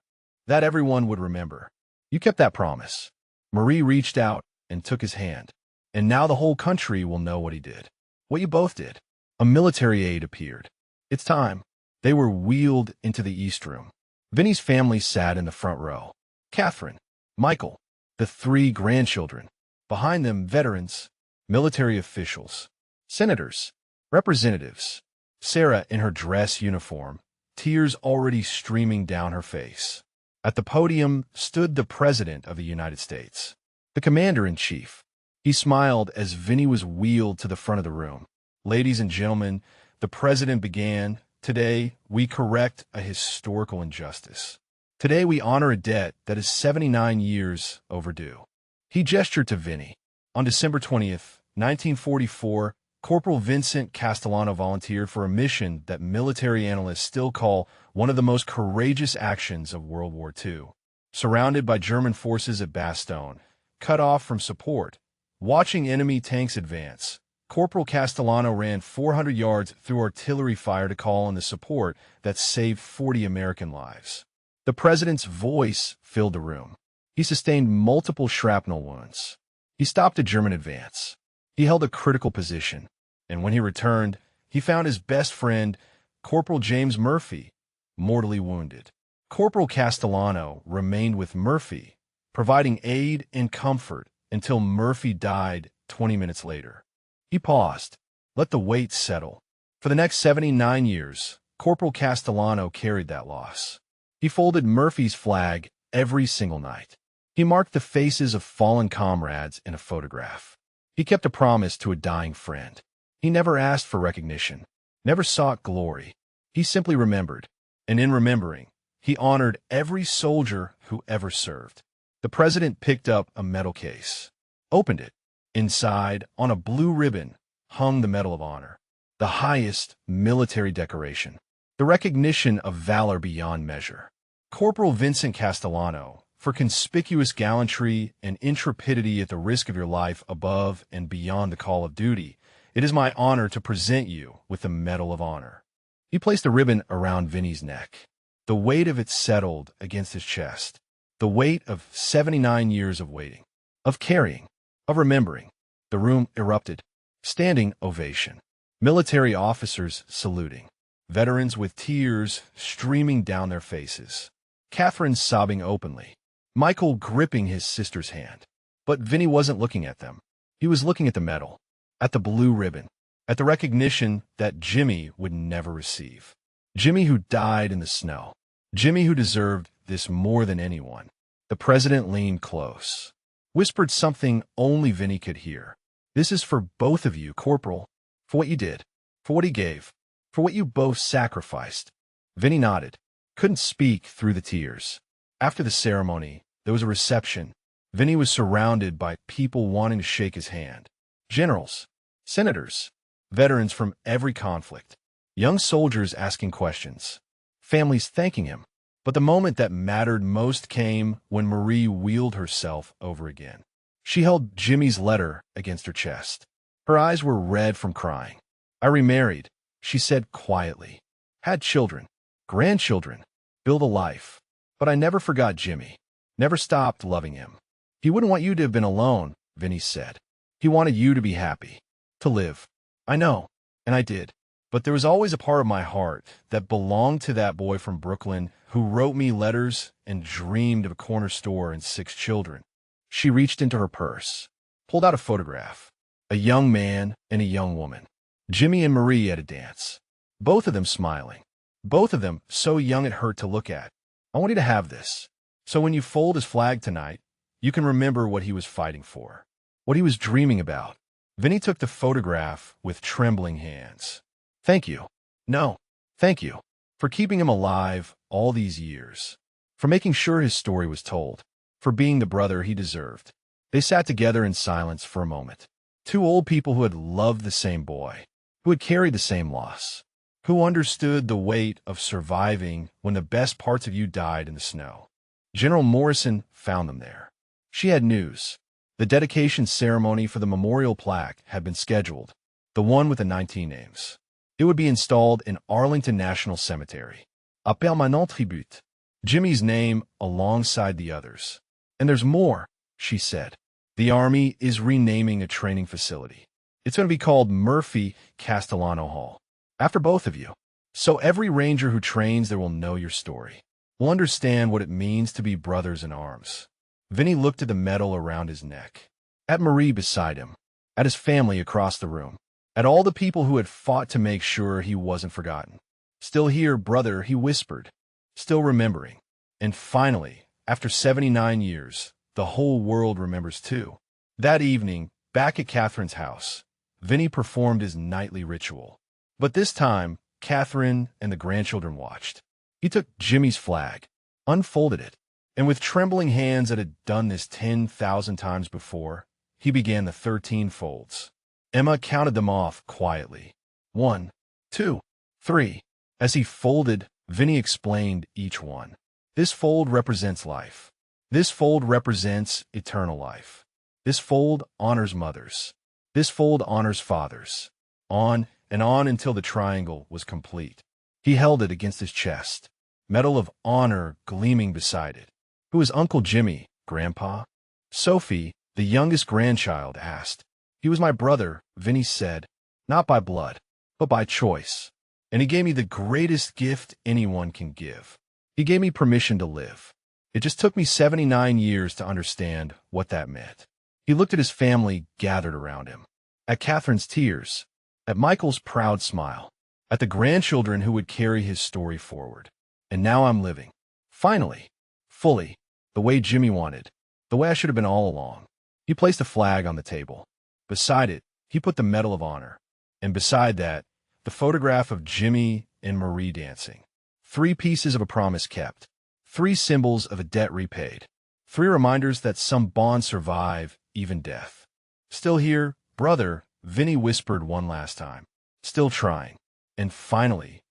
That everyone would remember. You kept that promise. Marie reached out and took his hand. And now the whole country will know what he did. What you both did. A military aide appeared. It's time. They were wheeled into the East Room. Vinny's family sat in the front row. Catherine, Michael, the 3 grandchildren. Behind them, veterans, military officials, senators, representatives. Sarah in her dress uniform, tears already streaming down her face. At the podium stood the President of the United States, the Commander-in-Chief. He smiled as Vinny was wheeled to the front of the room. Ladies and gentlemen, the President began, today we correct a historical injustice. Today we honor a debt that is 79 years overdue. He gestured to Vinny. On December 20th, 1944, Corporal Vincent Castellano volunteered for a mission that military analysts still call one of the most courageous actions of World War II. Surrounded by German forces at Bastogne, cut off from support, watching enemy tanks advance, Corporal Castellano ran 400 yards through artillery fire to call on the support that saved 40 American lives. The President's voice filled the room. He sustained multiple shrapnel wounds. He stopped a German advance. He held a critical position, and when he returned, he found his best friend, Corporal James Murphy, mortally wounded. Corporal Castellano remained with Murphy, providing aid and comfort until Murphy died 20 minutes later. He paused, let the weight settle. For the next 79 years, Corporal Castellano carried that loss. He folded Murphy's flag every single night. He marked the faces of fallen comrades in a photograph. He kept a promise to a dying friend. He never asked for recognition, never sought glory. He simply remembered, and in remembering, he honored every soldier who ever served. The President picked up a medal case, opened it. Inside, on a blue ribbon, hung the Medal of Honor, the highest military decoration, the recognition of valor beyond measure. Corporal Vincent Castellano, for conspicuous gallantry and intrepidity at the risk of your life above and beyond the call of duty, it is my honor to present you with the Medal of Honor. He placed the ribbon around Vinny's neck. The weight of it settled against his chest. The weight of 79 years of waiting, of carrying, of remembering. The room erupted. Standing ovation. Military officers saluting. Veterans with tears streaming down their faces. Catherine sobbing openly. Michael gripping his sister's hand. But Vinny wasn't looking at them. He was looking at the medal, at the blue ribbon, at the recognition that Jimmy would never receive. Jimmy who died in the snow. Jimmy who deserved this more than anyone. The President leaned close, whispered something only Vinny could hear. This is for both of you, Corporal, for what you did, for what he gave, for what you both sacrificed. Vinny nodded, couldn't speak through the tears. After the ceremony, there was a reception. Vinny was surrounded by people wanting to shake his hand. Generals, senators, veterans from every conflict, young soldiers asking questions, families thanking him. But the moment that mattered most came when Marie wheeled herself over again. She held Jimmy's letter against her chest. Her eyes were red from crying. I remarried, she said quietly. had children, grandchildren, built a life. But I never forgot Jimmy, never stopped loving him. He wouldn't want you to have been alone, Vinny said. He wanted you to be happy, to live. I know, and I did. But there was always a part of my heart that belonged to that boy from Brooklyn who wrote me letters and dreamed of a corner store and 6 children. She reached into her purse, pulled out a photograph. A young man and a young woman. Jimmy and Marie at a dance. Both of them smiling. Both of them so young it hurt to look at. I want you to have this. So when you fold his flag tonight, you can remember what he was fighting for, what he was dreaming about. Vinny took the photograph with trembling hands. Thank you. No, thank you. For keeping him alive all these years. For making sure his story was told. For being the brother he deserved. They sat together in silence for a moment. 2 old people who had loved the same boy, who had carried the same loss, who understood the weight of surviving when the best parts of you died in the snow. General Morrison found them there. She had news. The dedication ceremony for the memorial plaque had been scheduled, the one with the 19 names. It would be installed in Arlington National Cemetery. Appelle mon nom tribute. Jimmy's name alongside the others. And there's more, she said. The Army is renaming a training facility. It's going to be called Murphy Castellano Hall, after both of you. So every ranger who trains there will know your story, will understand what it means to be brothers in arms. Vinny looked at the medal around his neck, at Marie beside him, at his family across the room, at all the people who had fought to make sure he wasn't forgotten. Still here, brother, he whispered, still remembering. And finally, after 79 years, the whole world remembers too. That evening, back at Catherine's house, Vinny performed his nightly ritual. But this time, Catherine and the grandchildren watched. He took Jimmy's flag, unfolded it, and with trembling hands that had done this 10,000 times before, he began the 13 folds. Emma counted them off quietly. 1, 2, 3. As he folded, Vinny explained each one. This fold represents life. This fold represents eternal life. This fold honors mothers. This fold honors fathers. On and on until the triangle was complete. He held it against his chest, Medal of Honor gleaming beside it. Who is Uncle Jimmy, Grandpa? Sophie, the youngest grandchild, asked. He was my brother, Vinny said, not by blood, but by choice. And he gave me the greatest gift anyone can give. He gave me permission to live. It just took me 79 years to understand what that meant. He looked at his family gathered around him, at Catherine's tears, at Michael's proud smile, at the grandchildren who would carry his story forward. And now I'm living, finally, fully, the way Jimmy wanted, the way I should have been all along. He placed a flag on the table. Beside it, he put the Medal of Honor. And beside that, the photograph of Jimmy and Marie dancing. 3 pieces of a promise kept. 3 symbols of a debt repaid. 3 reminders that some bonds survive even death. Still here, brother, Vinny whispered one last time. Still trying. And finally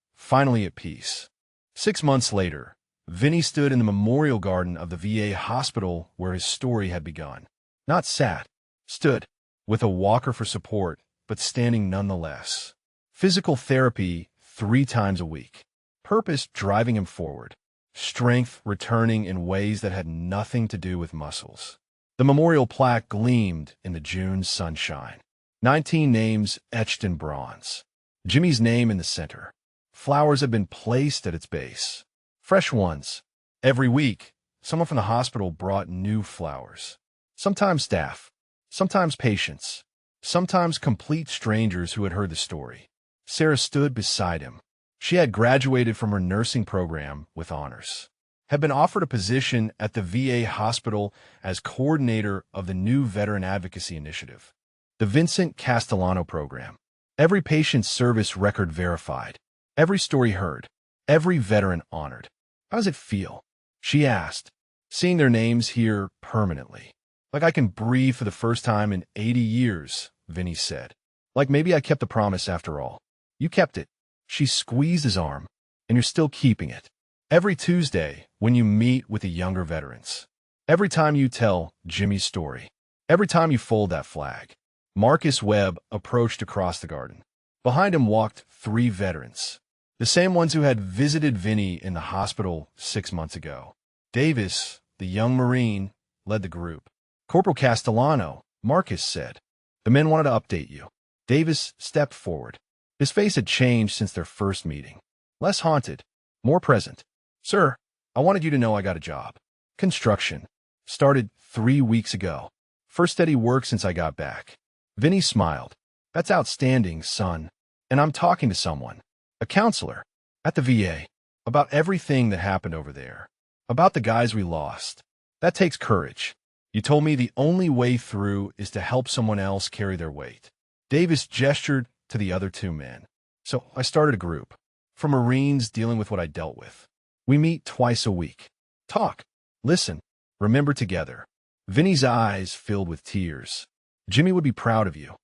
at peace. 6 months later, Vinny stood in the memorial garden of the VA hospital where his story had begun. Not sat, stood, with a walker for support, but standing nonetheless. Physical therapy 3 times a week. Purpose driving him forward. Strength returning in ways that had nothing to do with muscles. The memorial plaque gleamed in the June sunshine. 19 names etched in bronze. Jimmy's name in the center. Flowers had been placed at its base. Fresh ones. Every week, someone from the hospital brought new flowers. Sometimes staff. Sometimes patients. Sometimes complete strangers who had heard the story. Sarah stood beside him. She had graduated from her nursing program with honors, had been offered a position at the VA hospital as coordinator of the new Veteran Advocacy Initiative, the Vincent Castellano program. Every patient's service record verified, every story heard, every veteran honored. How does it feel? She asked, seeing their names here permanently. Like I can breathe for the first time in 80 years, Vinny said. Like maybe I kept the promise after all. You kept it. She squeezed his arm, and you're still keeping it. Every Tuesday, when you meet with the younger veterans. Every time you tell Jimmy's story. Every time you fold that flag. Marcus Webb approached across the garden. Behind him walked 3 veterans. The same ones who had visited Vinny in the hospital 6 months ago. Davis, the young Marine, led the group. Corporal Castellano, Marcus said. The men wanted to update you. Davis stepped forward. His face had changed since their first meeting. Less haunted, more present. Sir, I wanted you to know I got a job. Construction. Started 3 weeks ago. First steady work since I got back. Vinny smiled. That's outstanding, son. And I'm talking to someone, a counselor, at the VA, about everything that happened over there, about the guys we lost. That takes courage. You told me the only way through is to help someone else carry their weight. Davis gestured to the other 2 men. So I started a group, for Marines dealing with what I dealt with. We meet twice a week. Talk, listen, remember together. Vinny's eyes filled with tears. Jimmy would be proud of you.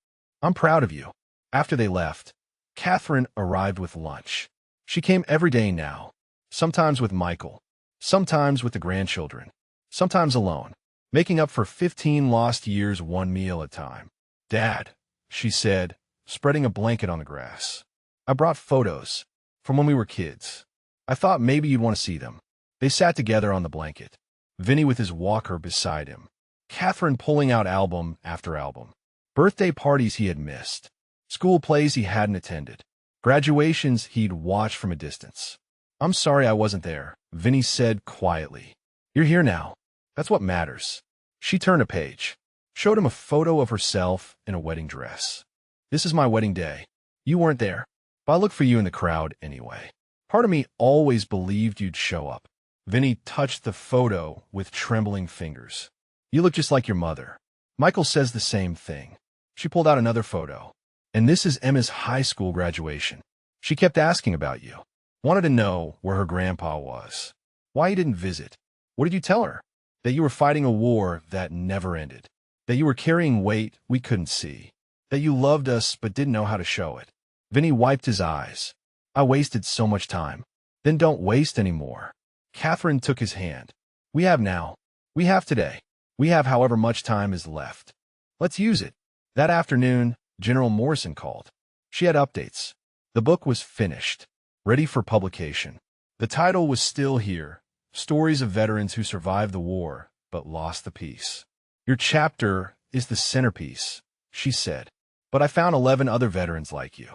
I'm proud of you. After they left, Catherine arrived with lunch. She came every day now, sometimes with Michael, sometimes with the grandchildren, sometimes alone, making up for 15 lost years 1 meal at a time. Dad, she said, spreading a blanket on the grass. I brought photos from when we were kids. I thought maybe you'd want to see them. They sat together on the blanket, Vinny with his walker beside him, Catherine pulling out album after album. Birthday parties he had missed, school plays he hadn't attended, graduations he'd watched from a distance. I'm sorry I wasn't there, Vinny said quietly. You're here now. That's what matters. She turned a page, showed him a photo of herself in a wedding dress. This is my wedding day. You weren't there, but I looked for you in the crowd anyway. Part of me always believed you'd show up. Vinny touched the photo with trembling fingers. You look just like your mother. Michael says the same thing. She pulled out another photo. And this is Emma's high school graduation. She kept asking about you. Wanted to know where her grandpa was. Why he didn't visit. What did you tell her? That you were fighting a war that never ended. That you were carrying weight we couldn't see. That you loved us but didn't know how to show it. Vinny wiped his eyes. I wasted so much time. Then don't waste any more. Catherine took his hand. We have now. We have today. We have however much time is left. Let's use it. That afternoon, General Morrison called. She had updates. The book was finished, ready for publication. The title was still here, Stories of Veterans Who Survived the War but Lost the Peace. Your chapter is the centerpiece, she said. But I found 11 other veterans like you.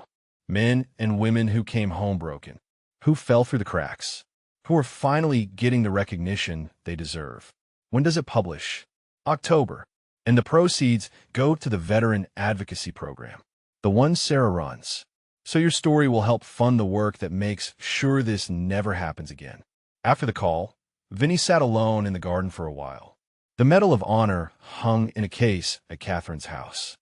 Men and women who came home broken, who fell through the cracks, who are finally getting the recognition they deserve. When does it publish? October. And the proceeds go to the Veteran Advocacy Program, the one Sarah runs. So your story will help fund the work that makes sure this never happens again. After the call, Vinny sat alone in the garden for a while. The Medal of Honor hung in a case at Catherine's house.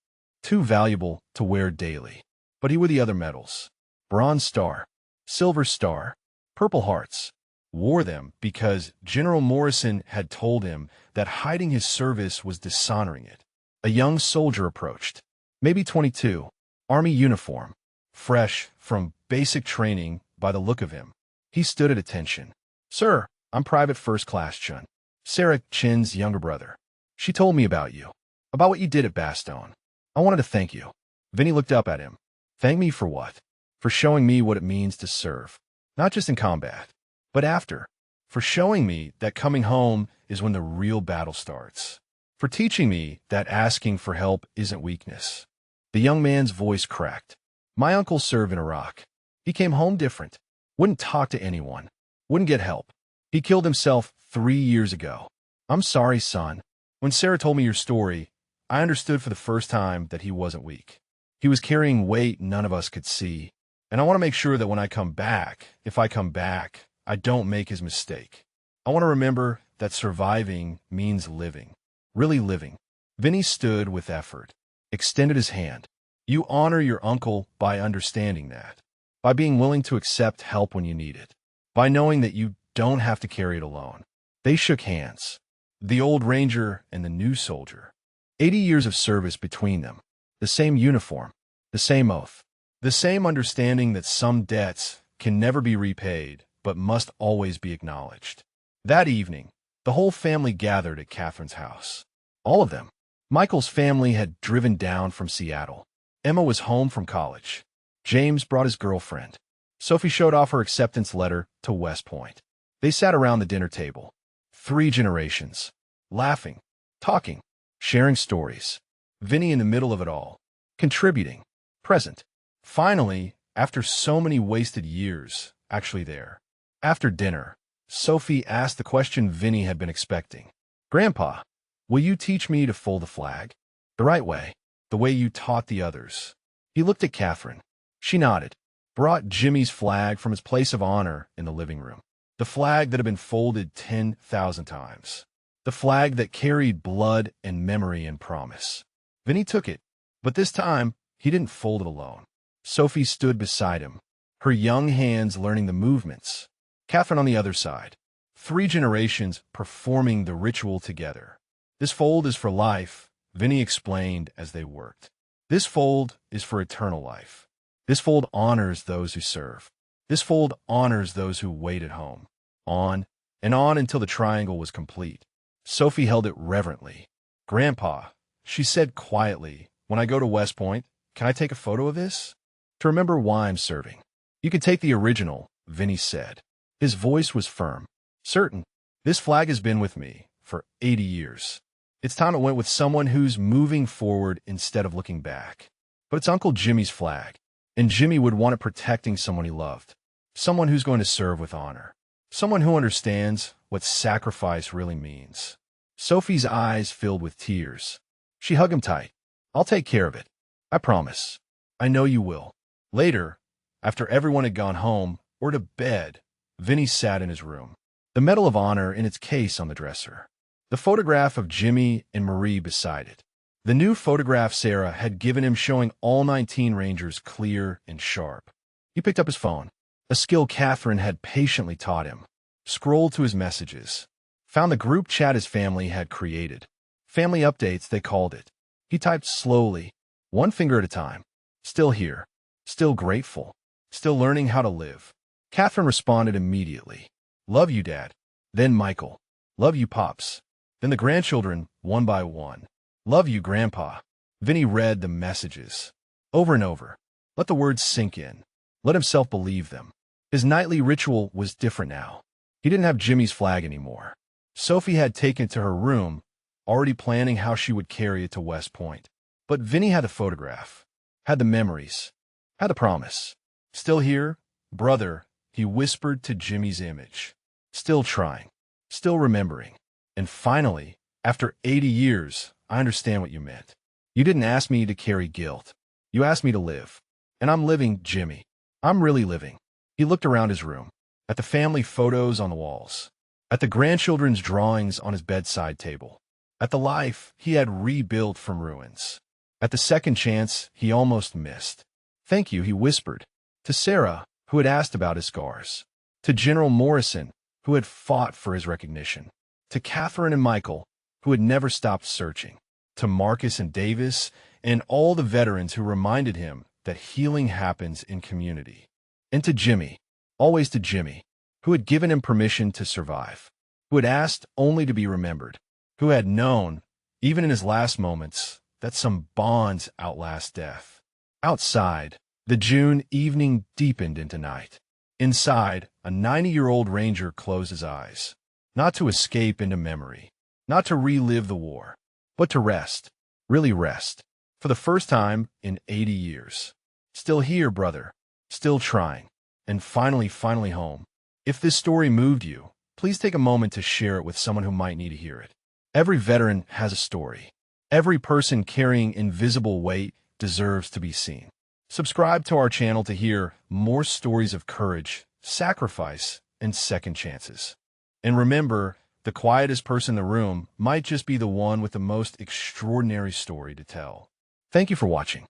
Too valuable to wear daily. But he wore the other medals. Bronze Star, Silver Star, Purple Hearts. Wore them because General Morrison had told him that hiding his service was dishonoring it. A young soldier approached, maybe 22, Army uniform, fresh from basic training by the look of him. He stood at attention. Sir, I'm Private First Class Chun, Sarah Chin's younger brother. She told me about you, about what you did at Bastogne. I wanted to thank you. Vinny looked up at him. Thank me for what? For showing me what it means to serve, not just in combat, but after. For showing me that coming home is when the real battle starts. For teaching me that asking for help isn't weakness. The young man's voice cracked. My uncle served in Iraq. He came home different. Wouldn't talk to anyone. Wouldn't get help. He killed himself 3 years ago. I'm sorry, son. When Sarah told me your story, I understood for the first time that he wasn't weak. He was carrying weight none of us could see. And I want to make sure that when I come back, if I come back, I don't make his mistake. I want to remember that surviving means living. Really living. Vinny stood with effort, extended his hand. You honor your uncle by understanding that, by being willing to accept help when you need it, by knowing that you don't have to carry it alone. They shook hands. The old ranger and the new soldier. 80 years of service between them. The same uniform. The same oath. The same understanding that some debts can never be repaid, but must always be acknowledged. That evening, the whole family gathered at Catherine's house. All of them. Michael's family had driven down from Seattle. Emma was home from college. James brought his girlfriend. Sophie showed off her acceptance letter to West Point. They sat around the dinner table. 3 generations. Laughing, talking, sharing stories. Vinny in the middle of it all. Contributing. Present. Finally, after so many wasted years, actually there. After dinner, Sophie asked the question Vinny had been expecting. Grandpa, will you teach me to fold the flag? The right way. The way you taught the others. He looked at Catherine. She nodded. Brought Jimmy's flag from his place of honor in the living room. The flag that had been folded 10,000 times. The flag that carried blood and memory and promise. Vinny took it, but this time he didn't fold it alone. Sophie stood beside him, her young hands learning the movements. Catherine on the other side. 3 generations performing the ritual together. This fold is for life, Vinny explained as they worked. This fold is for eternal life. This fold honors those who serve. This fold honors those who wait at home. On and on until the triangle was complete. Sophie held it reverently. Grandpa, she said quietly, when I go to West Point, can I take a photo of this? To remember why I'm serving. You can take the original, Vinny said. His voice was firm. Certain. This flag has been with me for 80 years. It's time it went with someone who's moving forward instead of looking back. But it's Uncle Jimmy's flag, and Jimmy would want it protecting someone he loved. Someone who's going to serve with honor. Someone who understands what sacrifice really means. Sophie's eyes filled with tears. She hugged him tight. I'll take care of it. I promise. I know you will. Later, after everyone had gone home or to bed, Vinny sat in his room. The Medal of Honor in its case on the dresser. The photograph of Jimmy and Marie beside it. The new photograph Sarah had given him showing all 19 Rangers clear and sharp. He picked up his phone, a skill Catherine had patiently taught him. Scrolled to his messages. Found the group chat his family had created. Family updates, they called it. He typed slowly, one finger at a time. Still here. Still grateful. Still learning how to live. Catherine responded immediately. Love you, Dad. Then Michael. Love you, Pops. Then the grandchildren, one by one. Love you, Grandpa. Vinny read the messages. Over and over. Let the words sink in. Let himself believe them. His nightly ritual was different now. He didn't have Jimmy's flag anymore. Sophie had taken it to her room, already planning how she would carry it to West Point. But Vinny had the photograph. Had the memories. Had the promise. Still here, brother, he whispered to Jimmy's image. Still trying. Still remembering. And finally, after 80 years, I understand what you meant. You didn't ask me to carry guilt. You asked me to live. And I'm living, Jimmy. I'm really living. He looked around his room, at the family photos on the walls, at the grandchildren's drawings on his bedside table, at the life he had rebuilt from ruins, at the second chance he almost missed. Thank you, he whispered, to Sarah, who had asked about his scars, to General Morrison, who had fought for his recognition, to Catherine and Michael, who had never stopped searching, to Marcus and Davis, and all the veterans who reminded him that healing happens in community, and to Jimmy, always to Jimmy, who had given him permission to survive, who had asked only to be remembered, who had known, even in his last moments, that some bonds outlast death. Outside, the June evening deepened into night. Inside, a 90-year-old ranger closed his eyes, not to escape into memory, not to relive the war, but to rest, really rest, for the first time in 80 years. Still here, brother, still trying, and finally home. If this story moved you, please take a moment to share it with someone who might need to hear it. Every veteran has a story. Every person carrying invisible weight deserves to be seen. Subscribe to our channel to hear more stories of courage, sacrifice, and second chances. And remember, the quietest person in the room might just be the one with the most extraordinary story to tell. Thank you for watching.